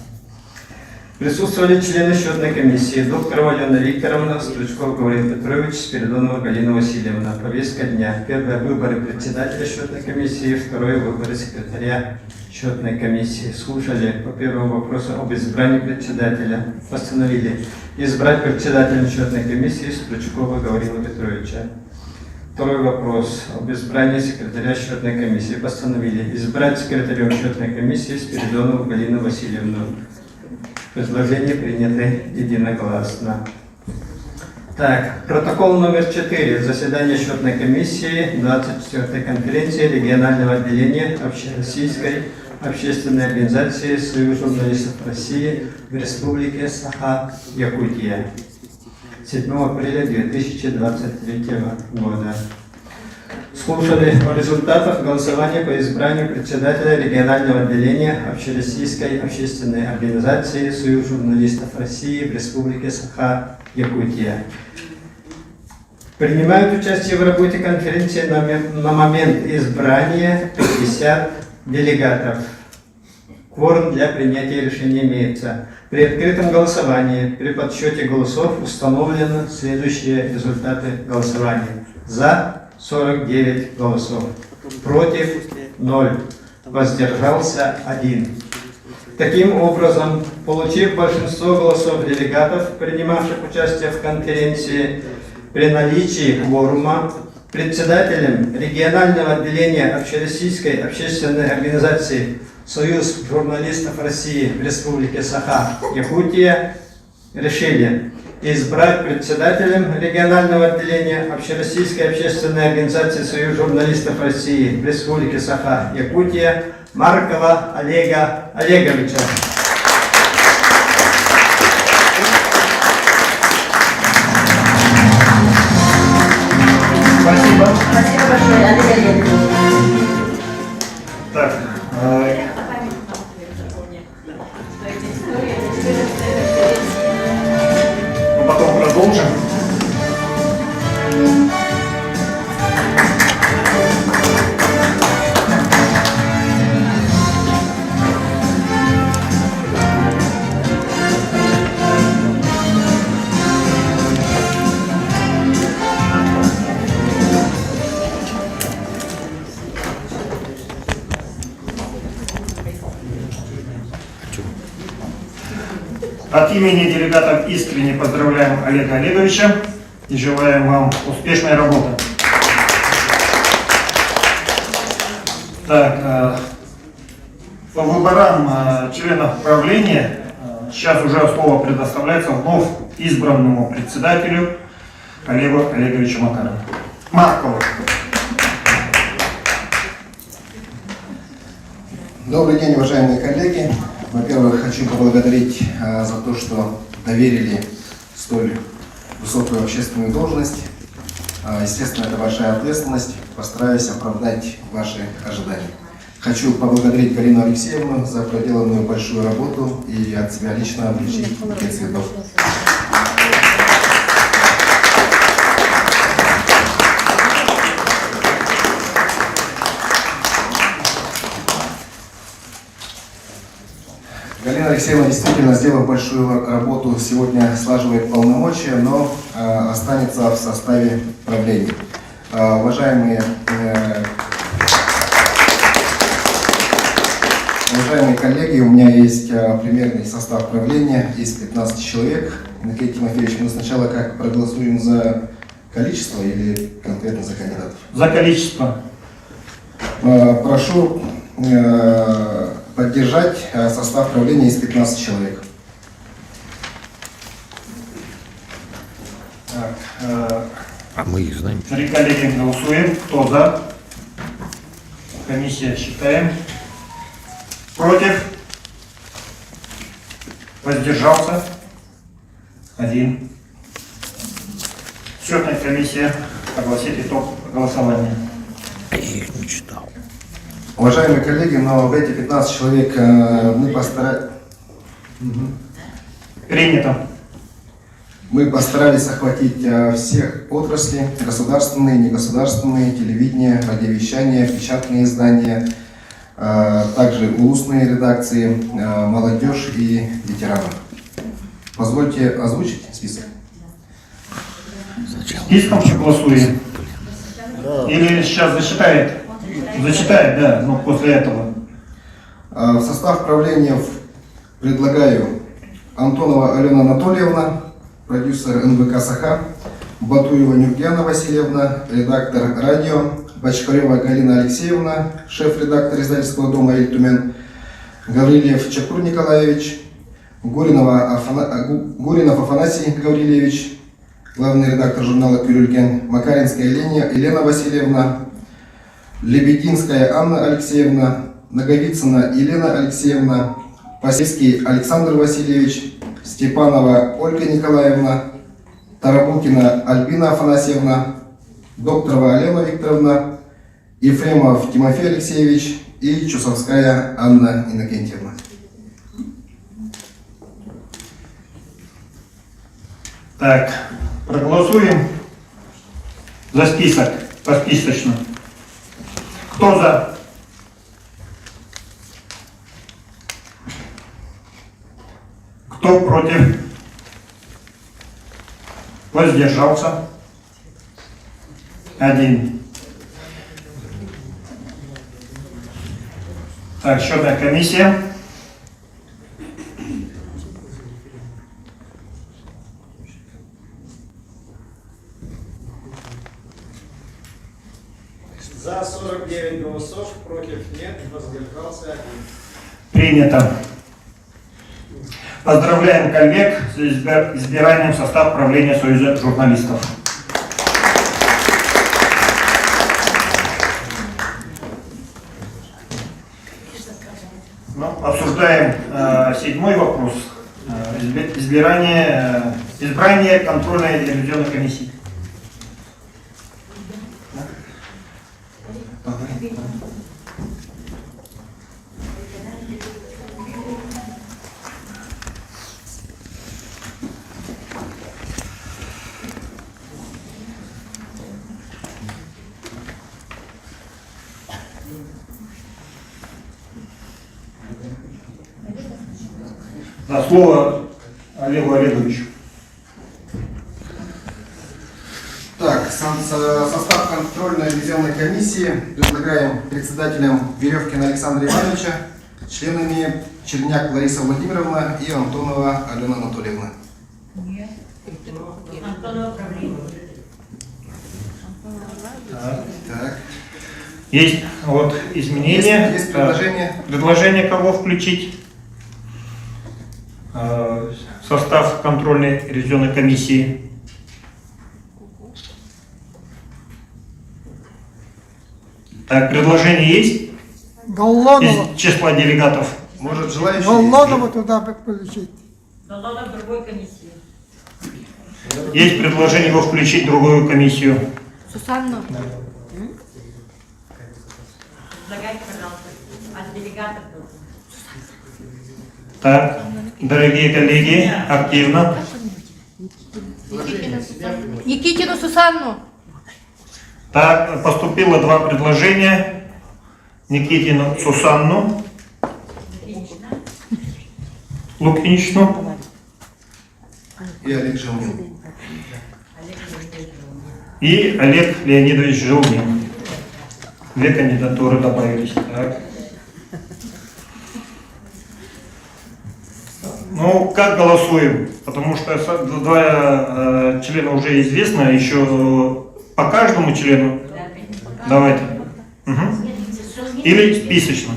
Присутствовали члены счетной комиссии: доктор Алена Викторовна, Стручков Гаврил Петрович, Спиридонова Галина Васильевна. Повестка дня. Первое — выборы председателя счетной комиссии, второе — выборы секретаря счетной комиссии. Слушали по первому вопросу об избрании председателя. Постановили избрать председателем счетной комиссии Стручкова Гаврила Петровича. Второй вопрос об избрании секретаря счетной комиссии. Постановили избрать секретарем счетной комиссии Спиридонову Галину Васильевну. Предложение принято единогласно. Так, протокол номер 4. Заседание счетной комиссии 24-й конференции регионального отделения Общероссийской общественной организации Союз журналистов России в Республике Саха-Якутия 7 апреля 2023 года. Слушали о результатах голосования по избранию председателя регионального отделения Общероссийской общественной организации Союз журналистов России в Республике Саха-Якутия. Принимают участие в работе конференции на момент избрания 50 делегатов. Кворум для принятия решения имеется. При открытом голосовании, при подсчете голосов установлены следующие результаты голосования. За 49 голосов, против 0, воздержался 1. Таким образом, получив большинство голосов делегатов, принимавших участие в конференции, при наличии кворума, председателем регионального отделения Общероссийской общественной организации «Союз журналистов России в Республике Саха-Якутия» решили избрать председателем регионального отделения Общероссийской общественной организации «Союз журналистов России в Республике Саха-Якутия» Маркова Олега Олеговича. Спасибо. Спасибо большое, Олег Олегович. Так, мы потом продолжим. От имени делегатов искренне поздравляем Олега Олеговича и желаем вам успешной работы. Так, по выборам членов правления сейчас уже слово предоставляется вновь избранному председателю Олегу Олеговичу Маркову. Добрый день, уважаемые коллеги. Во-первых, хочу поблагодарить за то, что доверили столь высокую общественную должность. Естественно, это большая ответственность. Постараюсь оправдать ваши ожидания. Хочу поблагодарить Галину Алексеевну за проделанную большую работу и от себя лично вручить букет цветов. Галина Алексеевна действительно, сделав большую работу, сегодня слаживает полномочия, но останется в составе правления. Уважаемые коллеги, у меня есть примерный состав правления из 15 человек. Никита Тимофеевич, мы сначала как проголосуем за количество или конкретно за кандидатов? За количество. Прошу поддержать состав правления из 15 человек. Так, а мы их знаем. 3 коллеги голосуем. Кто за? Комиссия считаем. Против? Воздержался? 1. Счетная комиссия огласит итог голосования. Я их не читал. Уважаемые коллеги, но в эти 15 человек мы постарались... Принято. Мы постарались охватить всех отрасли: государственные, негосударственные, телевидение, радиовещание, печатные издания, также устные редакции, молодежь и ветераны. Позвольте озвучить список. Списком голосуем? Или сейчас зачитает? Зачитает, да, но после этого. В состав правления предлагаю Антонова Алена Анатольевна, продюсер НВК «Саха», Батуева Нюргена Васильевна, редактор радио, Бочкарева Галина Алексеевна, шеф-редактор издательского дома «Эль-Тумен», Гаврилев Чакур Николаевич, Гуринов Афанасий Гаврилевич, главный редактор журнала «Кюрюльген», Макаринская Елена Васильевна, Лебединская Анна Алексеевна, Наговицына Елена Алексеевна, Пасельский Александр Васильевич, Степанова Ольга Николаевна, Тарабукина Альбина Афанасьевна, Докторова Алена Викторовна, Ефремов Тимофей Алексеевич и Чусовская Анна Иннокентьевна. Так, проголосуем за список, посписочно. Кто за? Кто против? Воздержался? 1. Так, счетная комиссия. За 49 голосов, против нет, воздержался 1. Принято. Поздравляем коллег с избиранием в состав правления Союза журналистов. Ну, обсуждаем седьмой вопрос. Избрание контрольной телевизионной комиссии. На слово Олегу Олеговичу. Так, состав контрольной телевизионной комиссии предлагаем председателем Веревкина Александра Ивановича, членами Черняк Лариса Владимировна и Антонова Алена Анатольевна. Так. Есть вот изменения. Есть предложение. Предложение кого включить? Состав контрольной ревизионной комиссии. Так, предложение есть? Голлонова. Из числа делегатов. Может, желающие? Голлонова туда включить. Голлонова в другой комиссии. Есть предложение его включить в другую комиссию. Сусанну. Предлагайте, пожалуйста, от делегатов. Так, дорогие коллеги, активно. Никитину Сусанну. Так, поступило два предложения. Никитину Сусанну, Лукиничну И Олег Жилмин. и Олег Леонидович Жилмин. Две кандидатуры добавились. Так. Ну, как голосуем? Потому что два члена уже известно, еще по каждому члену. Давайте. Угу. Или списочно.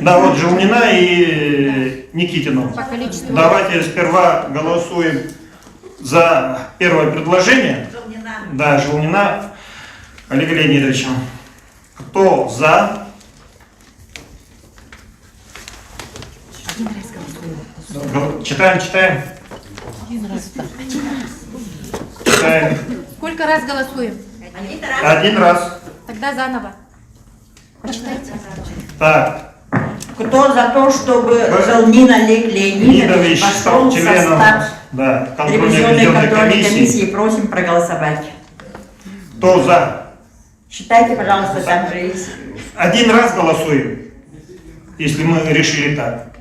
Да, вот Жилмина и Никитину. Давайте сперва голосуем за первое предложение. Да, Жилмина Олега Леонидовича. Кто за? Читаем. Читаем. Сколько раз голосуем? Один раз. Тогда заново. Прочитайте. Так. Кто за то, чтобы Жилмин Олег Леонидович пошел стал в членом состав ревизионной контрольной комиссии? Просим проголосовать. Кто за? Считайте, пожалуйста, там же есть. Один раз голосуем, если мы решили так.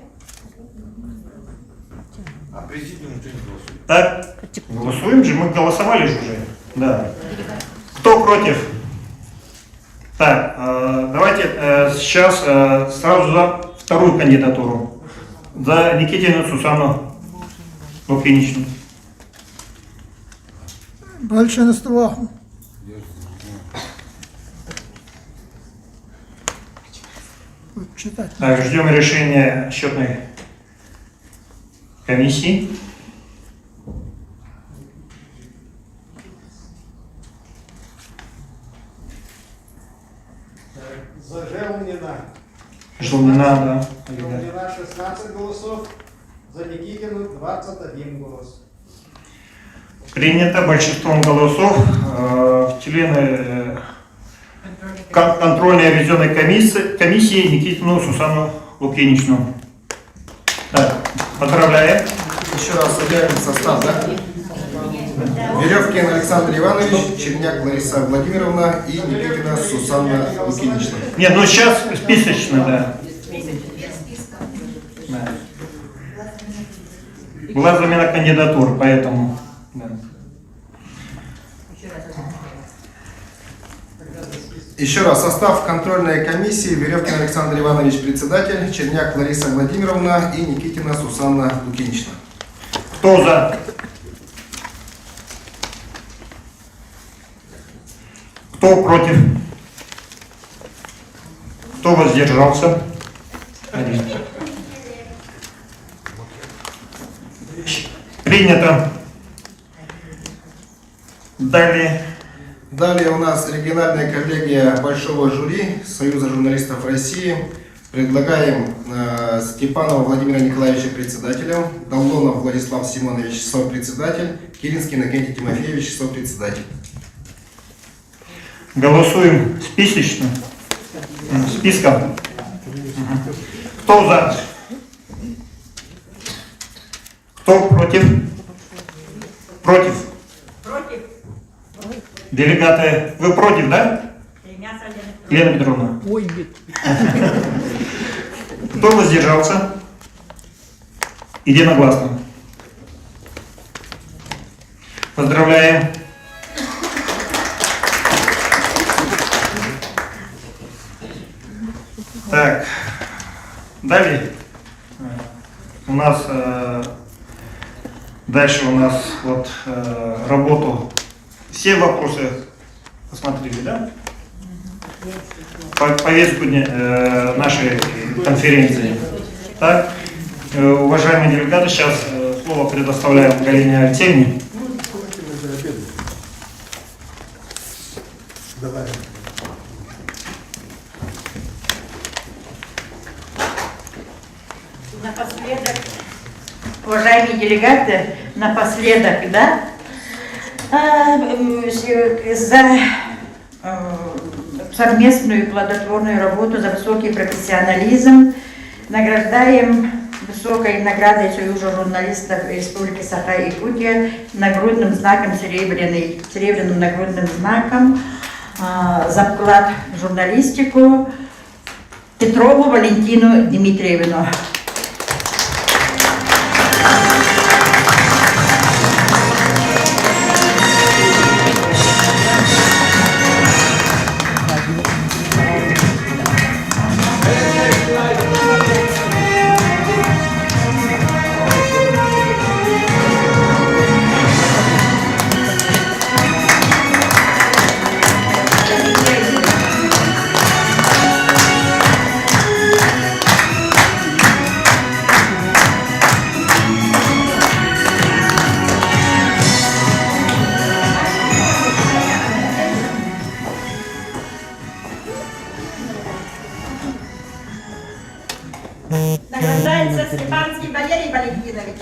А президиум что не голосует? Так? Голосуем же, мы голосовали же уже. Да. Кто против? Так, давайте сейчас сразу за вторую кандидатуру. За Никитину Сусанну Лукиничну. Большинство. Читать. Так, ждем решения счетной комиссии. За Желмина. Жилмина, да. Желмина 16 голосов, за Никитину 21 голос. Принято большинством голосов. Члены контрольной ревизионной комиссии Никитину Сусанну Лукиничну. Так, поздравляем. Еще раз объявим состав, да? Веревкин Александр Иванович, Черняк Лариса Владимировна и Никитина Сусанна Лукинична. Нет, ну сейчас списочно, да. Да. Была замена кандидатур, поэтому. Да. Еще раз, состав контрольной комиссии: Веревкин Александр Иванович, председатель, Черняк Лариса Владимировна и Никитина Сусанна Лукинична. Кто за? Кто против? Кто воздержался? 1. Принято. Далее. Далее у нас региональная коллегия большого жюри Союза журналистов России. Предлагаем Степанова Владимира Николаевича председателем, Долдонов Владислав Симонович сопредседатель, Киринский Иннокентий Тимофеевич сопредседатель. Голосуем списочно. Списком. Кто за? Кто против? Против. Делегаты, вы против, да? Лена Петровна. Ой, нет. Кто воздержался? Единогласно. Поздравляем. Так, далее у нас дальше у нас вот работу. Все вопросы посмотрели, да? Повестку нашей конференции. Так, уважаемые делегаты, сейчас слово предоставляем Галине Алексеевне. Давай. Напоследок, уважаемые делегаты, напоследок, да, за совместную и плодотворную работу, за высокий профессионализм награждаем высокой наградой Союза журналистов Республики Саха-Якутия нагрудным знаком серебряным нагрудным знаком за вклад в журналистику Петрову Валентину Дмитриевну. Награждается Степанский Валерий Валентинович.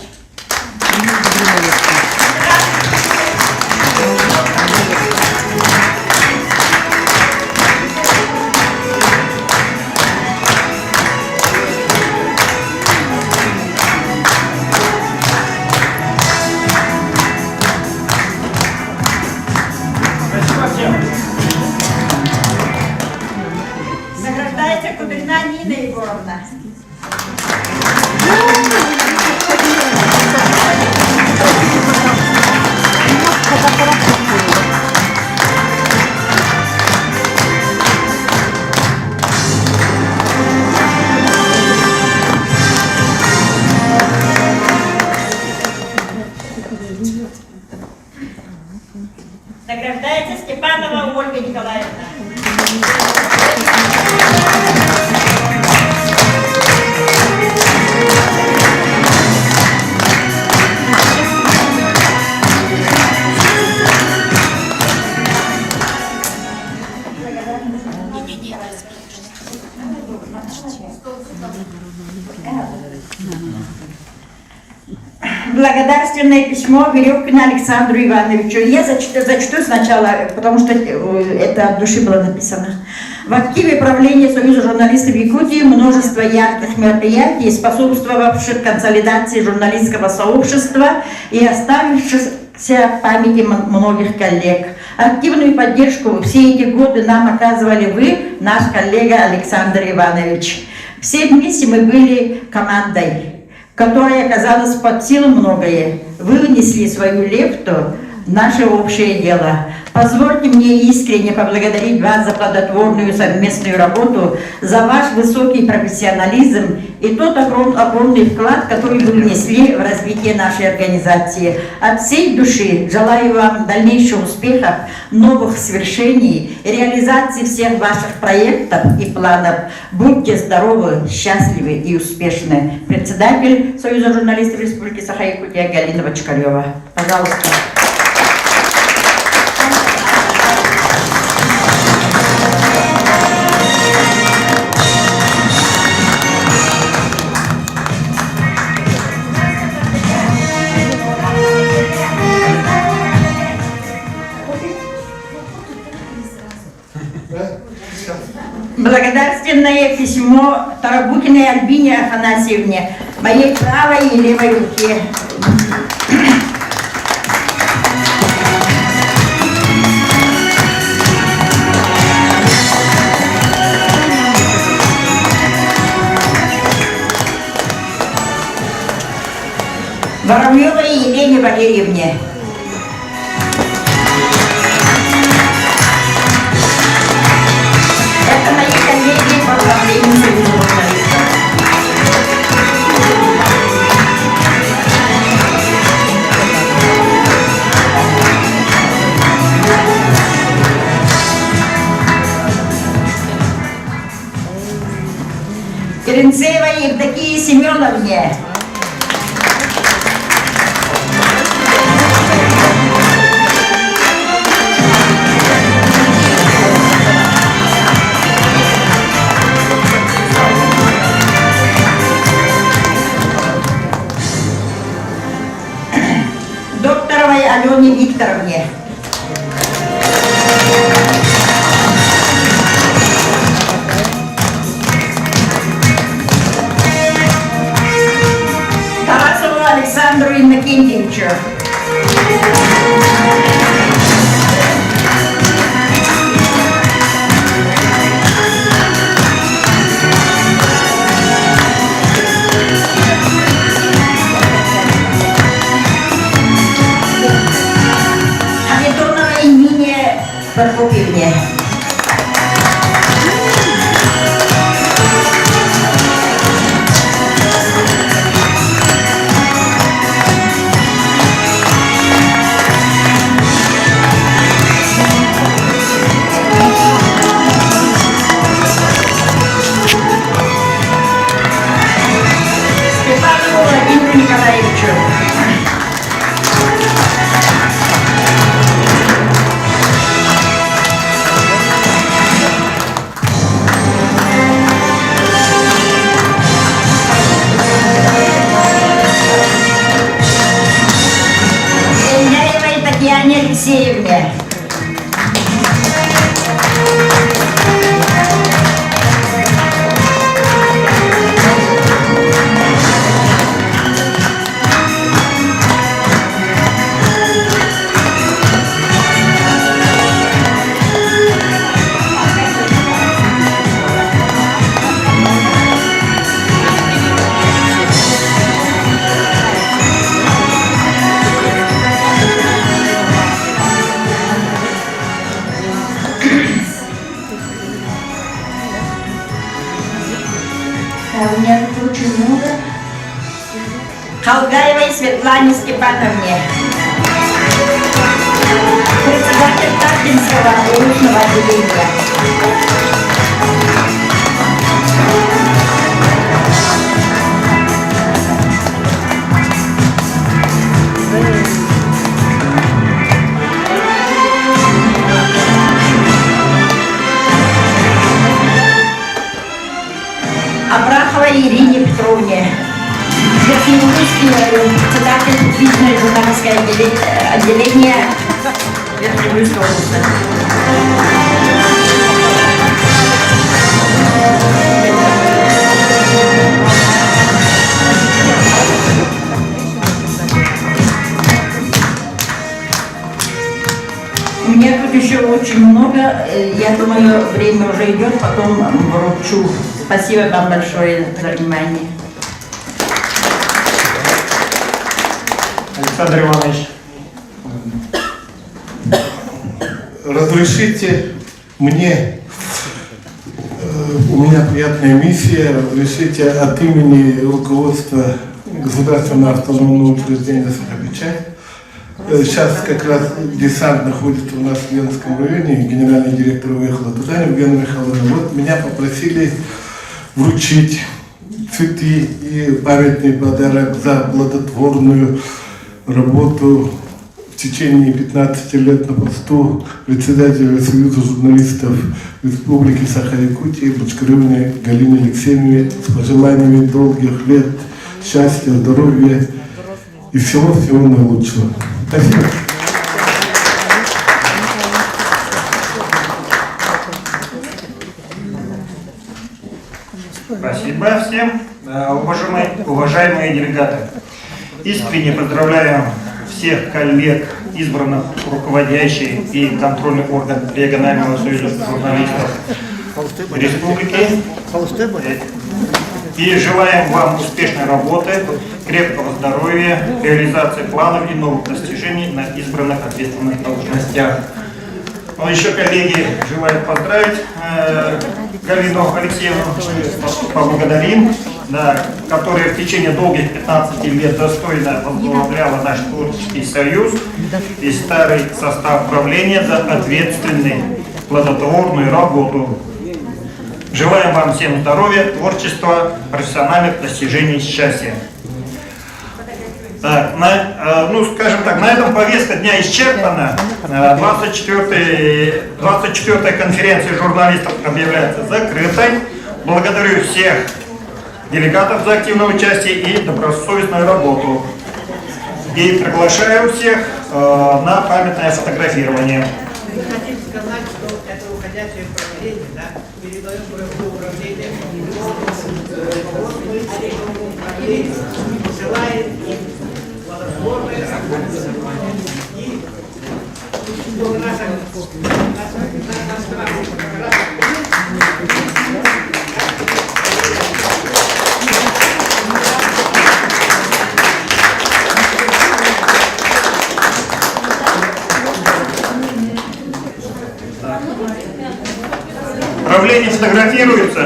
Награждается Кудрина Нина Егоровна. Награждается Степанова Ольга Николаевна. Благодарственное письмо Веревкину Александру Ивановичу. Я зачту сначала, потому что это от души было написано. В активе правления Союза журналистов Якутии множество ярких мероприятий, способствовавших консолидации журналистского сообщества и оставившихся в памяти многих коллег. Активную поддержку все эти годы нам оказывали вы, наш коллега Александр Иванович. Все вместе мы были командой, которая оказалась под силу многое. Вы внесли свою лепту наше общее дело. Позвольте мне искренне поблагодарить вас за плодотворную совместную работу, за ваш высокий профессионализм и тот огромный вклад, который вы внесли в развитие нашей организации. От всей души желаю вам дальнейших успехов, новых свершений, реализации всех ваших проектов и планов. Будьте здоровы, счастливы и успешны. Председатель Союза журналистов Республики Саха-Якутия Галина Бочкарева. Пожалуйста. Благодарственное письмо Тарабукиной Альбине Афанасьевне, моей правой и левой руке. Воробьевой Елене Валерьевне. Это мои коллеги по управлению Союза журналистов. Теренцеевой Евдокии Семеновне. Докторовой Алене Викторовне. Тарасову Александру Иннокентьевичу. Харитоновой Нине Прокопьевне. Степанову Владимиру Николаевичу. Ильяевой Татьяне Алексеевне. У меня тут очень много. Халгаевой Светлане Степановне. Председатель Тартинского научного отделения. Абраховой Ирине Петровне. Верхнеуральский район, председатель публичное журналистское отделение Верхнеуральской области. У меня тут еще очень много, я думаю, время уже идет, потом вручу. Спасибо вам большое за внимание. Александр Иванович, Разрешите мне, у меня приятная миссия, разрешите от имени руководства Государственного автономного учреждения Сахабичай. Сейчас как раз десант находится у нас в Венском районе, генеральный директор уехала туда, Евгения Михайловна. Вот меня попросили вручить цветы и памятный подарок за плодотворную работу в течение 15 лет на посту председателя Союза журналистов Республики Саха-Якутия Бочкаревне Галине Алексеевне с пожеланиями долгих лет, счастья, здоровья и всего-всего наилучшего. Спасибо. Спасибо всем. Уважаемые делегаты, искренне поздравляем всех коллег, избранных руководящий и контрольный орган регионального союза журналистов республики. И желаем вам успешной работы, крепкого здоровья, реализации планов и новых достижений на избранных ответственных должностях. Но еще коллеги желают поздравить Галину Алексеевну, поблагодарим, да, которая в течение долгих 15 лет достойно возглавляла наш творческий союз и старый состав правления за ответственную, плодотворную работу. Желаем вам всем здоровья, творчества, профессиональных достижений, счастья. Так, скажем так, на этом повестка дня исчерпана. 24-я конференция журналистов объявляется закрытой. Благодарю всех делегатов за активное участие и добросовестную работу. И приглашаю всех на памятное фотографирование. Вы хотите сказать, что это уходящее правление, да, передаем управление, желает им плодотворной работы и чтобы наша Правление фотографируется.